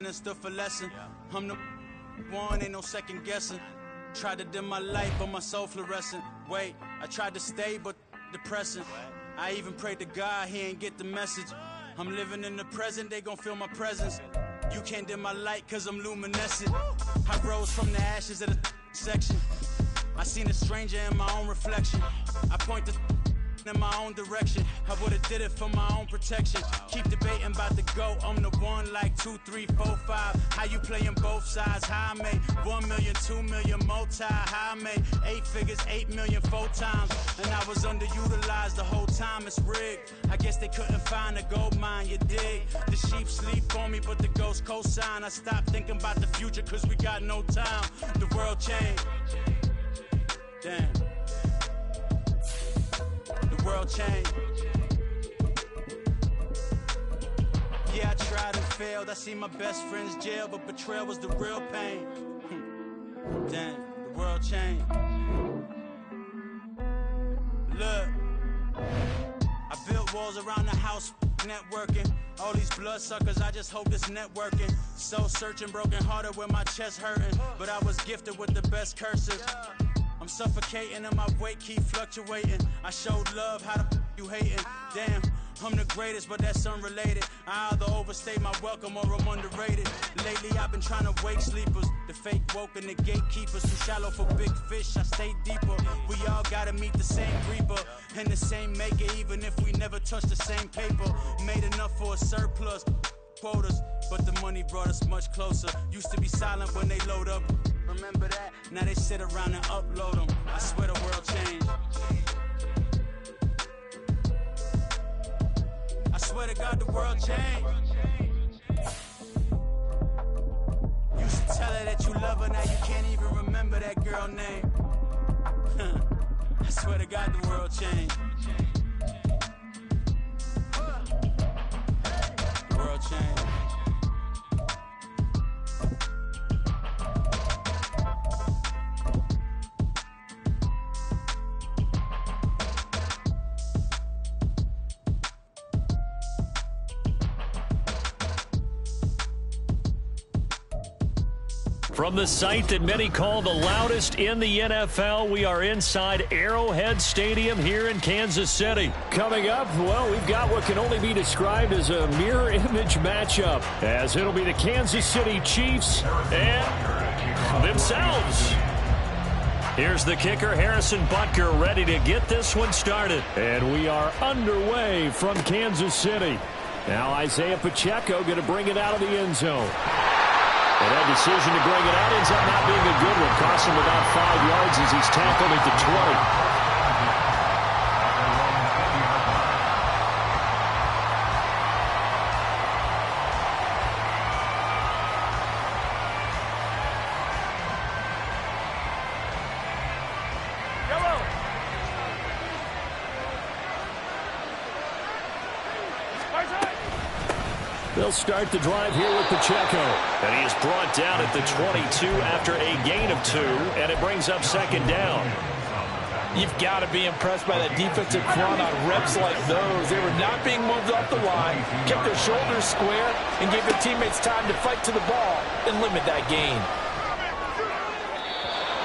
and stood for lesson. I'm the one, ain't no second guessing. Tried to dim my light, but my soul fluorescent. Wait, I tried to stay, but depressing. I even prayed to God, he ain't get the message. I'm living in the present, they gon' feel my presence. You can't dim my light, cause I'm luminescent. I rose from the ashes of the section. I seen a stranger in my own reflection. I point the in my own direction. I would've did it for my own protection. Keep debating about the GOAT. I'm the one like 2, 3, 4, 5. How you playing both sides? How I made 1 million, 2 million multi. How I made 8 figures, 8 million 4 times. And I was underutilized the whole time. It's rigged. I guess they couldn't find a gold mine, you dig? The sheep sleep on me, but the ghost co-sign. I stopped thinking about the future cause we got no time. The world changed. Damn. The world changed. Yeah, I tried and failed. I see my best friends jail, but betrayal was the real pain. Damn, the world changed. Look, I built walls around the house, networking. All these bloodsuckers, I just hope it's networking. Soul searching, broken hearted with my chest hurting. But I was gifted with the best curses. I'm suffocating and my weight keep fluctuating. I showed love, how the you hating? Damn, I'm the greatest, but that's unrelated. I either overstay my welcome or I'm underrated. Lately I've been trying to wake sleepers, the fake woke and the gatekeepers. Too shallow for big fish, I stay deeper. We all gotta meet the same reaper and the same maker, even if we never touch the same paper. Made enough for a surplus quotas, but the money brought us much closer. Used to be silent when they load up. Remember that? Now they sit around and upload them. I swear the world changed. I swear to God the world changed. Used to tell her that you love her, now you can't even remember that girl name. I swear to God the world changed. The world changed. From the site that many call the loudest in the NFL, we are inside Arrowhead Stadium here in Kansas City. Coming up, well, we've got what can only be described as a mirror image matchup, as it'll be the Kansas City Chiefs and themselves. Here's the kicker, Harrison Butker, ready to get this one started. And we are underway from Kansas City. Now Isaiah Pacheco going to bring it out of the end zone. And that decision to bring it out ends up not being a good one. Cost him about 5 yards as he's tackled at the 20. They'll start the drive here with Pacheco. And he is brought down at the 22 after a gain of 2, and it brings up second down. You've got to be impressed by that defensive front on reps like those. They were not being moved off the line, kept their shoulders square, and gave their teammates time to fight to the ball and limit that gain.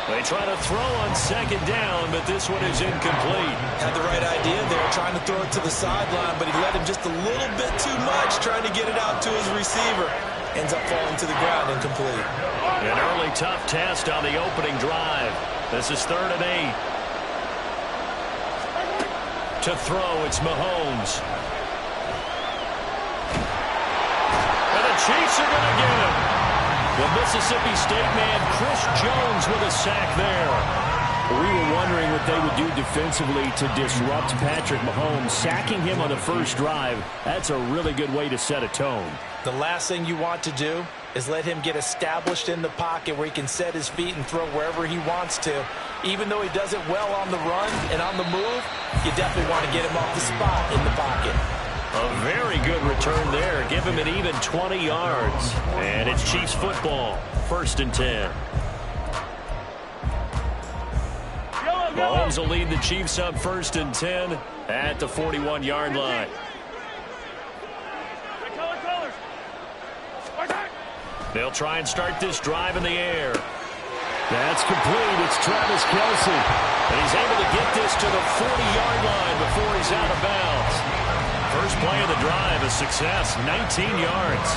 They try to throw on second down, but this one is incomplete. Had the right idea there, trying to throw it to the sideline, but he let him just a little bit too much, trying to get it out to his receiver. Ends up falling to the ground, incomplete. An early tough test on the opening drive. This is 3rd and 8. To throw, it's Mahomes. And the Chiefs are going to get him. The Mississippi State man, Chris Jones, with a sack there. We were wondering what they would do defensively to disrupt Patrick Mahomes. Sacking him on the first drive, that's a really good way to set a tone. The last thing you want to do is let him get established in the pocket where he can set his feet and throw wherever he wants to. Even though he does it well on the run and on the move, you definitely want to get him off the spot in the pocket. A very good return there. Give him an even 20 yards. And it's Chiefs football. 1st and 10. Mahomes will lead the Chiefs up 1st and 10 at the 41-yard line. They'll try and start this drive in the air. That's complete. It's Travis Kelce. And he's able to get this to the 40-yard line before he's out of bounds. First play of the drive, a success, 19 yards.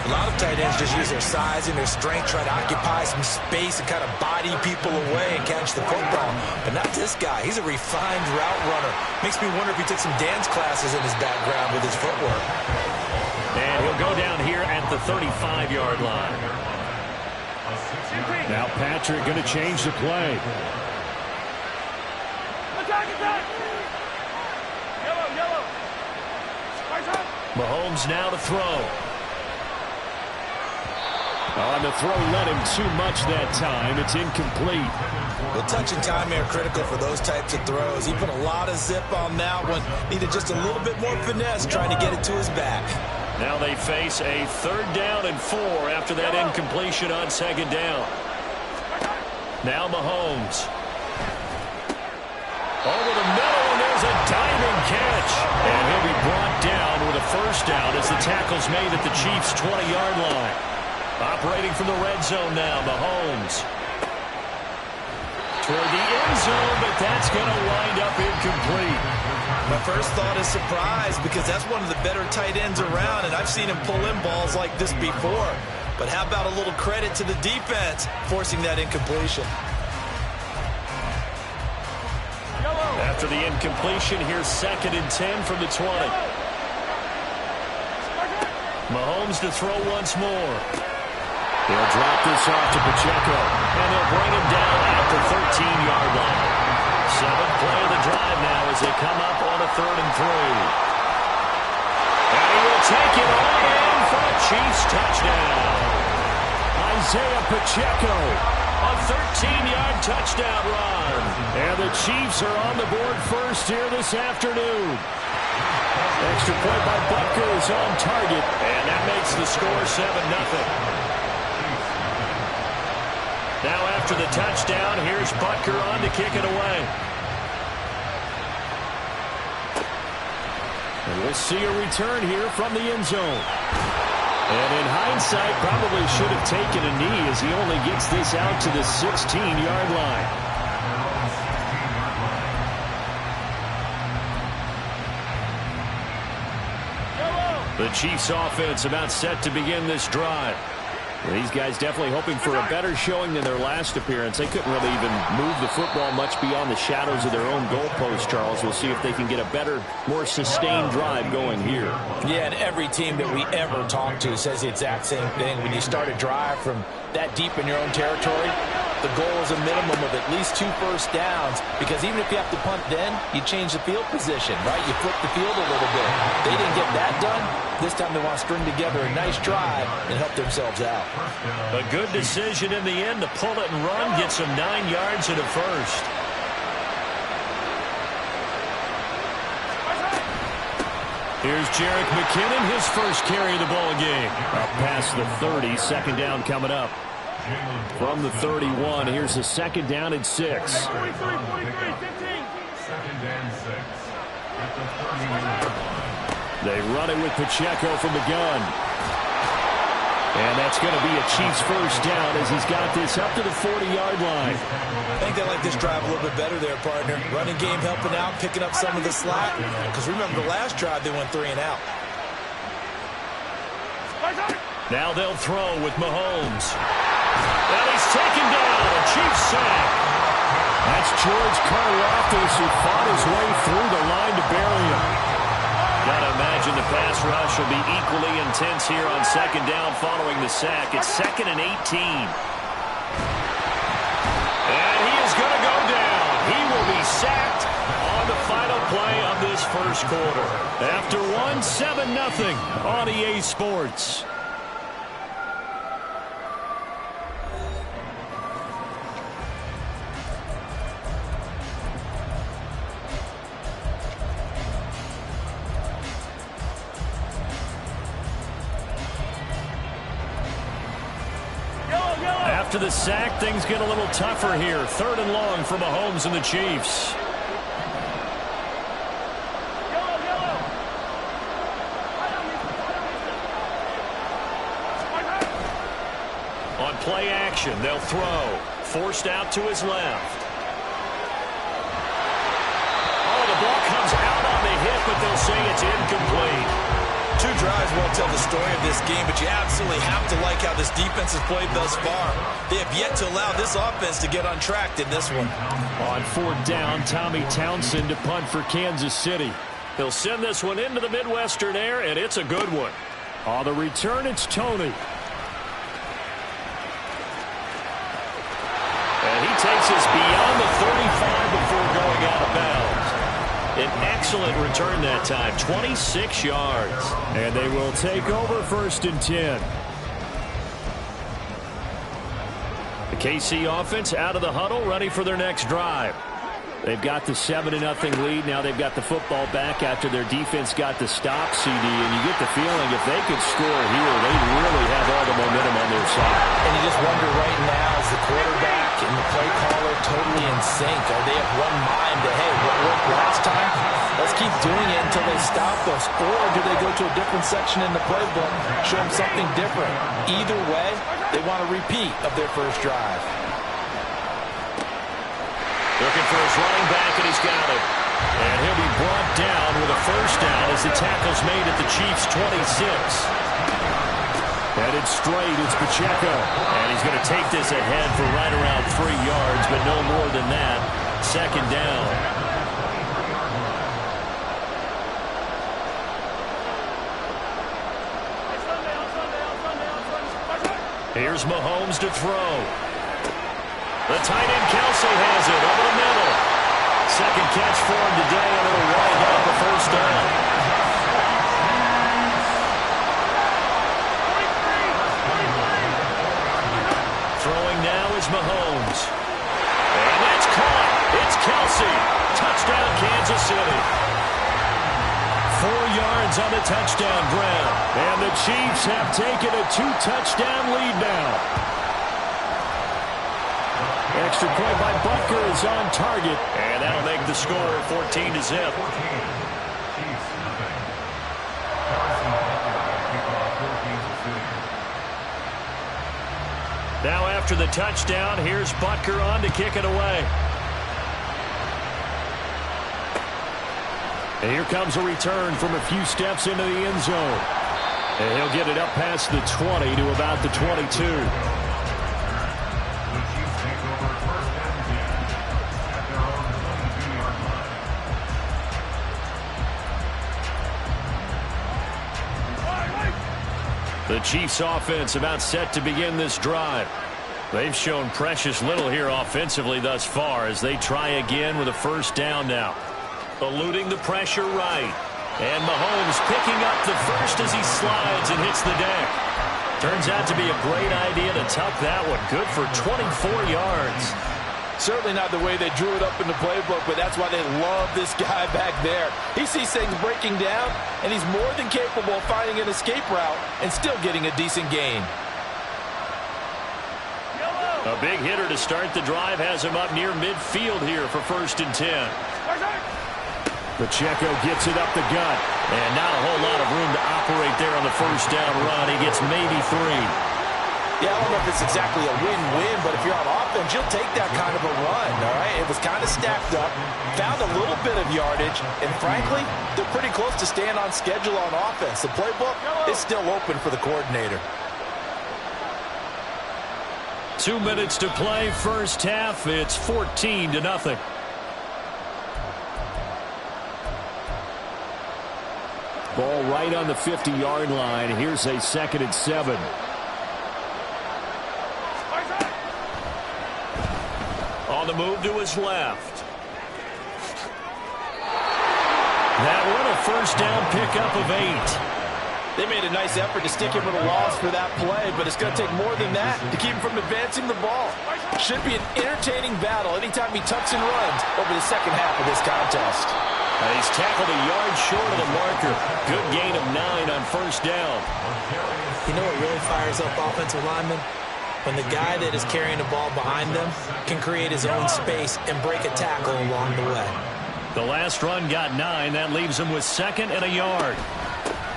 A lot of tight ends just use their size and their strength, try to occupy some space and kind of body people away and catch the football. But not this guy. He's a refined route runner. Makes me wonder if he took some dance classes in his background with his footwork. And he'll go down here at the 35-yard line. Now Patrick going to change the play. Mahomes now to throw. On the throw, let him too much that time. It's incomplete. Well, touch and time are critical for those types of throws. He put a lot of zip on that one. Needed just a little bit more finesse trying to get it to his back. Now they face a 3rd down and 4 after that incompletion on 2nd down. Now Mahomes. Over the middle, and there's a diving catch. And he'll be brought down with a 1st down as the tackle's made at the Chiefs' 20-yard line. Operating from the red zone now, Mahomes. Toward the end zone, but that's going to wind up incomplete. My first thought is surprise because that's one of the better tight ends around, and I've seen him pull in balls like this before. But how about a little credit to the defense forcing that incompletion? After the incompletion, here's 2nd and 10 from the 20. Mahomes to throw once more. They'll drop this off to Pacheco. And they'll bring him down at the 13-yard line. 7th play of the drive now as they come up on a 3rd and 3. And he will take it all in for a Chiefs touchdown. Isaiah Pacheco. A 13-yard touchdown run. And the Chiefs are on the board first here this afternoon. Extra point by Butker is on target. And that makes the score 7-0. Now after the touchdown, here's Butker on to kick it away. And we'll see a return here from the end zone. And in hindsight, probably should have taken a knee as he only gets this out to the 16-yard line. The Chiefs offense about set to begin this drive. Well, these guys definitely hoping for a better showing than their last appearance. They couldn't really even move the football much beyond the shadows of their own goalpost, Charles. We'll see if they can get a better, more sustained drive going here. Yeah, and every team that we ever talk to says the exact same thing. When you start a drive from that deep in your own territory, the goal is a minimum of at least 2 first downs, because even if you have to punt then, you change the field position, right? You flip the field a little bit. They didn't get that done. This time they want to string together a nice drive and help themselves out. A good decision in the end to pull it and run, get some 9 yards and a first. Here's Jerick McKinnon, his first carry of the ball game. Up past the 30, 2nd down coming up. From the 31, here's a 2nd down and 6. 2nd and 6 at the 30-yard line. They run it with Pacheco from the gun. And that's going to be a Chiefs first down as he's got this up to the 40-yard line. I think they like this drive a little bit better there, partner. Running game helping out, picking up some of the slack. Because remember, the last drive they went 3 and out. Now they'll throw with Mahomes. And he's taken down. A Chiefs sack. That's George Karlaftis who fought his way through the line to bury him. Gotta imagine the pass rush will be equally intense here on 2nd down following the sack. It's 2nd and 18. And he is going to go down. He will be sacked on the final play of this first quarter. After 7-0 on EA Sports. After the sack, things get a little tougher here. 3rd and long for Mahomes and the Chiefs. play action. They'll throw. Forced out to his left. Oh, the ball comes out on the hit, but they'll say it's incomplete. 2 drives won't tell the story of this game, but you absolutely have to like how this defense has played thus far. They have yet to allow this offense to get untracked in this one. On 4th down, Tommy Townsend to punt for Kansas City. He'll send this one into the Midwestern air, and it's a good one. On the return, it's Tony. And he takes us beyond the 35 before going out of bounds. An excellent return that time, 26 yards. And they will take over 1st and 10. The KC offense out of the huddle, ready for their next drive. They've got the 7-0 lead. Now they've got the football back after their defense got the stop, CD. And you get the feeling if they could score here, they really have all the momentum on their side. And you just wonder right now, is the quarterback and the play caller totally in sync? Are they of one mind that, hey, what worked last time, let's keep doing it until they stop us? Or do they go to a different section in the playbook, show them something different? Either way, they want a repeat of their first drive. Looking for his running back, and he's got it. And he'll be brought down with a first down as the tackle's made at the Chiefs' 26. Headed straight, it's Pacheco. And he's going to take this ahead for right around 3 yards, but no more than that. 2nd down. Here's Mahomes to throw. The tight end Kelsey has it over the middle. 2nd catch for him today, and it'll wind up a first down. Throwing now is Mahomes. And that's caught. It's Kelsey. Touchdown, Kansas City. 4 yards on the touchdown grab. And the Chiefs have taken a 2-touchdown lead now. Extra point by Butker is on target. And that'll make the score 14-0. Now after the touchdown, here's Butker on to kick it away. And here comes a return from a few steps into the end zone. And he'll get it up past the 20 to about the 22. The Chiefs offense about set to begin this drive. They've shown precious little here offensively thus far as they try again with a first down now. Eluding the pressure right. And Mahomes picking up the first as he slides and hits the deck. Turns out to be a great idea to tuck that one. Good for 24 yards. Certainly not the way they drew it up in the playbook, but that's why they love this guy back there. He sees things breaking down, and he's more than capable of finding an escape route and still getting a decent gain. A big hitter to start the drive has him up near midfield here for 1st and 10. Pacheco gets it up the gut. And not a whole lot of room to operate there on the first down run. He gets maybe 3. Yeah, I don't know if it's exactly a win-win, but if you're on offense, you'll take that kind of a run, all right? It was kind of stacked up, found a little bit of yardage, and frankly, they're pretty close to staying on schedule on offense. The playbook is still open for the coordinator. 2 minutes to play, first half. It's 14-0. Ball right on the 50-yard line. Here's a 2nd and 7. On the move to his left. That one a first down pickup of 8. They made a nice effort to stick him with a loss for that play, but it's going to take more than that to keep him from advancing the ball. Should be an entertaining battle anytime he tucks and runs over the second half of this contest. He's tackled a yard short of the marker. Good gain of 9 on first down. You know what really fires up offensive linemen? When the guy that is carrying the ball behind them can create his own space and break a tackle along the way. The last run got 9. That leaves him with 2nd and a yard.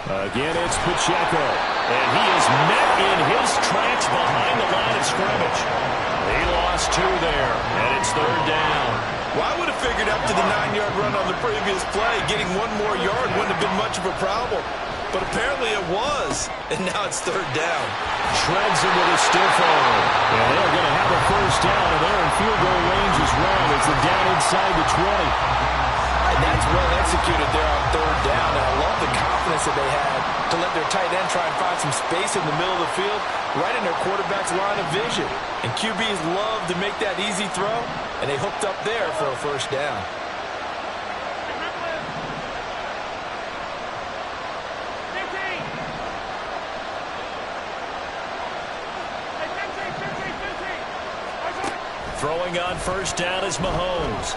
Again, it's Pacheco. And he is met in his tracks behind the line of scrimmage. He lost 2 there, and it's 3rd down. Well, I would have figured up to the 9-yard run on the previous play. Getting 1 more yard wouldn't have been much of a problem. But apparently it was, and now it's 3rd down. Shreds him with a stiff arm. And they're going to have a 1st down, and they're in field goal range as well. It's the down inside the 20. And that's well executed there on 3rd down. And I love the confidence that they had to let their tight end try and find some space in the middle of the field, right in their quarterback's line of vision. And QBs love to make that easy throw, and they hooked up there for a 1st down. Throwing on 1st down is Mahomes.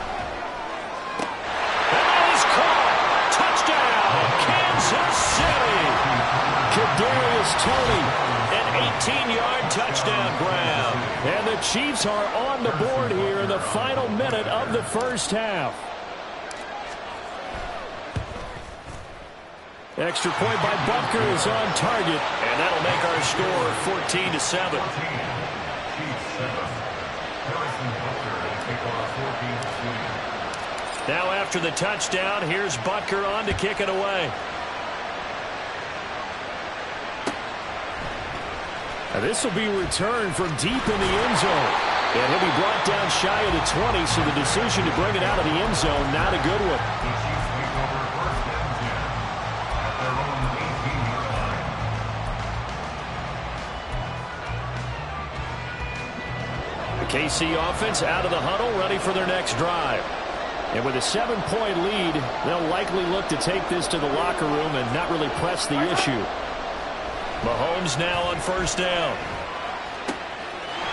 And that is caught. Touchdown, Kansas City. Kadarius Toney, an 18-yard touchdown grab. And the Chiefs are on the board here in the final minute of the 1st half. Extra point by Butker is on target, and that'll make our score 14-7. Now after the touchdown, here's Butker on to kick it away. Now this will be returned from deep in the end zone. And he'll be brought down shy of the 20, so the decision to bring it out of the end zone, not a good one. The KC offense out of the huddle, ready for their next drive. And with a 7-point lead, they'll likely look to take this to the locker room and not really press the issue. Mahomes now on 1st down.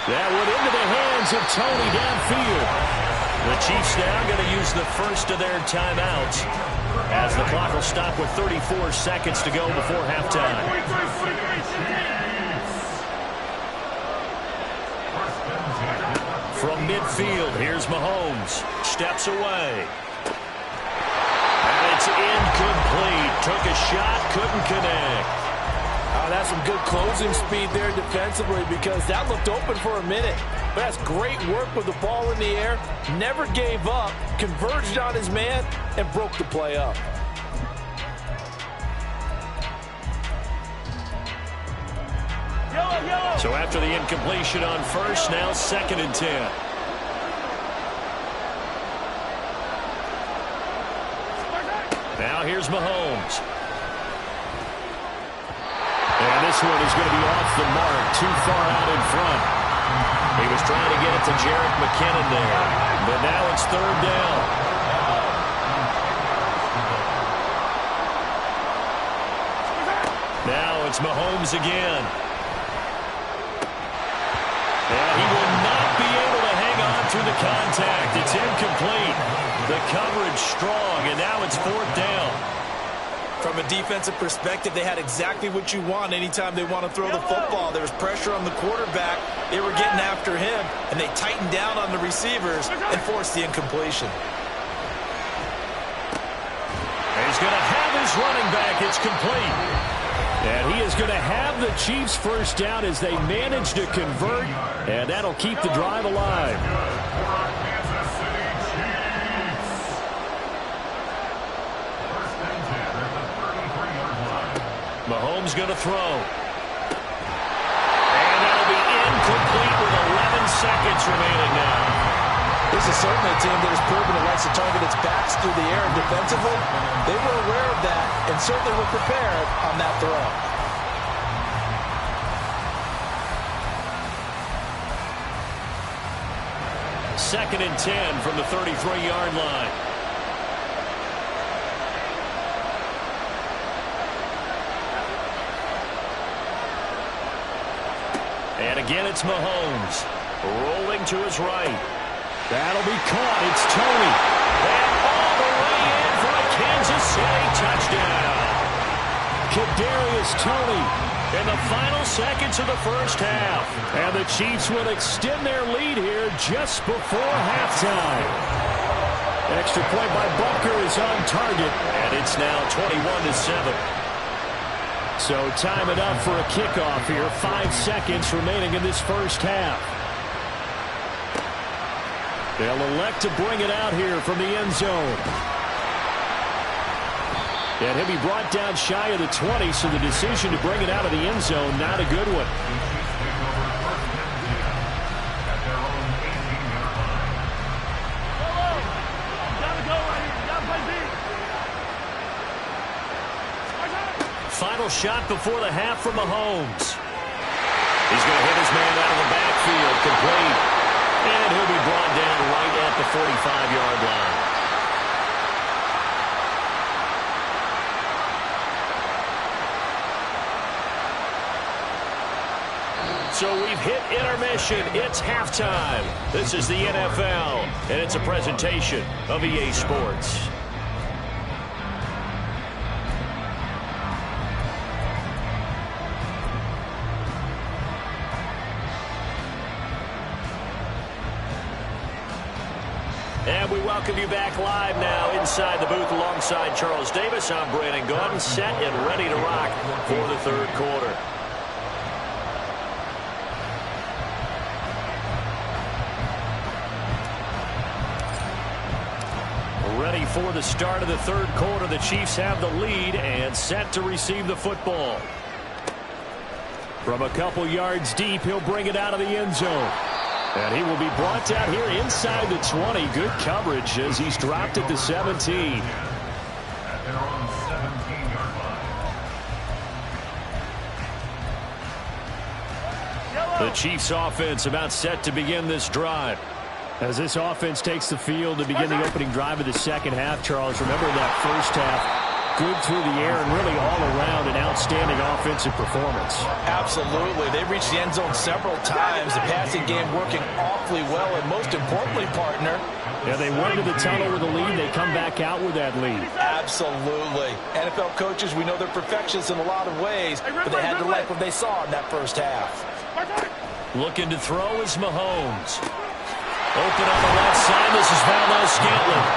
That went into the hands of Toney downfield. The Chiefs now going to use the first of their timeouts as the clock will stop with 34 seconds to go before halftime. From midfield, here's Mahomes. Steps away. And it's incomplete. Took a shot, couldn't connect. Oh, that's some good closing speed there defensively, because that looked open for a minute. But that's great work with the ball in the air. Never gave up, converged on his man, and broke the play up. So after the incompletion on 1st, now 2nd and 10. Now here's Mahomes. And this one is going to be off the mark, too far out in front. He was trying to get it to Jerick McKinnon there, but now it's 3rd down. Now it's Mahomes again. And he will not be able to hang on through the contact. It's incomplete. The coverage strong, and now it's 4th down. From a defensive perspective, they had exactly what you want anytime they want to throw the football. There was pressure on the quarterback. They were getting after him, and they tightened down on the receivers and forced the incompletion. And he's going to have his running back. It's complete. And he is going to have the Chiefs' 1st down as they manage to convert, and that'll keep the drive alive. Mahomes going to throw. And that'll be incomplete with 11 seconds remaining now. This is certainly a team that has proven it likes to target its backs through the air, and defensively, they were aware of that and certainly were prepared on that throw. Second and 10 from the 33-yard line. And again, it's Mahomes. Rolling to his right. That'll be caught. It's Toney. And all the way in for a Kansas City touchdown. Kadarius Toney in the final seconds of the 1st half. And the Chiefs will extend their lead here just before halftime. Extra point by Butker is on target. And it's now 21-7. So time it up for a kickoff here. 5 seconds remaining in this first half. They'll elect to bring it out here from the end zone. And he'll be brought down shy of the 20, so the decision to bring it out of the end zone, not a good one. Final shot before the half from Mahomes. He's going to hit his man out of the backfield, complete. And he'll be brought down right at the 45-yard line. So we've hit intermission. It's halftime. This is the NFL, and it's a presentation of EA Sports. And we welcome you back live now inside the booth alongside Charles Davis. I'm Brandon Gaudin, set and ready to rock for the third quarter. Ready for the start of the third quarter. The Chiefs have the lead and set to receive the football. From a couple yards deep, he'll bring it out of the end zone. And he will be brought down here inside the 20. Good coverage as he's dropped at the 17. At their own 17-yard line. The Chiefs offense about set to begin this drive. As this offense takes the field to begin the opening drive of the second half, Charles, remember that first half, good through the air and really all around an outstanding offensive performance. Absolutely. They reached the end zone several times. The passing game working awfully well, and most importantly, partner, yeah, they went to the tunnel with a lead. They come back out with that lead. Absolutely. NFL coaches, we know they're perfectionists in a lot of ways, but they had to like what they saw in that first half. Looking to throw is Mahomes. Open on the left side. This is Valdez-Scantling.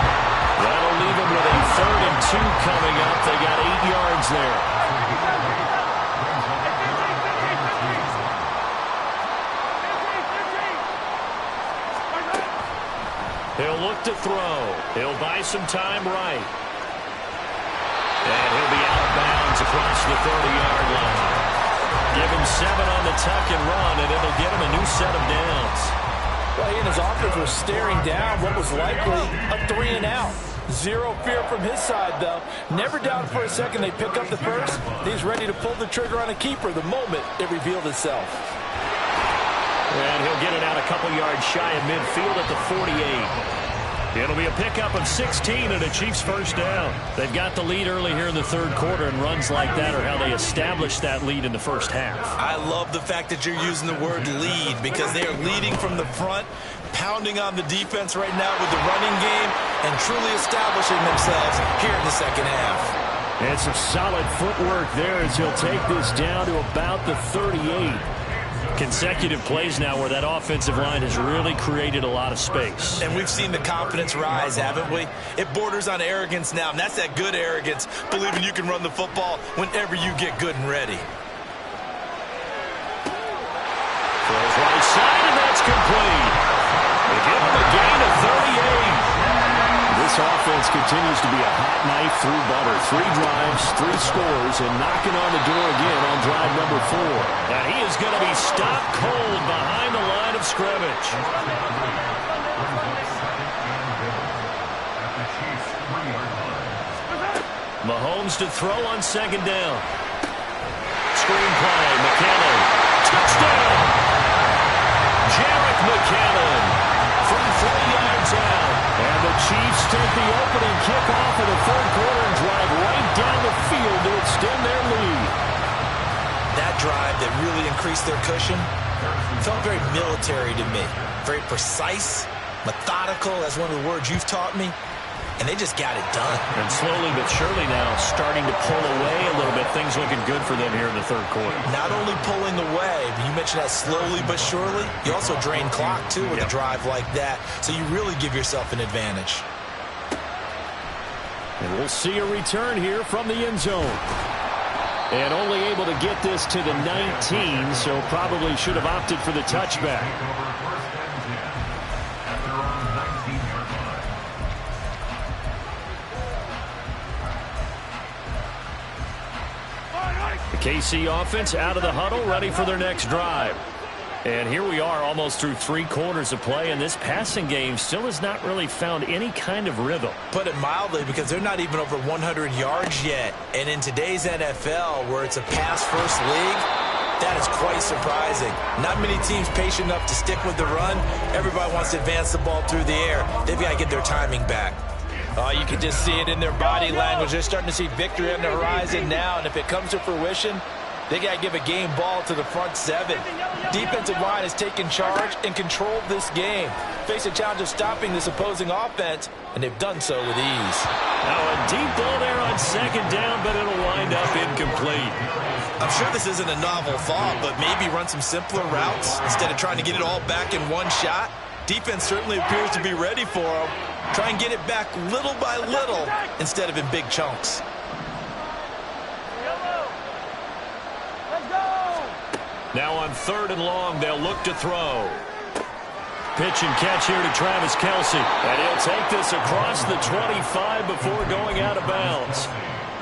That'll leave him with a 3rd and 2 coming up. They got 8 yards there. He'll look to throw. He'll buy some time right. And he'll be out of bounds across the 30-yard line. Give him 7 on the tuck and run, and it'll get him a new set of downs. Well, he and his offense were staring down what was likely a 3-and-out. Zero fear from his side, though. Never doubted for a second they pick up the first. He's ready to pull the trigger on a keeper the moment it revealed itself. And he'll get it out a couple yards shy of midfield at the 48. It'll be a pickup of 16 and a Chiefs first down. They've got the lead early here in the third quarter, and runs like that are how they established that lead in the first half. I love the fact that you're using the word lead because they are leading from the front, pounding on the defense right now with the running game, and truly establishing themselves here in the second half. And some solid footwork there as he'll take this down to about the 38. Consecutive plays now where that offensive line has really created a lot of space. And we've seen the confidence rise, haven't we? It borders on arrogance now, and that's that good arrogance, believing you can run the football whenever you get good and ready. Throws right side, and that's complete. They give him a gain of 38. This offense continues to be a hot knife through butter. 3 drives, 3 scores, and knocking on the door again on drive number 4. And he is going to be stopped cold behind the line of scrimmage. Mahomes to throw on second down. Screen play, McKinnon. Touchdown! Jarek McKinnon from 3 yards out. And the Chiefs take the opening kickoff of the third quarter and drive right down the field to extend their lead. That drive that really increased their cushion felt very military to me. Very precise, methodical, that's one of the words you've taught me. And they just got it done. And slowly but surely now starting to pull away a little bit. Things looking good for them here in the third quarter. Not only pulling away, but you mentioned that slowly but surely. You also drain clock, too, with a drive like that. So you really give yourself an advantage. And we'll see a return here from the end zone. And only able to get this to the 19, so probably should have opted for the touchback. The KC offense out of the huddle, ready for their next drive. And here we are almost through 3 quarters of play, and this passing game still has not really found any kind of rhythm. Put it mildly, because they're not even over 100 yards yet. And in today's NFL, where it's a pass-first league, that is quite surprising. Not many teams patient enough to stick with the run. Everybody wants to advance the ball through the air. They've got to get their timing back. Oh, you can just see it in their body language. They're starting to see victory on the horizon now, and if it comes to fruition, they got to give a game ball to the front 7. Defensive line has taken charge and controlled this game. Face a challenge of stopping this opposing offense, and they've done so with ease. Now a deep ball there on 2nd down, but it'll wind up incomplete. I'm sure this isn't a novel thought, but maybe run some simpler routes instead of trying to get it all back in one shot. Defense certainly appears to be ready for them. Try and get it back little by little instead of in big chunks. Now on 3rd and long, they'll look to throw. Pitch and catch here to Travis Kelce. And he'll take this across the 25 before going out of bounds.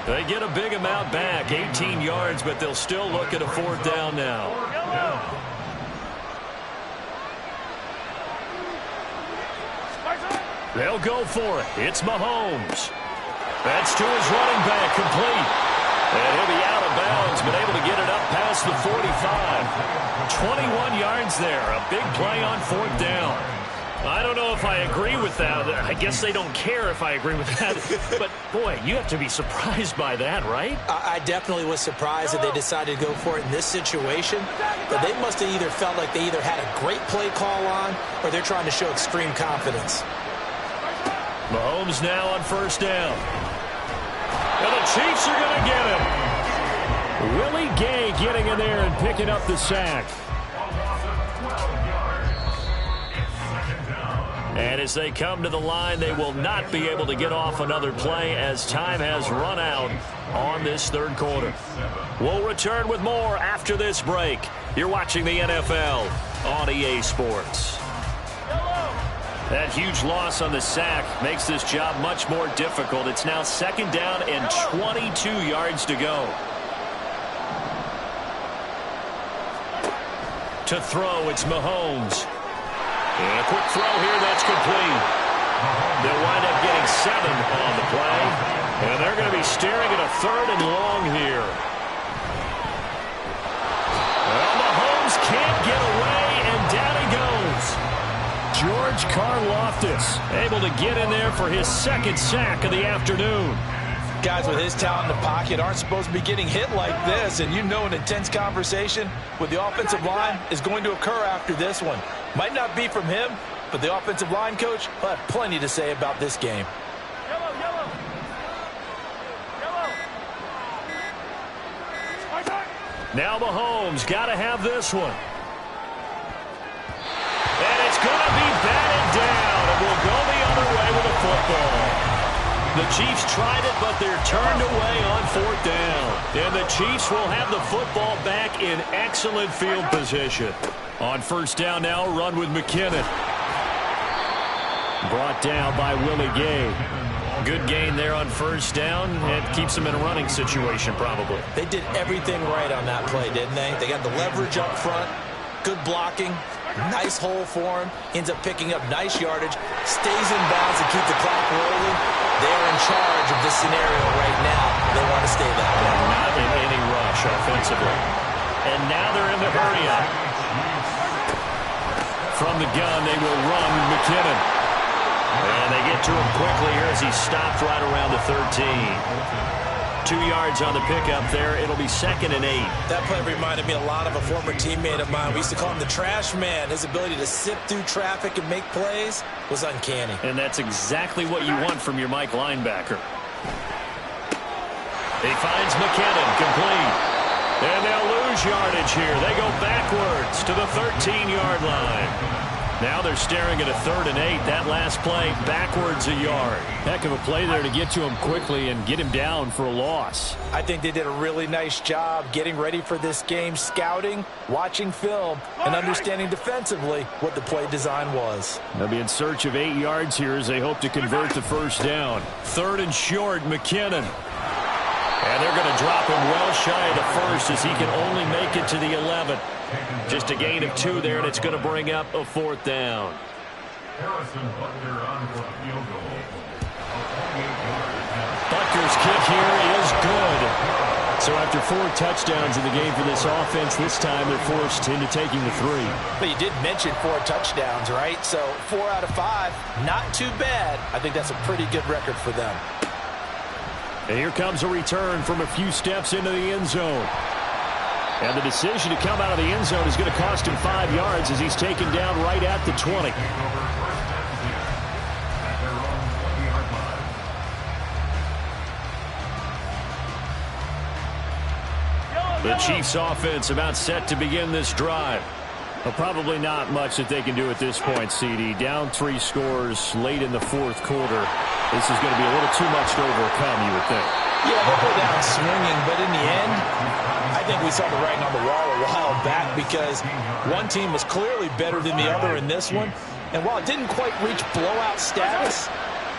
They get a big amount back, 18 yards, but they'll still look at a 4th down now. They'll go for it. It's Mahomes. That's to his running back, complete. And he'll be out of bounds, but able to get it up past the 45. 21 yards there. A big play on 4th down. I don't know if I agree with that. I guess they don't care if I agree with that. But, boy, you have to be surprised by that, right? I definitely was surprised that they decided to go for it in this situation. But they must have either felt like they either had a great play call on or they're trying to show extreme confidence. Mahomes now on 1st down. And the Chiefs are going to get him. Willie Gay getting in there and picking up the sack. And as they come to the line, they will not be able to get off another play as time has run out on this 3rd quarter. We'll return with more after this break. You're watching the NFL on EA Sports. That huge loss on the sack makes this job much more difficult. It's now 2nd down and 22 yards to go. To throw, it's Mahomes. And a quick throw here, that's complete. They'll wind up getting 7 on the play. And they're going to be staring at a 3rd and long here. Well, Mahomes can't get away, and down he goes. George Karlaftis able to get in there for his 2nd sack of the afternoon. Guys with his talent in the pocket aren't supposed to be getting hit like this, and you know an intense conversation with the offensive line is going to occur after this one. Might not be from him, but the offensive line coach will have plenty to say about this game. Now Mahomes got to have this one. And it's going to be batted down, and we'll go the other way with a football. The Chiefs tried it, but they're turned away on 4th down. And the Chiefs will have the football back in excellent field position. On 1st down now, run with McKinnon. Brought down by Willie Gay. Good gain there on 1st down. It keeps them in a running situation, probably. They did everything right on that play, didn't they? They got the leverage up front, good blocking, nice hole for him. Ends up picking up nice yardage, stays in bounds to keep the clock rolling. They are in charge of this scenario right now. They want to stay that way. Not in any rush offensively. And now they're in the hurry-up. From the gun, they will run McKinnon. And they get to him quickly here as he stopped right around the 13. 2 yards on the pickup there. It'll be 2nd and 8. That play reminded me a lot of a former teammate of mine. We used to call him the trash man. His ability to sift through traffic and make plays was uncanny. And that's exactly what you want from your Mike linebacker. He finds McKinnon, complete. And they'll lose yardage here. They go backwards to the 13-yard line. Now they're staring at a 3rd and 8. That last play, backwards a yard. Heck of a play there to get to him quickly and get him down for a loss. I think they did a really nice job getting ready for this game, scouting, watching film, and understanding defensively what the play design was. They'll be in search of 8 yards here as they hope to convert the first down. 3rd and short, McKinnon. And they're going to drop him well shy of the first as he can only make it to the 11. Just a gain of 2 there, and it's going to bring up a 4th down. Butker's kick here is good. So after 4 touchdowns in the game for this offense, this time they're forced into taking the 3. But you did mention 4 touchdowns, right? So 4 out of 5, not too bad. I think that's a pretty good record for them. And here comes a return from a few steps into the end zone. And the decision to come out of the end zone is going to cost him 5 yards as he's taken down right at the 20. The Chiefs offense about set to begin this drive. Well, probably not much that they can do at this point, CD. Down 3 scores late in the 4th quarter. This is going to be a little too much to overcome, you would think. Yeah, they'll go down swinging, but in the end, I think we saw the writing on the wall a while back because one team was clearly better than the other in this one. And while it didn't quite reach blowout status,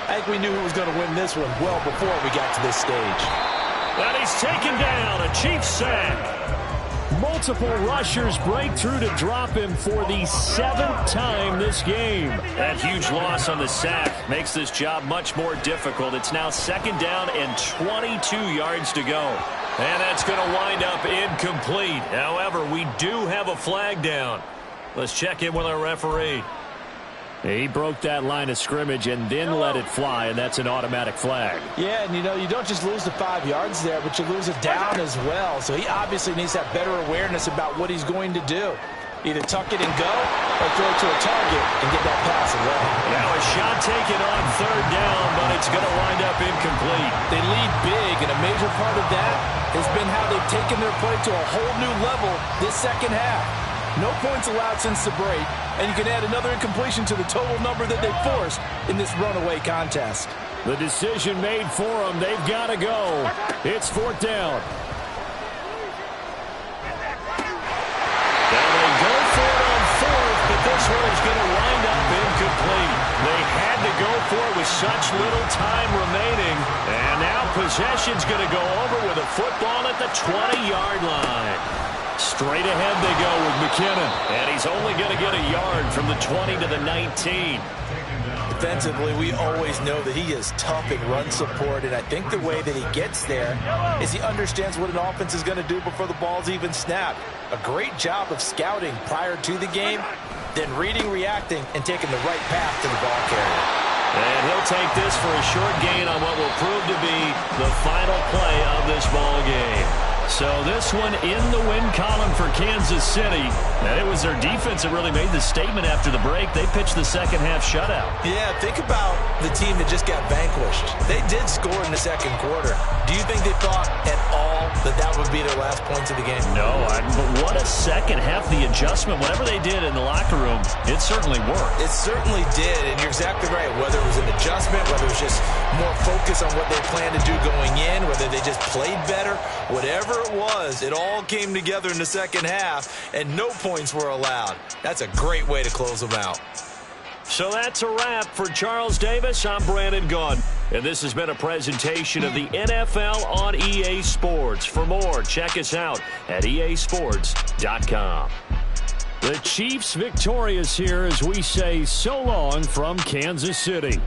I think we knew who was going to win this one well before we got to this stage. And he's taken down, a Chiefs sack. Multiple rushers break through to drop him for the 7th time this game. That huge loss on the sack makes this job much more difficult. It's now 2nd down and 22 yards to go. And that's going to wind up incomplete. However, we do have a flag down. Let's check in with our referee. He broke that line of scrimmage and then let it fly, and that's an automatic flag. Yeah, and you don't just lose the 5 yards there, but you lose it down as well. So he obviously needs to have better awareness about what he's going to do. Either tuck it and go or throw it to a target and get that pass away. Now a shot taken on 3rd down, but it's going to wind up incomplete. They lead big, and a major part of that has been how they've taken their play to a whole new level this second half. No points allowed since the break, and you can add another incompletion to the total number that they forced in this runaway contest. The decision made for them. They've got to go. It's 4th down. Now they go for it on 4th, but this one is going to wind up incomplete. They had to go for it with such little time remaining, and now possession's going to go over with a football at the 20-yard line. Straight ahead they go with McKinnon, and he's only going to get a yard from the 20 to the 19. Defensively, we always know that he is tough in run support, and I think the way that he gets there is he understands what an offense is going to do before the ball's even snapped. A great job of scouting prior to the game, then reading, reacting, and taking the right path to the ball carrier. And he'll take this for a short gain on what will prove to be the final play of this ball game. So this one in the win column for Kansas City. And it was their defense that really made the statement after the break. They pitched the second half shutout. Yeah, think about the team that just got vanquished. They did score in the 2nd quarter. Do you think they thought at all that that would be their last points of the game? No, but what a second half. The adjustment, whatever they did in the locker room, it certainly worked. It certainly did, and you're exactly right. Whether it was an adjustment, whether it was just more focus on what they planned to do going in, whether they just played better, whatever it was, it all came together in the second half, and no points were allowed. That's a great way to close them out. So that's a wrap for Charles Davis. I'm Brandon Gunn, and this has been a presentation of the NFL on EA Sports. For more, check us out at easports.com. The Chiefs victorious here as we say so long from Kansas City.